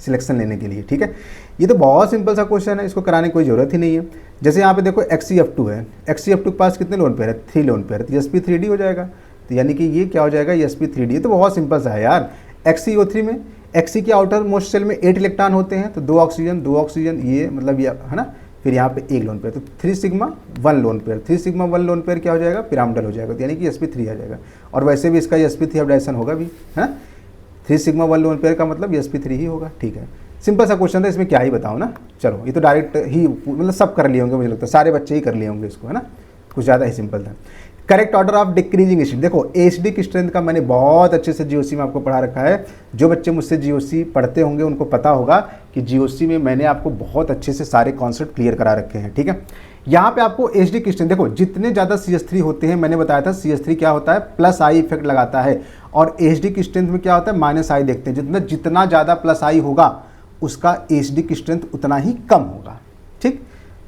सिलेक्शन लेने के लिए, ठीक है। ये तो बहुत सिंपल सा क्वेश्चन है, इसको कराने की कोई ज़रूरत ही नहीं है। जैसे यहाँ पे देखो XeF2 है, XeF2 के पास कितने लोन पेयर है, 3 लोन पेयर, तो sp3d हो जाएगा, तो यानी कि ये क्या हो जाएगा, sp3d। ये तो बहुत सिंपल सा है यार। XeO3 में Xe के आउटर मोस्ट शेल में 8 इलेक्ट्रॉन होते हैं, तो 2 ऑक्सीजन, ये मतलब ये, है ना, फिर यहाँ पे 1 लोन पेयर, तो 3 sigma 1 lone pair, 3 sigma 1 lone pair क्या हो जाएगा, पिरामिडल हो जाएगा, तो यानी कि sp3 आ जाएगा। और वैसे भी इसका sp3 हाइब्रिडाइजेशन होगा भी, है ना, 3 सिग्मा 1 लोन पेयर का मतलब sp3 ही होगा, ठीक है। सिंपल सा क्वेश्चन था, इसमें क्या ही बताऊँ ना। चलो, ये तो डायरेक्ट ही मतलब सब कर लिए होंगे, मुझे लगता है सारे बच्चे ही कर लिए होंगे इसको, है ना, कुछ ज़्यादा ही सिंपल था। Correct order of decreasing strength, देखो एचडी की स्ट्रेंथ का मैंने बहुत अच्छे से जीओसी में आपको पढ़ा रखा है। जो बच्चे मुझसे जीओसी पढ़ते होंगे उनको पता होगा कि जीओसी में मैंने आपको बहुत अच्छे से सारे कॉन्सेप्ट क्लियर करा रखे हैं, ठीक है। यहाँ पे आपको एचडी की स्ट्रेंथ, देखो जितने ज़्यादा CH3 होते हैं, मैंने बताया था CH3 क्या होता है, +I इफेक्ट लगाता है, और एचडी की स्ट्रेंथ में क्या होता है, -I देखते हैं। जितना ज़्यादा +I होगा उसका एचडी की स्ट्रेंथ उतना ही कम होगा, ठीक।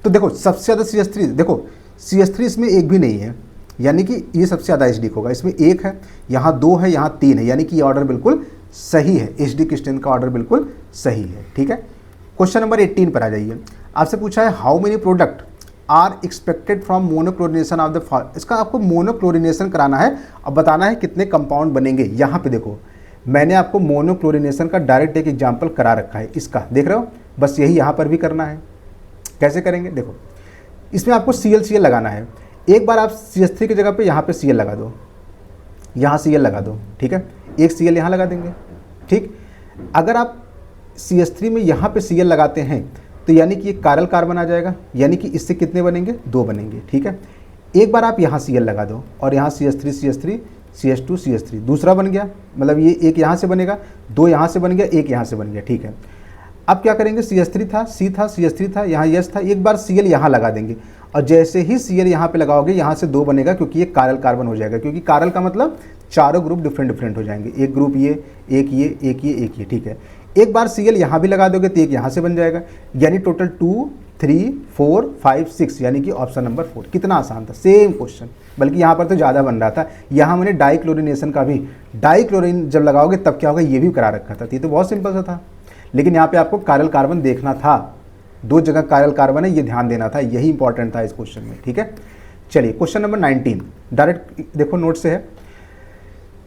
तो देखो सबसे ज़्यादा CH3, देखो CH3 इसमें एक भी नहीं है, यानी कि ये सबसे ज़्यादा एचडी होगा। इसमें 1 है, यहाँ 2 है, यहाँ 3 है, यानी कि ये ऑर्डर बिल्कुल सही है, एचडी की स्ट्रेंथ का ऑर्डर बिल्कुल सही है, ठीक है। क्वेश्चन नंबर 18 पर आ जाइए। आपसे पूछा है how many product are expected from monochlorination of the, इसका आपको मोनोक्लोरिनेशन कराना है और बताना है कितने कंपाउंड बनेंगे। यहाँ पे देखो मैंने आपको मोनोक्लोरिनेशन का डायरेक्ट एक एग्जाम्पल करा रखा है, इसका देख रहे हो, बस यही यहाँ पर भी करना है। कैसे करेंगे, देखो इसमें आपको Cl लगाना है। एक बार आप CH3 की जगह पे यहाँ पे Cl लगा दो, यहाँ Cl लगा दो, ठीक है, एक Cl यहाँ लगा देंगे, ठीक। अगर आप CH3 में यहाँ पे Cl लगाते हैं तो यानी कि एक कायरल कार्बन आ जाएगा, यानी कि इससे कितने बनेंगे, 2 बनेंगे, ठीक है। एक बार आप यहाँ Cl लगा दो और यहाँ CH3 CH2 CH3, दूसरा बन गया, मतलब ये एक यहाँ से बनेगा, 2 यहाँ से बन गया, एक यहाँ से बन गया, ठीक है। अब क्या करेंगे, CH3 था, C था, CH3 था, यहाँ H था, एक बार Cl यहाँ लगा देंगे और जैसे ही Cl यहाँ पे लगाओगे यहाँ से 2 बनेगा, क्योंकि ये कायरल कार्बन हो जाएगा, क्योंकि कायरल का मतलब चारों ग्रुप डिफरेंट हो जाएंगे, एक ग्रुप ये, एक ये, एक ये, एक ये, ठीक है। एक बार Cl यहाँ भी लगा दोगे तो एक यहाँ से बन जाएगा, यानी टोटल 2 3 4 5 6 यानी कि ऑप्शन नंबर 4। कितना आसान था, सेम क्वेश्चन, बल्कि यहाँ पर तो ज़्यादा बन रहा था। यहाँ मैंने डाइक्लोरिनेशन का भी, डाइक्लोरिन जब लगाओगे तब क्या होगा ये भी करा रखा था, तो ये तो बहुत सिंपल सा था। लेकिन यहाँ पे आपको कायरल कार्बन देखना था, 2 जगह कायरल कार्बन है, ये ध्यान देना था, यही इंपॉर्टेंट था इस क्वेश्चन में। ठीक है, चलिए क्वेश्चन नंबर 19 डायरेक्ट देखो नोट से है।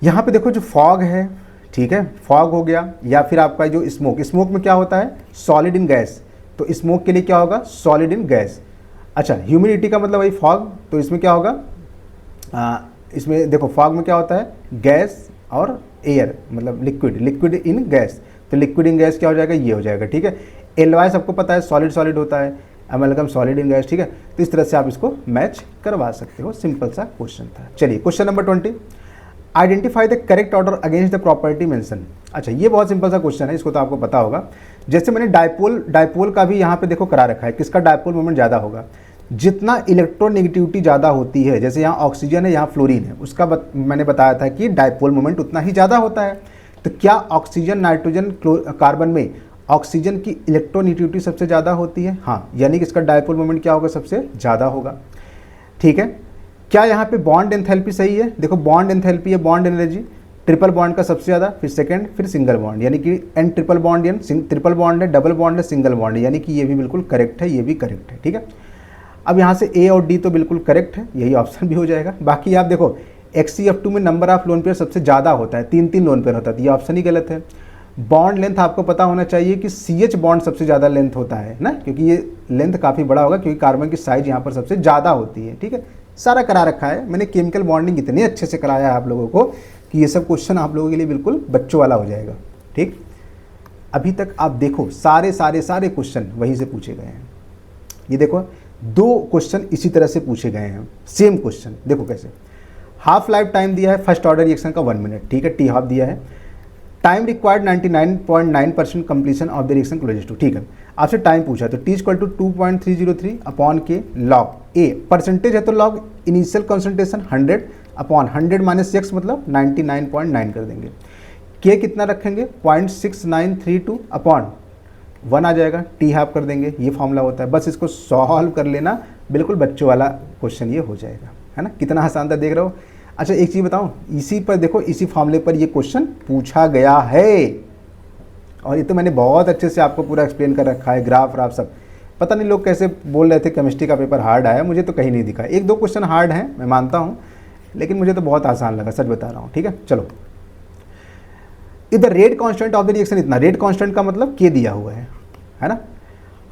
यहाँ पे देखो जो फॉग है, ठीक है, फॉग हो गया, या फिर आपका जो स्मोक, स्मोक में क्या होता है, सॉलिड इन गैस, तो स्मोक के लिए क्या होगा, सॉलिड इन गैस। अच्छा, ह्यूमिडिटी का मतलब वही फॉग, तो इसमें क्या होगा, इसमें देखो फॉग में क्या होता है, गैस और एयर, मतलब लिक्विड, लिक्विड इन गैस, तो लिक्विड इन गैस क्या हो जाएगा, ये हो जाएगा। ठीक है, एलवाई सबको पता है सॉलिड सॉलिड होता है, अमेलगम सॉलिड इन गैस। ठीक है, तो इस तरह से आप इसको मैच करवा सकते हो, सिंपल सा क्वेश्चन था। चलिए question number 20, identify the correct order against the property mention. अच्छा, ये बहुत सिंपल सा क्वेश्चन है, इसको तो आपको पता होगा। जैसे मैंने डाइपोल का भी यहाँ पे देखो करा रखा है, किसका डाइपोल मोमेंट ज़्यादा होगा, जितना इलेक्ट्रोनेगेटिविटी ज़्यादा होती है, जैसे यहाँ ऑक्सीजन है, यहाँ फ्लोरीन है, उसका मैंने बताया था कि डाइपोल मोमेंट उतना ही ज़्यादा होता है। तो क्या ऑक्सीजन, नाइट्रोजन, कार्बन में ऑक्सीजन की इलेक्ट्रोनेगेटिविटी सबसे ज़्यादा होती है? हाँ, यानी कि इसका डाइपोल मोमेंट क्या होगा, सबसे ज़्यादा होगा। ठीक है, क्या यहाँ पे बॉन्ड एंथैल्पी सही है? देखो बॉन्ड एंथैल्पी है, बॉन्ड एनर्जी, ट्रिपल बॉन्ड का सबसे ज़्यादा, फिर सेकंड, फिर सिंगल बॉन्ड, यानी कि एन ट्रिपल बॉन्ड, यानी ट्रिपल बॉन्ड है, डबल बॉन्ड है, सिंगल बॉन्ड है, यानी कि ये भी बिल्कुल करेक्ट है, ये भी करेक्ट है। ठीक है, अब यहाँ से ए और डी तो बिल्कुल करेक्ट है, यही ऑप्शन भी हो जाएगा। बाकी आप देखो XCF2 में नंबर ऑफ लोन पेयर सबसे ज़्यादा होता है, 3 लोन पेयर होता है, तो ये ऑप्शन ही गलत है। बॉन्ड लेंथ आपको पता होना चाहिए कि CH बॉन्ड सबसे ज़्यादा लेंथ होता है ना, क्योंकि ये लेंथ काफ़ी बड़ा होगा, क्योंकि कार्बन की साइज यहाँ पर सबसे ज़्यादा होती है। ठीक है, सारा करा रखा है मैंने, केमिकल बॉन्डिंग इतने अच्छे से कराया है आप लोगों को कि ये सब क्वेश्चन आप लोगों के लिए बिल्कुल बच्चों वाला हो जाएगा। ठीक, अभी तक आप देखो सारे क्वेश्चन वहीं से पूछे गए हैं। ये देखो 2 क्वेश्चन इसी तरह से पूछे गए हैं, सेम क्वेश्चन। देखो कैसे, हाफ लाइफ टाइम दिया है फर्स्ट ऑर्डर रिएक्शन का 1 मिनट, ठीक है, टी हाफ दिया है, time required 99.9% completion of the reaction closest to. ठीक है, आपसे टाइम पूछा तो T equal to 2.303 upon K log A, percentage है तो log initial concentration 100 upon 100 minus X मतलब 99.9 कर देंगे। के कितना रखेंगे 0.6932 अपॉन 1 आ जाएगा, टी हाफ कर देंगे, ये फॉर्मूला होता है। बस इसको सॉल्व कर लेना, बिल्कुल बच्चों वाला क्वेश्चन ये हो जाएगा, है ना, कितना आसान था, देख रहे हो। अच्छा एक चीज़ बताऊं, इसी पर देखो, इसी फॉर्मूले पर ये क्वेश्चन पूछा गया है, और ये तो मैंने बहुत अच्छे से आपको पूरा एक्सप्लेन कर रखा है, ग्राफ व्राफ सब। पता नहीं लोग कैसे बोल रहे थे केमिस्ट्री का पेपर हार्ड आया, मुझे तो कहीं नहीं दिखा। 1-2 क्वेश्चन हार्ड हैं मैं मानता हूँ, लेकिन मुझे तो बहुत आसान लगा, सच बता रहा हूँ। ठीक है, चलो, इधर rate constant of the reaction इतना, रेट कांस्टेंट का मतलब के दिया हुआ है ना।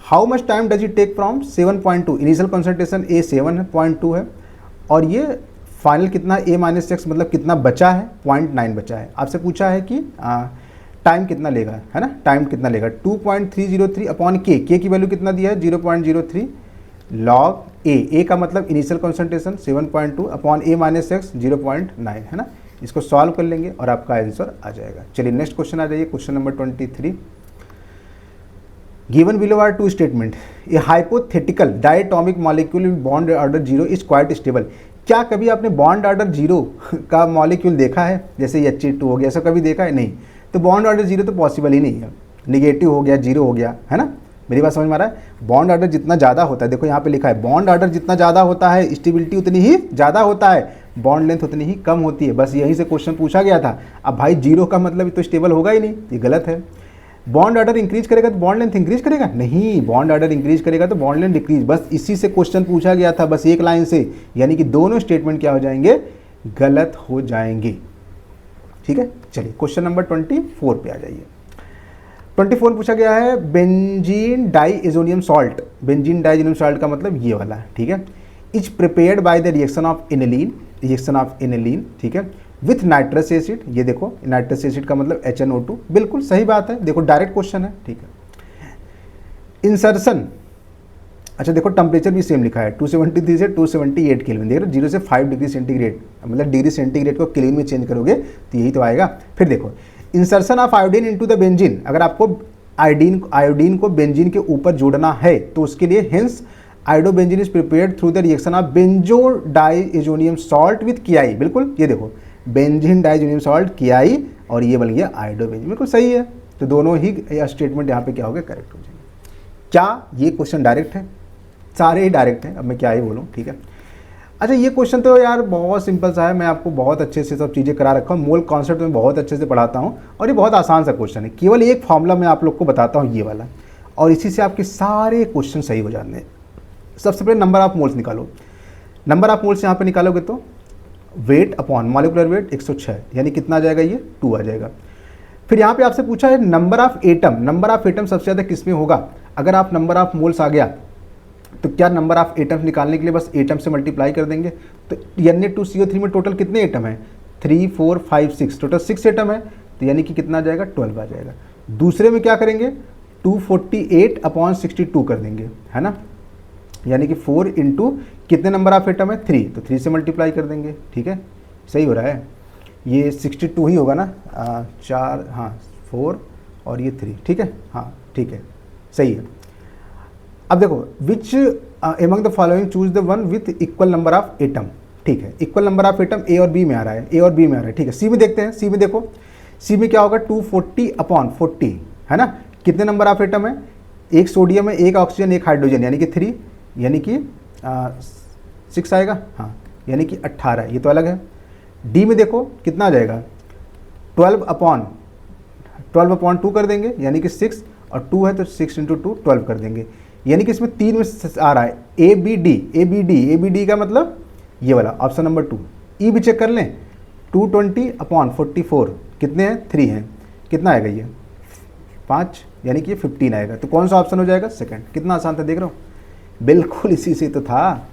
How much time does it take from 7.2, initial concentration A 7.2 है, और ये फाइनल कितना a माइनस एक्स मतलब कितना बचा है, 0.9 बचा है। आपसे पूछा है कि टाइम कितना लेगा, है ना, टाइम कितना लेगा 2.303 अपॉन के की वैल्यू कितना दिया है 0.03 लॉग ए का मतलब initial concentration 7.2 upon a minus x 0.9, है ना। इसको सॉल्व कर लेंगे और आपका आंसर आ जाएगा। चलिए नेक्स्ट क्वेश्चन आ जाइए, question number 23। Given below are 2 statement, a hypothetical diatomic molecule in bond order 0 is quite stable. क्या कभी आपने बॉन्ड ऑर्डर 0 का मॉलिक्यूल देखा है, जैसे H2 हो गया, ऐसा कभी देखा है? नहीं, तो बॉन्ड ऑर्डर 0 तो पॉसिबल ही नहीं है, निगेटिव हो गया, 0 हो गया, है ना। मेरी बात समझ में आ रहा है। बॉन्ड ऑर्डर जितना ज़्यादा होता है, देखो यहाँ पे लिखा है बॉन्ड ऑर्डर जितना ज़्यादा होता है स्टेबिलिटी उतनी ही ज़्यादा होता है, बॉन्ड लेंथ उतनी ही कम होती है। बस यहीं से क्वेश्चन पूछा गया था। अब भाई 0 का मतलब तो स्टेबल होगा ही नहीं, ये गलत है। बॉन्ड ऑर्डर इंक्रीज करेगा तो बॉन्ड लेंथ इंक्रीज करेगा? नहीं, बॉन्ड ऑर्डर इंक्रीज करेगा तो बॉन्ड लेंथ डिक्रीज। बस इसी से क्वेश्चन पूछा गया था, बस एक लाइन से, यानी कि दोनों स्टेटमेंट क्या हो जाएंगे, गलत हो जाएंगे। ठीक है, चलिए क्वेश्चन नंबर 24 पे आ जाइए। 24 पूछा गया है benzene diazonium salt. Benzene diazonium salt का मतलब ये वाला, ठीक है, is prepared by the reaction of aniline, ठीक है, विथ नाइट्रस एसिड। ये देखो नाइट्रस एसिड का मतलब HNO2, बिल्कुल सही बात है, देखो डायरेक्ट क्वेश्चन है, ठीक है। इंसर्शन, अच्छा देखो टेम्परेचर भी सेम लिखा है 273 से 278 केल्विन, देख रहे 0 से 5 डिग्री सेंटीग्रेड, मतलब डिग्री सेंटीग्रेड को केल्विन में चेंज करोगे तो यही तो आएगा। फिर देखो insertion of iodine into the benzene, अगर आपको आयोडीन को बेंजीन के ऊपर जोड़ना है तो उसके लिए hence iodobenzene is prepared through the reaction of benzo diazonium salt with KI। बिल्कुल, ये देखो बेंजीन डाइएजोनियम सॉल्ट KI और ये बन गया आयोडोबेंजीन, बिल्कुल सही है। तो दोनों ही स्टेटमेंट यहाँ पे क्या हो गए, करेक्ट हो जाएंगे। क्या ये क्वेश्चन डायरेक्ट है? सारे ही डायरेक्ट हैं, अब मैं क्या ही बोलूँ, ठीक है। अच्छा, ये क्वेश्चन तो यार बहुत सिंपल सा है, मैं आपको बहुत अच्छे से सब चीज़ें करा रखा हूँ, मोल कॉन्सेप्ट में बहुत अच्छे से पढ़ाता हूँ, और ये बहुत आसान सा क्वेश्चन है। केवल एक फॉर्मूला मैं आप लोग को बताता हूँ, ये वाला, और इसी से आपके सारे क्वेश्चन सही हो जाते हैं। सबसे पहले नंबर ऑफ मोल्स निकालो। नंबर ऑफ मोल्स यहाँ पे निकालोगे तो वेट अपॉन मॉलिक्यूलर वेट 106, यानी कितना आ जाएगा, ये 2 आ जाएगा। फिर यहाँ पे आपसे पूछा है number of atom. Number of atom सबसे ज़्यादा किस में होगा? अगर आप नंबर ऑफ मोल्स आ गया तो क्या नंबर ऑफ एटम्स निकालने के लिए बस एटम से मल्टीप्लाई कर देंगे। तो Na2CO3 में टोटल कितने एटम हैं? 3 4 5 6, टोटल 6 एटम है, तो यानी कि कितना आ जाएगा, 12 आ जाएगा। दूसरे में क्या करेंगे, 248/62 कर देंगे, है ना, यानी कि 4 इंटू कितने नंबर ऑफ एटम है, 3, तो 3 से मल्टीप्लाई कर देंगे, ठीक है, सही हो रहा है। ये 62 ही होगा ना, 4, हाँ 4 और ये 3, ठीक है, हाँ ठीक है, सही है। अब देखो, which among the following choose the one with equal number of atom, ठीक है, equal number of atom A और बी में आ रहा है, ए और बी में आ रहा है, ठीक है। सी में देखते हैं, सी में देखो, सी में क्या होगा, 240/40, है ना, कितने नंबर ऑफ एटम है, एक सोडियम है, एक ऑक्सीजन, एक हाइड्रोजन, यानी कि 3, यानी कि 6 आएगा, हाँ, यानी कि 18, ये तो अलग है। डी में देखो कितना आ जाएगा, 12/2 कर देंगे, यानी कि 6, और 2 है तो 6 इंटू 2 12 कर देंगे, यानी कि इसमें 3 में आ रहा है ABD का मतलब ये वाला ऑप्शन नंबर 2। ई भी चेक कर लें, 220/44 कितने हैं, 3 हैं, कितना आएगा ये 5, यानी कि ये 15 आएगा। तो कौन सा ऑप्शन हो जाएगा, सेकंड। कितना आसान था, देख रहे हो, बिल्कुल इसी से तो था,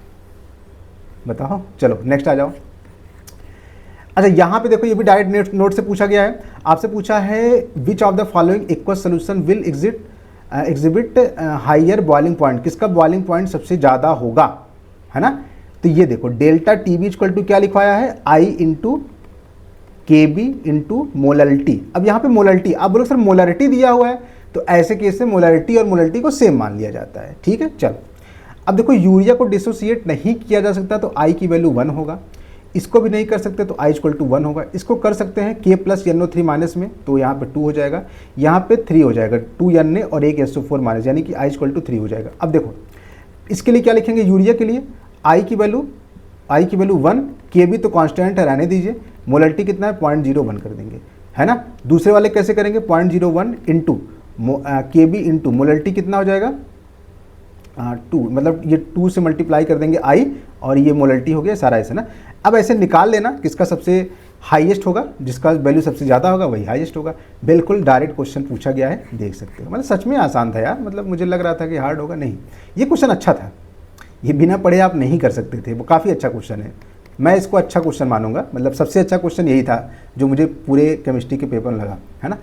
बताओ। चलो नेक्स्ट आ जाओ। अच्छा, यहाँ पे देखो, ये भी डायरेक्ट नोट से पूछा गया है, आपसे पूछा है which of the following aqueous solution will exhibit higher boiling point, किसका बॉइलिंग पॉइंट सबसे ज़्यादा होगा, है ना। तो ये देखो, delta T B equal to क्या लिखवाया है, I into K B into molarity. अब यहाँ पे मोलरिटी, आप बोलो सर मोलरिटी दिया हुआ है, तो ऐसे केस में मोलरिटी और मोलरिटी को सेम मान लिया जाता है, ठीक है। चलो, अब देखो, यूरिया को डिसोसिएट नहीं किया जा सकता, तो आई की वैल्यू 1 होगा, इसको भी नहीं कर सकते तो आई इक्वल टू 1 होगा, इसको कर सकते हैं K प्लस NO3 माइनस में, तो यहाँ पे 2 हो जाएगा, यहाँ पे 3 हो जाएगा, 2 Na और 1 SO4 माइनस, यानी कि आई इक्वल टू 3 हो जाएगा। अब देखो, इसके लिए क्या लिखेंगे, यूरिया के लिए आई की वैल्यू 1, K भी तो कांस्टेंट है, रहने दीजिए, मोलरिटी कितना है 0.01 कर देंगे, है ना। दूसरे वाले कैसे करेंगे, 0.01 इंटू KB इंटू मोलरिटी कितना हो जाएगा, 2, मतलब ये 2 से मल्टीप्लाई कर देंगे आई, और ये मोलरिटी हो गया सारा ऐसे ना। अब ऐसे निकाल लेना किसका सबसे हाईएस्ट होगा, जिसका वैल्यू सबसे ज़्यादा होगा वही हाईएस्ट होगा। बिल्कुल डायरेक्ट क्वेश्चन पूछा गया है, देख सकते हो, मतलब सच में आसान था यार, मतलब मुझे लग रहा था कि हार्ड होगा, नहीं, ये क्वेश्चन अच्छा था, ये बिना पढ़े आप नहीं कर सकते थे, वो काफ़ी अच्छा क्वेश्चन है, मैं इसको अच्छा क्वेश्चन मानूंगा, मतलब सबसे अच्छा क्वेश्चन यही था जो मुझे पूरे केमिस्ट्री के पेपर में लगा, है ना।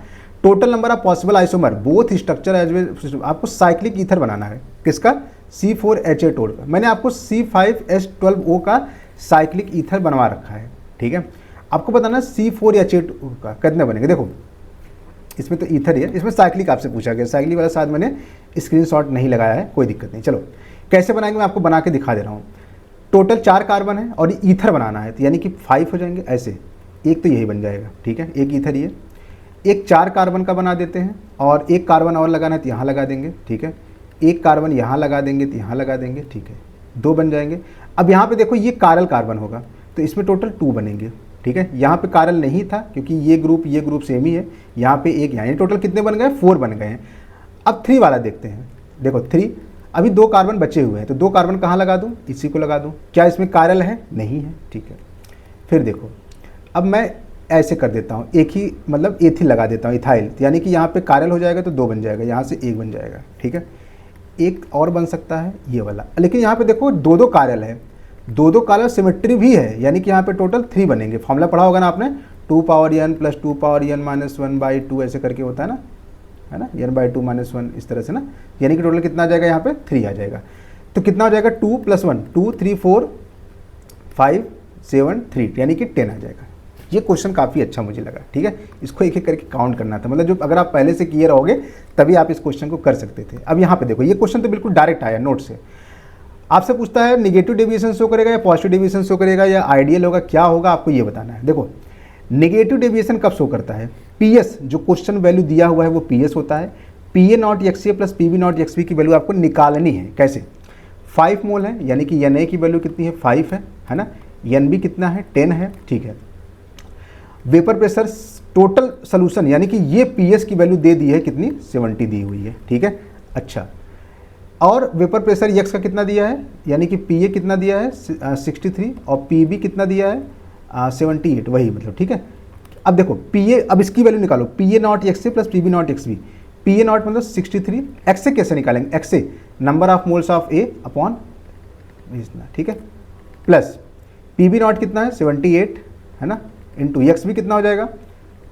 Total number of possible isomer both structure as well, आपको साइक्लिक ईथर बनाना है, किसका, C4H8O का। मैंने आपको C5H12O का साइक्लिक ईथर बनवा रखा है, ठीक है। आपको बताना C4H8O का कितने बनेंगे, देखो इसमें तो ईथर ही है, इसमें साइक्लिक आपसे पूछा गया, साइक्लिक वाला साथ मैंने स्क्रीनशॉट नहीं लगाया है, कोई दिक्कत नहीं। चलो कैसे बनाएंगे मैं आपको बना के दिखा दे रहा हूँ। टोटल 4 कार्बन है और ईथर बनाना है, तो यानी कि 5 हो जाएंगे ऐसे, एक तो यही बन जाएगा, ठीक है, एक ईथर ये, एक 4 कार्बन का बना देते हैं, और एक कार्बन और लगाना है तो यहाँ लगा देंगे, ठीक है, एक कार्बन यहाँ लगा देंगे तो यहाँ लगा देंगे, ठीक है, 2 बन जाएंगे। अब यहाँ पे देखो, ये कारल कार्बन होगा, तो इसमें टोटल 2 बनेंगे, ठीक है। यहाँ पे कारल नहीं था क्योंकि ये ग्रुप सेम ही है, यहाँ पे एक, यहाँ टोटल कितने बन गए, 4 बन गए हैं। अब 3 वाला देखते हैं, देखो 3, अभी 2 कार्बन बचे हुए हैं, तो 2 कार्बन कहाँ लगा दूँ, इसी को लगा दूँ, क्या इसमें कारल है, नहीं है, ठीक है। फिर देखो, अब मैं ऐसे कर देता हूँ, एक ही मतलब एथिल लगा देता हूँ, इथाइल, यानी कि यहाँ पे कारल हो जाएगा तो 2 बन जाएगा, यहाँ से 1 बन जाएगा, ठीक है। एक और बन सकता है ये वाला, लेकिन यहाँ पे देखो 2 कारल है, 2 कारल सिमेट्री भी है, यानी कि यहाँ पे टोटल 3 बनेंगे। फॉर्मूला पढ़ा होगा ना आपने, 2n + 2n - 1/2 ऐसे करके होता है ना, n/2 - 1 इस तरह से ना, यानी कि टोटल कितना आ जाएगा, यहाँ पे 3 आ जाएगा। तो कितना हो जाएगा, 2 + 1, 2 3 4 5 7 3, यानी कि 10 आ जाएगा। ये क्वेश्चन काफ़ी अच्छा मुझे लगा, ठीक है, इसको एक एक करके काउंट करना था, मतलब जो अगर आप पहले से किए रहोगे तभी आप इस क्वेश्चन को कर सकते थे। अब यहाँ पे देखो, ये क्वेश्चन तो बिल्कुल डायरेक्ट आया नोट से, आपसे पूछता है निगेटिव डेविएशन शो करेगा या पॉजिटिव डेविएशन शो करेगा या आइडियल होगा, क्या होगा, आपको ये बताना है। देखो निगेटिव डेविएशन कब शो करता है, PS, जो क्वेश्चन वैल्यू दिया हुआ है वो PS होता है, PA0XA प्लस PB0XB की वैल्यू आपको निकालनी है। कैसे? 5 मोल है, यानी कि Na की वैल्यू कितनी है? 5 है ना। Nb कितना है? 10 है, ठीक है। वेपर प्रेशर टोटल सोल्यूशन, यानी कि ये PS की वैल्यू दे दी है कितनी? 70 दी हुई है, ठीक है। अच्छा, और वेपर प्रेशर X का कितना दिया है, यानी कि PA कितना दिया है? 63 और PB कितना दिया है? 78, वही मतलब, ठीक है। अब देखो PA, अब इसकी वैल्यू निकालो, PA0XA प्लस PB0XB। PA0 मतलब 63, XA कैसे निकालेंगे? XA number of moles of A upon इतना, ठीक है, प्लस PB0 कितना है? 78 है ना, इंटू XB कितना हो जाएगा?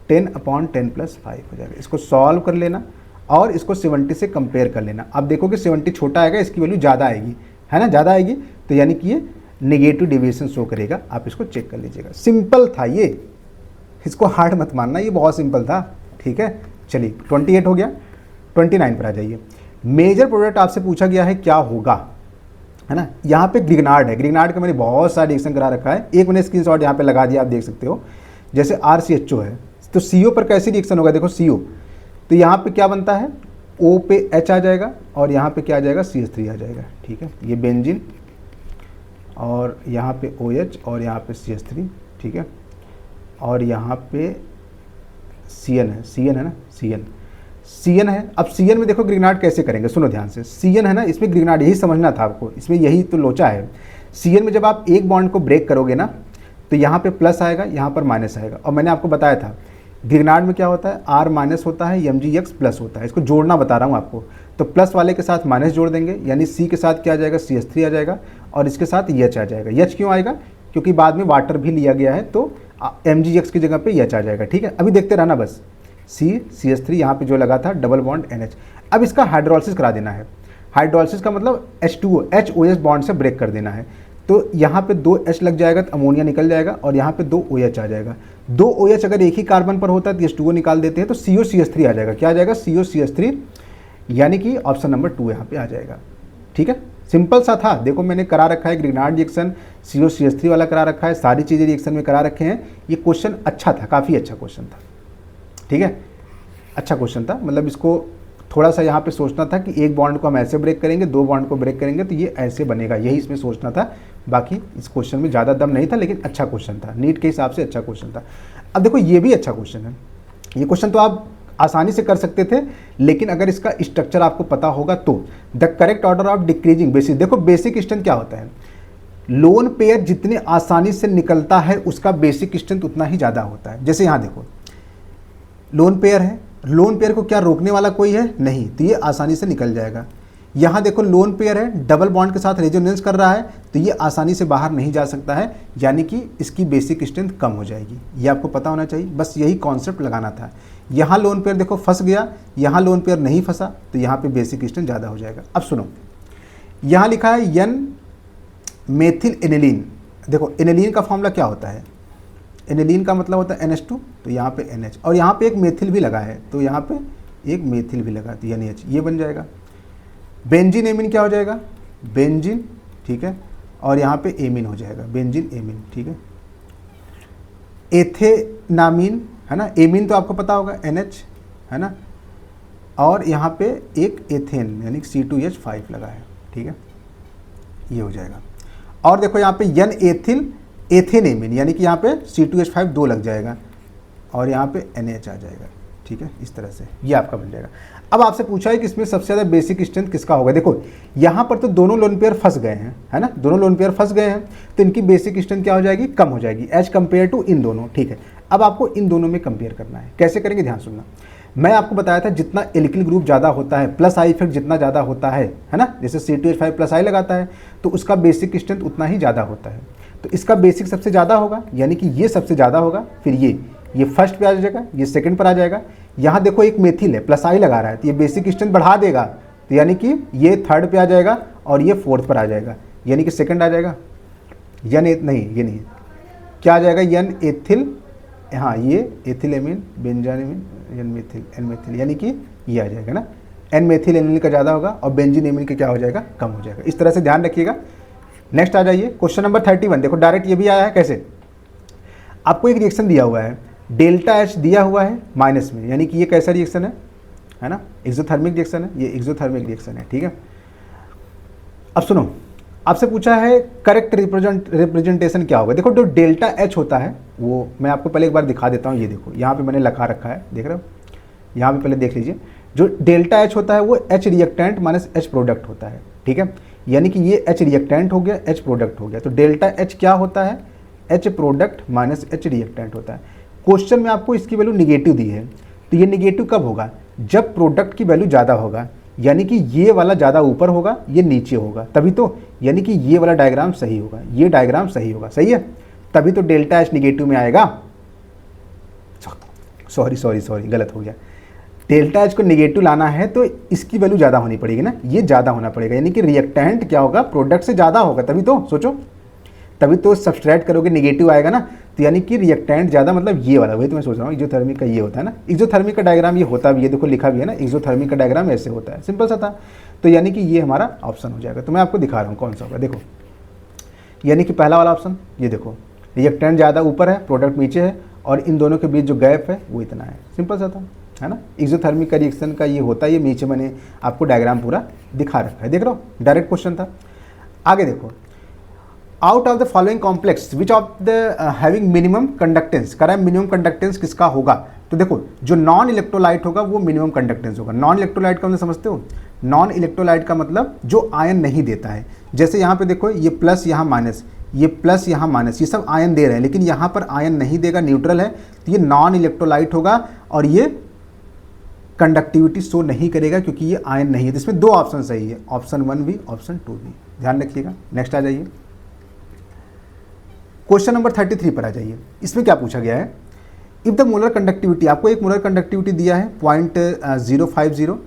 10/10 प्लस 5 हो जाएगा। इसको सॉल्व कर लेना और इसको 70 से कंपेयर कर लेना। अब देखो कि 70 छोटा आएगा, इसकी वैल्यू ज़्यादा आएगी, है ना, ज़्यादा आएगी, तो यानी कि ये नेगेटिव डेविएशन शो करेगा। आप इसको चेक कर लीजिएगा। सिंपल था ये, इसको हार्ड मत मानना, ये बहुत सिंपल था, ठीक है। चलिए 28 हो गया, 29 पर आ जाइए। मेजर प्रोडक्ट आपसे पूछा गया है क्या होगा, है ना। यहाँ पे ग्रिग्नार्ड है, ग्रिग्नार्ड का मैंने बहुत सारा रिएक्शन करा रखा है, एक मैंने स्क्रीनशॉट यहाँ पे लगा दिया, आप देख सकते हो। जैसे RCHO है तो CO पर कैसे रिएक्शन होगा? देखो CO, तो यहाँ पे क्या बनता है? O पे H आ जाएगा और यहाँ पे क्या आ जाएगा? CH3 आ जाएगा, ठीक है। ये बेंजीन और यहाँ पे OH और यहाँ पे CH3, ठीक है। और यहाँ पे CN है, CN है ना, CN है। अब CN में देखो ग्रिग्नार्ड कैसे करेंगे, सुनो ध्यान से। CN है ना, इसमें ग्रिग्नार्ड, यही समझना था आपको, इसमें यही तो लोचा है। CN में जब आप एक बॉन्ड को ब्रेक करोगे ना, तो यहाँ पे प्लस आएगा, यहाँ पर माइनस आएगा। और मैंने आपको बताया था ग्रिग्नार्ड में क्या होता है? R माइनस होता है, MgX प्लस होता है। इसको जोड़ना बता रहा हूँ आपको। तो प्लस वाले के साथ माइनस जोड़ देंगे, यानी C के साथ क्या आ जाएगा? CH3 आ जाएगा और इसके साथ H आ जाएगा। H क्यों आएगा? क्योंकि बाद में वाटर भी लिया गया है, तो MgX की जगह पे H आ जाएगा, ठीक है। अभी देखते रहना बस। CH3 यहाँ पे जो लगा था, डबल बॉन्ड NH। अब इसका हाइड्रोलिसिस करा देना है। हाइड्रोलिसिस का मतलब H2O, HOH बॉन्ड से ब्रेक कर देना है। तो यहाँ पे 2 H लग जाएगा तो अमोनिया निकल जाएगा और यहाँ पे 2 OH आ जाएगा। 2 OH अगर एक ही कार्बन पर होता है तो H2O निकाल देते हैं, तो COCH3 आ जाएगा। क्या आ जाएगा? COCH3, यानी कि ऑप्शन नंबर 2 यहाँ पे आ जाएगा, ठीक है। सिंपल सा था, देखो मैंने करा रखा है ग्रिग्नार्ड रिएक्शन, COCH3 वाला करा रखा है, सारी चीज़ें रिएक्शन में करा रखे हैं। ये क्वेश्चन अच्छा था, काफ़ी अच्छा क्वेश्चन था, ठीक है, अच्छा क्वेश्चन था। मतलब इसको थोड़ा सा यहाँ पे सोचना था कि एक बॉन्ड को हम ऐसे ब्रेक करेंगे, 2 बॉन्ड को ब्रेक करेंगे तो ये ऐसे बनेगा, यही इसमें सोचना था। बाकी इस क्वेश्चन में ज़्यादा दम नहीं था, लेकिन अच्छा क्वेश्चन था, नीट के हिसाब से अच्छा क्वेश्चन था। अब देखो ये भी अच्छा क्वेश्चन है, ये क्वेश्चन तो आप आसानी से कर सकते थे, लेकिन अगर इसका स्ट्रक्चर आपको पता होगा तो। The correct order of decreasing basic, देखो बेसिक स्ट्रेंथ क्या होता है? लोन पेयर जितने आसानी से निकलता है उसका बेसिक स्ट्रेंथ उतना ही ज़्यादा होता है। जैसे यहाँ देखो लोन पेयर है, लोन पेयर को क्या रोकने वाला कोई है? नहीं, तो ये आसानी से निकल जाएगा। यहाँ देखो लोन पेयर है, डबल बॉन्ड के साथ रेजोनेंस कर रहा है, तो ये आसानी से बाहर नहीं जा सकता है, यानी कि इसकी बेसिक स्ट्रेंथ कम हो जाएगी। ये आपको पता होना चाहिए, बस यही कॉन्सेप्ट लगाना था। यहाँ लोन पेयर देखो फंस गया, यहाँ लोन पेयर नहीं फंसा, तो यहाँ पे बेसिक स्ट्रेंथ ज़्यादा हो जाएगा। अब सुनो, यहाँ लिखा है N मेथिल एनिलीन। देखो एनिलीन का फॉर्मूला क्या होता है? एनिलीन का मतलब होता है NH2, तो यहाँ पे NH, और यहाँ पे एक मेथिल भी लगा है, तो यहाँ पे एक मेथिल भी लगा, तो यानी H, ये बन जाएगा। बेंजीन एमीन क्या हो जाएगा? बेंजीन, ठीक है, और यहाँ पे एमीन हो जाएगा, बेंजीन एमीन, ठीक है। एथेनामीन है ना, एमीन तो आपको पता होगा NH है ना, और यहाँ पे एक एथेन यानी C2H5 लगा है, ठीक है, ये हो जाएगा। और देखो यहाँ पे N एथिल एथेनेमीन, यानी कि यहाँ पे C2H5 2 लग जाएगा और यहाँ पे NH आ जाएगा, ठीक है, इस तरह से ये आपका बन जाएगा। अब आपसे पूछा है कि इसमें सबसे ज़्यादा बेसिक स्ट्रेंथ किसका होगा? देखो यहाँ पर तो दोनों लोन पेयर फंस गए हैं, है ना, दोनों लोन पेयर फंस गए हैं, तो इनकी बेसिक स्ट्रेंथ क्या हो जाएगी? कम हो जाएगी एज कंपेयर टू इन दोनों, ठीक है। अब आपको इन दोनों में कंपेयर करना है, कैसे करेंगे ध्यान सुनना। मैं आपको बताया था जितना एल्किल ग्रुप ज़्यादा होता है, प्लस आई इफेक्ट जितना ज़्यादा होता है ना, जैसे C2H5 प्लस आई लगाता है तो उसका बेसिक स्ट्रेंथ उतना ही ज़्यादा होता है। तो इसका बेसिक सबसे ज़्यादा होगा, यानी कि ये सबसे ज़्यादा होगा, फिर ये फर्स्ट पे आ जाएगा, ये सेकंड पर आ जाएगा। यहाँ देखो एक मेथिल है, प्लस आई लगा रहा है, तो ये बेसिक स्ट्रेंथ बढ़ा देगा, तो यानी कि ये थर्ड पे आ जाएगा और ये फोर्थ पर आ जाएगा, यानी कि सेकंड आ जाएगा। नहीं, ये नहीं, क्या आ जाएगा? N एथिल, हाँ ये ethyl amine, benzamine, N methyl, यानी कि ये आ जाएगा ना, एन मेथिल एनिल का ज़्यादा होगा और बेंजीन एमिन का क्या हो जाएगा? कम हो जाएगा। इस तरह से ध्यान रखिएगा। नेक्स्ट आ जाइए क्वेश्चन नंबर 31। देखो डायरेक्ट ये भी आया है, कैसे? आपको एक रिएक्शन दिया हुआ है, डेल्टा H दिया हुआ है माइनस में, यानी कि ये कैसा रिएक्शन है? है ना, एक्सोथर्मिक रिएक्शन है, ये एक्सोथर्मिक रिएक्शन है, ठीक है। अब सुनो, आपसे पूछा है करेक्ट रिप्रेजेंटेशन क्या होगा। देखो जो डेल्टा एच होता है वो मैं आपको पहले एक बार दिखा देता हूँ। ये देखो यहाँ पे मैंने लिखा रखा है, देख रहे हो, यहाँ पे पहले देख लीजिए। जो डेल्टा एच होता है वो H reactant minus H product होता है, ठीक है। यानी कि ये एच रिएक्टेंट हो गया, एच प्रोडक्ट हो गया, तो डेल्टा एच क्या होता है, H product minus H reactant होता है। क्वेश्चन में आपको इसकी वैल्यू निगेटिव दी है, तो ये निगेटिव कब होगा, जब प्रोडक्ट की वैल्यू ज़्यादा होगा, यानी कि ये वाला ज़्यादा ऊपर होगा, ये नीचे होगा, तभी तो, यानी कि ये वाला डायग्राम सही होगा, ये डायग्राम सही होगा, सही है, तभी तो डेल्टा एच निगेटिव में आएगा। सॉरी गलत हो गया। डेल्टा एच को निगेटिव लाना है तो इसकी वैल्यू ज़्यादा होनी पड़ेगी ना, ये ज़्यादा होना पड़ेगा, यानी कि रिएक्टेंट क्या होगा, प्रोडक्ट से ज़्यादा होगा, तभी तो, सोचो, तभी तो सब्सट्रैक्ट करोगे निगेटिव आएगा ना, तो यानी कि रिएक्टेंट ज़्यादा, मतलब ये वाला, वही तो मैं सोच रहा हूँ, एक्सोथर्मिक का ये होता है ना, एक्सोथर्मिक का डायग्राम ये होता भी है, देखो लिखा भी है ना, एक्सोथर्मिक का डायग्राम ऐसे होता है, सिंपल सा था। तो यानी कि ये हमारा ऑप्शन हो जाएगा। तो मैं आपको दिखा रहा हूँ कौन सा होगा, देखो, यानी कि पहला वाला ऑप्शन, ये देखो, रिएक्टेंट ज़्यादा ऊपर है, प्रोडक्ट नीचे है, और इन दोनों के बीच जो गैप है वो इतना है, सिंपल सा था, है ना। एक्सोथर्मिक का रिएक्शन का ये होता है, ये नीचे मैंने आपको डायग्राम पूरा दिखा रखा है, देख रहे हो, डायरेक्ट क्वेश्चन था। आगे देखो, out of the following complex which of the having minimum conductance, कह रहा है मिनिमम कंडक्टेंस किसका होगा। तो देखो जो नॉन इलेक्ट्रोलाइट होगा वो मिनिमम कंडक्टेंस होगा। नॉन इलेक्ट्रोलाइट का मतलब समझते हो, नॉन इलेक्ट्रोलाइट का मतलब जो आयन नहीं देता है। जैसे यहाँ पे देखो, ये प्लस यहाँ माइनस, ये प्लस यहाँ माइनस, ये सब आयन दे रहे हैं, लेकिन यहाँ पर आयन नहीं देगा, न्यूट्रल है, तो ये नॉन इलेक्ट्रोलाइट होगा, और ये कंडक्टिविटी शो नहीं करेगा क्योंकि ये आयन नहीं है। इसमें दो ऑप्शन सही है, ऑप्शन 1 भी, ऑप्शन 2 भी, ध्यान रखिएगा। नेक्स्ट आ जाइए, क्वेश्चन नंबर 33 पर आ जाइए। इसमें क्या पूछा गया है, इफ द मोलर कंडक्टिविटी, आपको एक मोलर कंडक्टिविटी दिया है 0.050,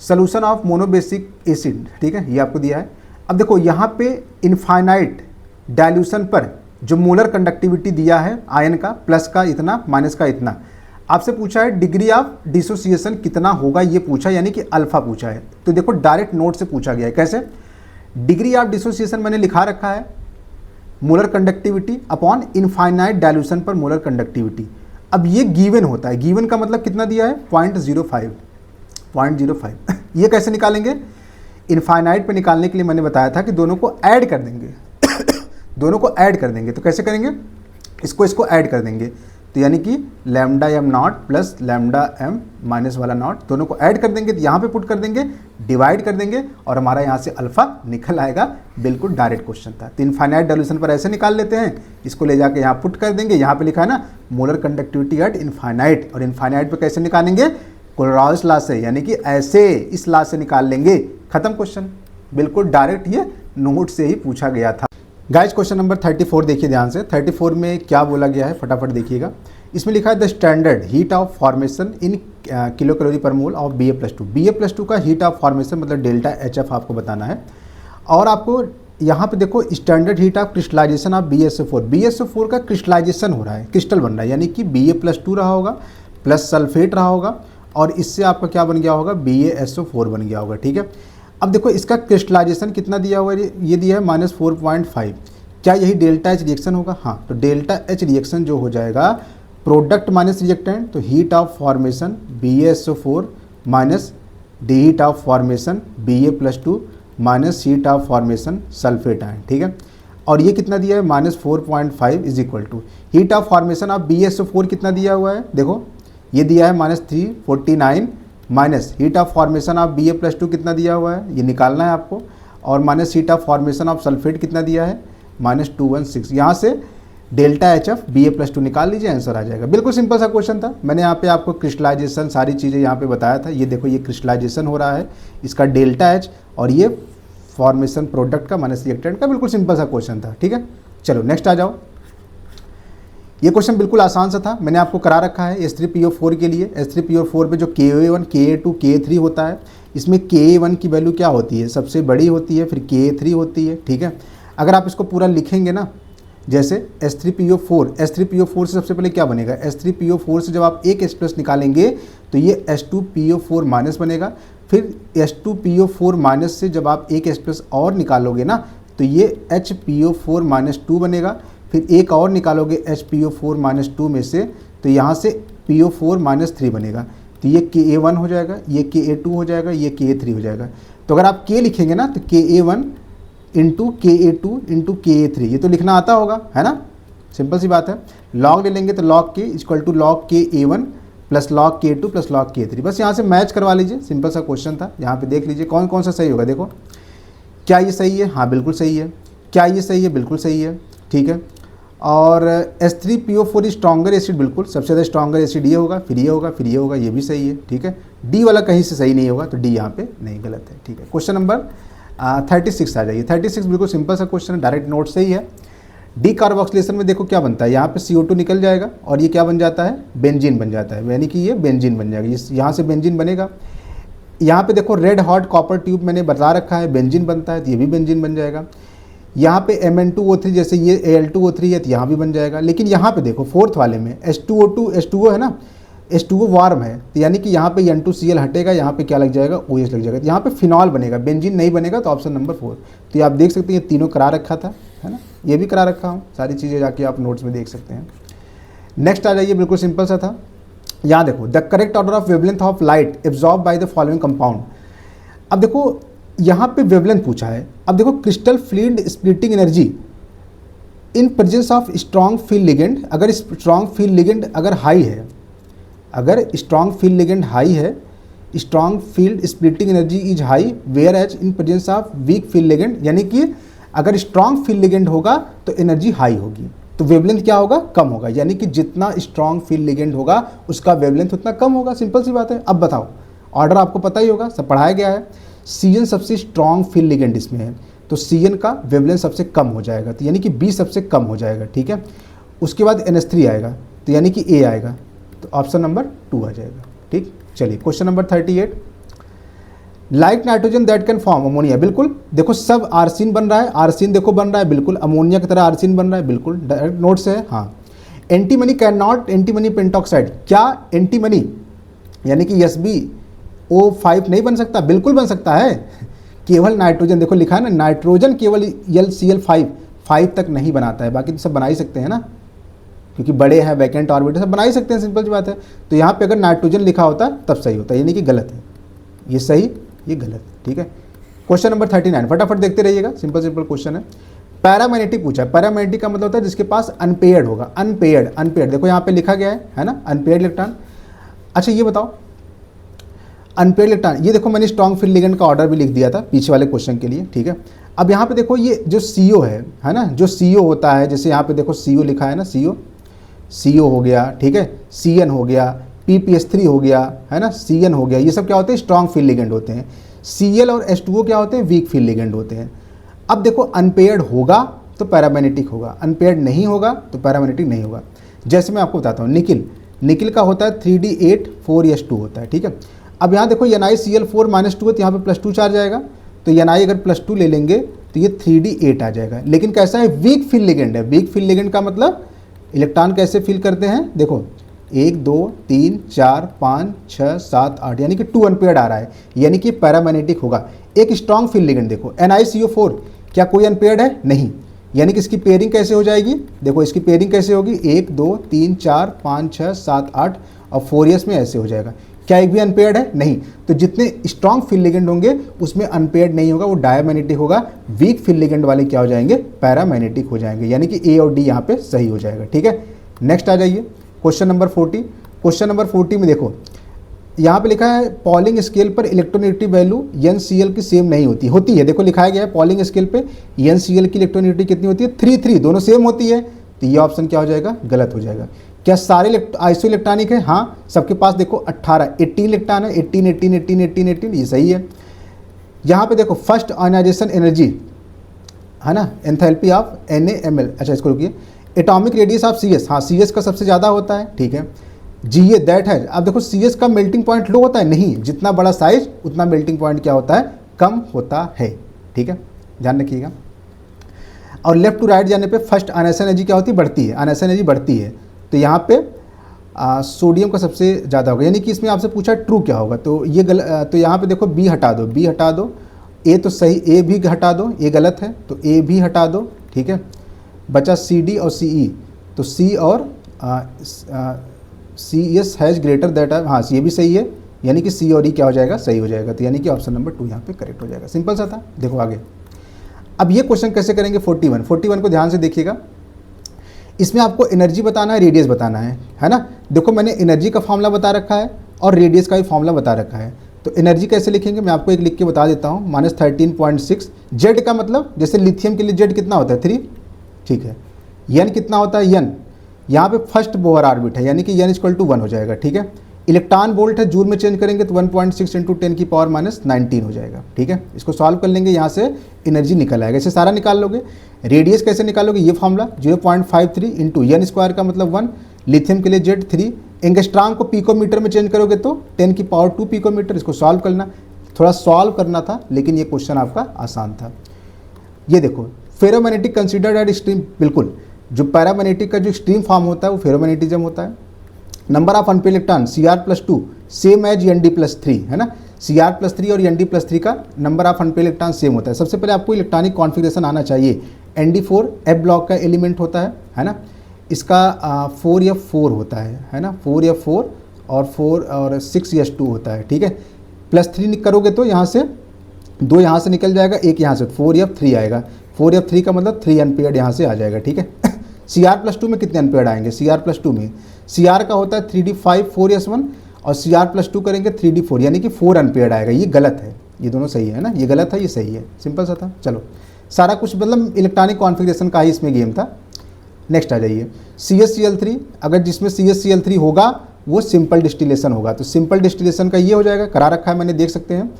सोल्यूशन ऑफ मोनोबेसिक एसिड, ठीक है, ये आपको दिया है। अब देखो यहाँ पे इनफाइनाइट डाइल्यूशन पर जो मोलर कंडक्टिविटी दिया है आयन का, प्लस का इतना, माइनस का इतना, आपसे पूछा है डिग्री ऑफ डिसोसिएशन कितना होगा, ये पूछा, यानी कि अल्फा पूछा है। तो देखो डायरेक्ट नोट से पूछा गया है, कैसे, डिग्री ऑफ डिसोसिएशन मैंने लिखा रखा है, molar conductivity upon infinite dilution पर मोलर कंडक्टिविटी। अब ये गिवन होता है, गिवन का मतलब कितना दिया है, 0.05 ये कैसे निकालेंगे, इनफाइनाइट पे निकालने के लिए मैंने बताया था कि दोनों को ऐड कर देंगे दोनों को ऐड कर देंगे, तो कैसे करेंगे, इसको ऐड कर देंगे, तो यानी कि lambda M naught plus lambda M minus वाला नॉट, दोनों को ऐड कर देंगे, तो यहाँ पे पुट कर देंगे, डिवाइड कर देंगे, और हमारा यहाँ से अल्फा निकल आएगा। बिल्कुल डायरेक्ट क्वेश्चन था। तो इनफाइनाइट डाइल्यूशन पर ऐसे निकाल लेते हैं, इसको ले जाके यहाँ पुट कर देंगे, यहाँ पे लिखा है ना मोलर कंडक्टिविटी एट इनफाइनाइट, और इनफाइनाइट पे कैसे निकालेंगे, कोलराउस लॉ से, यानी कि ऐसे इस लॉ से निकाल लेंगे, खत्म क्वेश्चन। बिल्कुल डायरेक्ट ये नोट से ही पूछा गया था। गाइस क्वेश्चन नंबर 34 देखिए ध्यान से। 34 में क्या बोला गया है फटाफट देखिएगा। इसमें लिखा है the standard heat of formation in kilo calorie per mole of Ba+2। Ba+2 का हीट ऑफ फॉर्मेशन मतलब डेल्टा HF आपको बताना है। और आपको यहाँ पे देखो standard heat of crystallisation of BaSO4। BaSO4 का क्रिस्टलाइजेशन हो रहा है, क्रिस्टल बन रहा है, यानी कि Ba+2 रहा होगा प्लस सल्फेट रहा होगा, और इससे आपका क्या बन गया होगा, BaSO4 बन गया होगा, ठीक है। अब देखो इसका क्रिस्टलाइजेशन कितना दिया हुआ है, ये दिया है -4.5। क्या यही डेल्टा एच रिएक्शन होगा, हाँ, तो डेल्टा एच रिएक्शन जो हो जाएगा प्रोडक्ट माइनस रिएक्टेंट, तो heat of formation BaSO4 minus D heat of formation Ba+2 minus heat of formation sulphate ion, ठीक है। और ये कितना दिया है -4.5 is equal to heat of formation of BaSO4 कितना दिया हुआ है, देखो ये दिया है -349 minus heat of formation of Ba+2 कितना दिया हुआ है, ये निकालना है आपको, और minus heat of formation of sulphate कितना दिया है -216। यहाँ से डेल्टा HF Ba+2 निकाल लीजिए, आंसर आ जाएगा। बिल्कुल सिंपल सा क्वेश्चन था। मैंने यहाँ पे आपको क्रिस्टलाइजेशन सारी चीज़ें यहाँ पे बताया था। ये देखो ये क्रिस्टलाइजेशन हो रहा है, इसका डेल्टा H, और ये फॉर्मेशन प्रोडक्ट का माइनस रिएक्टेंट का, बिल्कुल सिंपल सा क्वेश्चन था, ठीक है। चलो नेक्स्ट आ जाओ। ये क्वेश्चन बिल्कुल आसान सा था, मैंने आपको करा रखा है H3PO4 के लिए। H3PO4 पे जो Ka1, Ka2, Ka3 होता है, इसमें Ka1 की वैल्यू क्या होती है, सबसे बड़ी होती है, फिर Ka3 होती है, ठीक है। अगर आप इसको पूरा लिखेंगे ना, जैसे H3PO4 से सबसे पहले क्या बनेगा, H3PO4 से जब आप एक H+ निकालेंगे तो ये H2PO4 माइनस बनेगा, फिर H2PO4 माइनस से जब आप एक H+ और निकालोगे ना तो ये HPO4 -2 बनेगा, फिर एक और निकालोगे HPO4 -2 में से, तो यहाँ से PO4 -3 बनेगा, तो ये Ka1 हो जाएगा, ये Ka2 हो जाएगा, ये Ka3 हो जाएगा। तो अगर आप K लिखेंगे ना तो Ka1 into Ka2 into Ka3, ये तो लिखना आता होगा, है ना, सिंपल सी बात है। लॉग ले लेंगे तो log K equal to log Ka1 plus log K2 plus log K3, बस यहाँ से मैच करवा लीजिए, सिंपल सा क्वेश्चन था। यहाँ पे देख लीजिए कौन कौन सा सही होगा। देखो क्या ये सही है, हाँ बिल्कुल सही है। क्या ये सही है, बिल्कुल सही है, ठीक है। और H3PO4 स्ट्रॉन्गर एसिड, बिल्कुल सबसे ज़्यादा स्ट्रॉन्गर एसिड ये होगा, फिर ये होगा, फिर ये होगा, ये भी सही है, ठीक है। डी वाला कहीं से सही नहीं होगा, तो डी यहाँ पे नहीं, गलत है, ठीक है। क्वेश्चन नंबर 36 आ जाइए। 36 बिल्कुल सिंपल सा क्वेश्चन है, डायरेक्ट नोट से ही है। डी कार्बोक्सिलेशन में देखो क्या बनता है, यहाँ पे CO2 निकल जाएगा और ये क्या बन जाता है, बेंजीन बन जाता है, यानी कि ये बेंजीन बन जाएगा, यहाँ से बेंजीन बनेगा। यहाँ पे देखो रेड हॉट कॉपर ट्यूब मैंने बता रखा है, बेंजीन बनता है, तो ये भी बेंजीन बन जाएगा। यहाँ पे Mn2O3 जैसे ये Al2O3 है, तो यहाँ भी बन जाएगा। लेकिन यहाँ पे देखो फोर्थ वाले में H2O2 H2O है ना, H2O वार्म है, तो यानी कि यहाँ पे N2Cl हटेगा, यहाँ पे क्या लग जाएगा, OH लग जाएगा, तो यहाँ पे फिनॉल बनेगा, बेंजीन नहीं बनेगा, तो ऑप्शन नंबर 4। तो ये आप देख सकते हैं, ये तीनों करा रखा था, है ना, ये भी करा रखा हूँ, सारी चीज़ें जाके आप नोट्स में देख सकते हैं। नेक्स्ट आ जाइए, बिल्कुल सिंपल सा था। यहाँ देखो the correct order of wavelength of light absorb by the following compound. अब देखो यहाँ पे वेवलेंथ पूछा है। अब देखो crystal fluid splitting energy in presence of strong field ligand, अगर स्ट्रॉन्ग फील्ड लिगेंड अगर हाई है, अगर स्ट्रॉन्ग फील्ड लिगेंड हाई है, strong field splitting energy is high where as in presence of weak field ligand, यानी कि अगर स्ट्रॉन्ग फील्ड लिगेंड होगा तो एनर्जी हाई होगी, तो वेवलेंथ क्या होगा, कम होगा, यानी कि जितना स्ट्रॉन्ग फील्ड लिगेंड होगा उसका वेवलेंथ उतना कम होगा, सिंपल सी बात है। अब बताओ, ऑर्डर आपको पता ही होगा, सब पढ़ाया गया है। Cn सबसे स्ट्रॉन्ग फील्ड लिगेंड इसमें है, तो Cn का वेवलेंथ सबसे कम हो जाएगा, तो यानी कि B सबसे कम हो जाएगा, ठीक है। उसके बाद NH3 आएगा, तो यानी कि A आएगा, तो ऑप्शन नंबर 2 आ जाएगा, ठीक। चलिए question number 38, like nitrogen that can form ammonia, बिल्कुल देखो सब आर्सिन बन रहा है, आर्सिन देखो बन रहा है, बिल्कुल अमोनिया की तरह आर्सिन बन रहा है, बिल्कुल डायरेक्ट नोट से है। हाँ, antimony can not antimony pentoxide, क्या एंटीमनी यानी कि SbO5 नहीं बन सकता, बिल्कुल बन सकता है। केवल नाइट्रोजन, देखो लिखा है ना, नाइट्रोजन केवल LCl5 तक नहीं बनाता है, बाकी तो सब बना ही सकते हैं ना, क्योंकि बड़े हैं वैकेंट ऑर्बिटल, सब बना ही सकते हैं, सिंपल सी बात है। तो यहाँ पे अगर नाइट्रोजन लिखा होता तब सही होता, यानी कि गलत है, ये सही ये गलत, ठीक है। क्वेश्चन नंबर 39, फटाफट देखते रहिएगा, सिंपल क्वेश्चन है। पैरामैग्नेटिक पूछा है, पैरामैग्नेटिक का मतलब होता है जिसके पास अनपेयर्ड होगा, अनपेयर्ड देखो यहाँ पे लिखा गया है ना, अनपेयर्ड इलेक्ट्रॉन। अच्छा ये बताओ अनपेयर्ड इलेक्ट्रॉन, ये देखो मैंने स्ट्रॉन्ग फील्ड लिगेंड का ऑर्डर भी लिख दिया था पीछे वाले क्वेश्चन के लिए, ठीक है। अब यहाँ पे देखो ये जो CO है ना, जो CO होता है, जैसे यहाँ पे देखो CO लिखा है ना, CO हो गया, ठीक है, Cn हो गया, PPS3 हो गया, है ना, Cn हो गया, ये सब क्या होते हैं, स्ट्रॉन्ग फील्ड लिगेंड होते हैं। Cl और H2O क्या होते हैं, वीक फील्ड लिगेंड होते हैं। अब देखो अनपेयर्ड होगा तो पैरामैग्नेटिक होगा, अनपेयर्ड नहीं होगा तो पैरामैग्नेटिक नहीं होगा। जैसे मैं आपको बताता हूँ, निकिल का होता है 3D8 4S2 होता है, ठीक है। अब यहाँ देखो NiCl4 -2 है, तो यहाँ पे +2 चार्ज आएगा, तो Ni अगर +2 ले लेंगे तो ये 3D8 आ जाएगा। लेकिन कैसा है, वीक फील्ड लिगेंड है। वीक फील्ड लिगेंड का मतलब इलेक्ट्रॉन कैसे फील करते हैं, देखो 1 2 3 4 5 6 7 8, यानी कि 2 अनपेयर्ड आ रहा है, यानी कि पैरामैग्नेटिक होगा। एक स्ट्रॉन्ग फील्ड लिगेंड देखो NiCO4, क्या कोई अनपेयर्ड है, नहीं, यानी कि इसकी पेयरिंग कैसे हो जाएगी, देखो इसकी पेयरिंग कैसे होगी, 1 2 3 4 5 6 7 8 और 4s में ऐसे हो जाएगा। क्या एक भी अनपेयर्ड है, नहीं। तो जितने स्ट्रॉन्ग फील्ड लिगेंड होंगे उसमें अनपेयर्ड नहीं होगा, वो डायमैग्नेटिक होगा। वीक फील्ड लिगेंड वाले क्या हो जाएंगे, पैरामैग्नेटिक हो जाएंगे, यानी कि A और D यहाँ पे सही हो जाएगा, ठीक है। नेक्स्ट आ जाइए क्वेश्चन नंबर 40। क्वेश्चन नंबर 40 में देखो यहाँ पे लिखा है पॉलिंग स्केल पर इलेक्ट्रोनेगेटिव वैल्यू NCl की सेम नहीं होती है। देखो लिखाया गया है पॉलिंग स्केल पे NCl की इलेक्ट्रोनेगेटिव कितनी होती है, 3 दोनों सेम होती है, तो ये ऑप्शन क्या हो जाएगा, गलत हो जाएगा। क्या सारे आइसो इलेक्ट्रॉनिक है, हाँ सबके पास देखो 18 इलेक्ट्रॉन है, 18 ये सही है। यहाँ पे देखो फर्स्ट आयनाइजेशन एनर्जी है ना, एंथैल्पी ऑफ NaMl, अच्छा इसको रुकिए, एटॉमिक रेडियस ऑफ CS, हाँ CS का सबसे ज़्यादा होता है, ठीक है। GA दैट है, अब देखो CS का मेल्टिंग पॉइंट लो होता है, नहीं, जितना बड़ा साइज उतना मेल्टिंग पॉइंट क्या होता है, कम होता है, ठीक है, ध्यान रखिएगा। और लेफ्ट टू राइट जाने पे फर्स्ट आयनाइजेशन एनर्जी क्या होती है, बढ़ती है, आयनाइजेशन एनर्जी बढ़ती है, तो यहाँ पे सोडियम का सबसे ज़्यादा होगा, यानी कि इसमें आपसे पूछा ट्रू क्या होगा, तो ये तो यहाँ पे देखो B हटा दो, A तो सही, A भी हटा दो, ये गलत है, तो A भी हटा दो, ठीक है। बचा CD और CE, तो C और C S has greater that, हाँ ये भी सही है, यानी कि सी और ई क्या हो जाएगा, सही हो जाएगा। तो यानी कि ऑप्शन नंबर 2 यहाँ पे करेक्ट हो जाएगा। सिंपल सा था। देखो आगे, अब ये क्वेश्चन कैसे करेंगे। 41 को ध्यान से देखिएगा। इसमें आपको एनर्जी बताना है, रेडियस बताना है ना। देखो मैंने एनर्जी का फॉर्मूला बता रखा है और रेडियस का भी फॉर्मूला बता रखा है। तो एनर्जी कैसे लिखेंगे मैं आपको एक लिख के बता देता हूँ, -13.6। जेड का मतलब जैसे लिथियम के लिए जेड कितना होता है 3, ठीक है। एन कितना होता है एन, यहाँ पे फर्स्ट बोहर ऑर्बिट है, यानी कि एन इक्वल टू 1 हो जाएगा, ठीक है। इलेक्ट्रॉन वोल्ट है, जूल में चेंज करेंगे तो 1.6 × 10⁻⁻19 हो जाएगा, ठीक है। इसको सॉल्व कर लेंगे, यहाँ से एनर्जी निकल आएगा, इसे सारा निकाल लोगे। रेडियस कैसे निकालोगे, ये फॉर्मूला 0.53 × n² का मतलब 1, लिथियम के लिए जेड 3, एंगस्ट्रॉम को पिकोमीटर में चेंज करोगे तो 10⁻² पिकोमीटर। इसको सॉल्व करना, थोड़ा सॉल्व करना था, लेकिन ये क्वेश्चन आपका आसान था। ये देखो, फेरोमैग्नेटिक कंसिडर्ड एट स्ट्रीम, बिल्कुल जो पैरामैग्नेटिक का जो स्ट्रीम फॉर्म होता है वो फेरोमैग्नेटिज्म होता है। Number of unpaired electron Cr+2 same as Nd+3, है ना। Cr+3 और Nd+3 का number of unpaired electron same होता है। सबसे पहले आपको इलेक्ट्रॉनिक कॉन्फ़िगरेशन आना चाहिए। Nd4 F ब्लॉक का एलिमेंट होता है ना। इसका 4f4 होता है ना, 4f4 और 4 और 6s2 होता है, ठीक है। +3 करोगे तो यहाँ से 2 यहाँ से निकल जाएगा, 1 यहाँ से, 4f3 आएगा। 4f3 का मतलब 3 एम्पियर यहाँ से आ जाएगा, ठीक है। Cr+2 में कितने एम्पियर आएंगे, Cr+2 में Cr का होता है 3d5 4s1 और Cr+2 करेंगे 3d4, यानी कि 4 एम्पियर आएगा। ये गलत है, ये दोनों सही है ना, ये गलत है, ये सही है। सिंपल सा था। चलो सारा कुछ मतलब इलेक्ट्रॉनिक कॉन्फ़िगरेशन का ही इसमें गेम था। नेक्स्ट आ जाइए, CsCl3, अगर जिसमें CsCl3 होगा वो सिंपल डिस्टिलेशन होगा, तो सिंपल डिस्टिलेशन का ये हो जाएगा, करा रखा है मैंने, देख सकते हैं।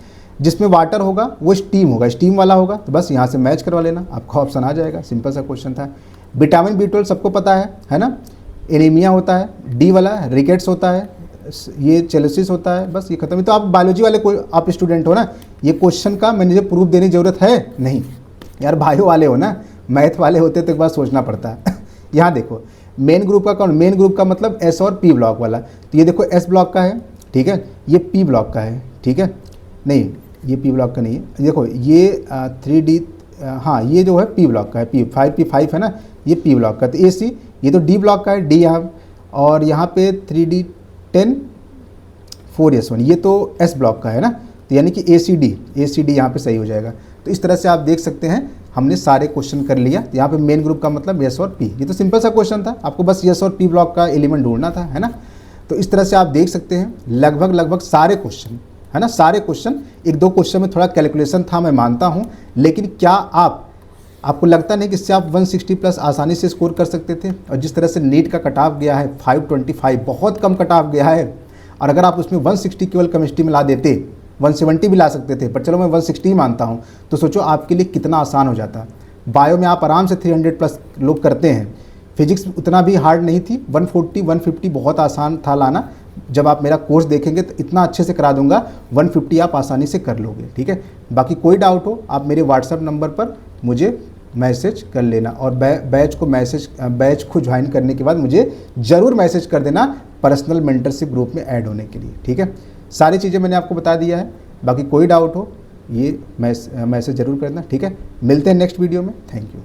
जिसमें वाटर होगा वो स्टीम होगा, स्टीम वाला होगा, तो बस यहाँ से मैच करवा लेना, आपका ऑप्शन आ जाएगा। सिंपल सा क्वेश्चन था। विटामिन B12 सबको पता है ना। एनीमिया होता है, डी वाला रिकेट्स होता है, ये चेलोसिस होता है, बस ये खत्म है। तो आप बायोलॉजी वाले कोई आप स्टूडेंट हो ना, ये क्वेश्चन का मैंने जो प्रूफ देने की जरूरत है नहीं यार, बायो वाले हो ना, मैथ वाले होते तो एक बार सोचना पड़ता है। यहाँ देखो मेन ग्रुप का कौन, मेन ग्रुप का मतलब S और P ब्लॉक वाला, तो ये देखो S ब्लॉक का है, ठीक है, ये P ब्लॉक का है, ठीक है, नहीं ये P ब्लॉक का नहीं है। देखो ये 3D, हाँ ये जो है P ब्लॉक का है, P5 है ना, ये P ब्लॉक का। तो AC ये तो D ब्लॉक का है, D यहाँ, और यहाँ पे 3D10 4s1 ये तो S ब्लॉक का है ना, तो यानी कि ACD यहाँ पे सही हो जाएगा। तो इस तरह से आप देख सकते हैं हमने सारे क्वेश्चन कर लिया। यहाँ पे मेन ग्रुप का मतलब S और P, ये तो सिंपल सा क्वेश्चन था, आपको बस S और P ब्लॉक का एलिमेंट ढूंढना था, है ना। तो इस तरह से आप देख सकते हैं लगभग सारे क्वेश्चन, है ना, सारे क्वेश्चन। 1-2 क्वेश्चन में थोड़ा कैलकुलेशन था, मैं मानता हूँ, लेकिन क्या आपको लगता नहीं कि इससे आप 160+ आसानी से स्कोर कर सकते थे। और जिस तरह से नीट का कट ऑफ गया है 525, बहुत कम कट ऑफ गया है, और अगर आप उसमें 160 केवल केमिस्ट्री में ला देते, 170 भी ला सकते थे, पर चलो मैं 160 मानता हूँ, तो सोचो आपके लिए कितना आसान हो जाता। बायो में आप आराम से 300+ लोग करते हैं, फिजिक्स उतना भी हार्ड नहीं थी, 140-150 बहुत आसान था लाना। जब आप मेरा कोर्स देखेंगे तो इतना अच्छे से करा दूंगा, 150 आप आसानी से कर लोगे, ठीक है। बाकी कोई डाउट हो आप मेरे व्हाट्सएप नंबर पर मुझे मैसेज कर लेना, और बैच को ज्वाइन करने के बाद मुझे ज़रूर मैसेज कर देना पर्सनल मेंटरशिप ग्रुप में ऐड होने के लिए, ठीक है। सारी चीज़ें मैंने आपको बता दिया है, बाकी कोई डाउट हो ये मैसेज ज़रूर करना, ठीक है। मिलते हैं नेक्स्ट वीडियो में, थैंक यू।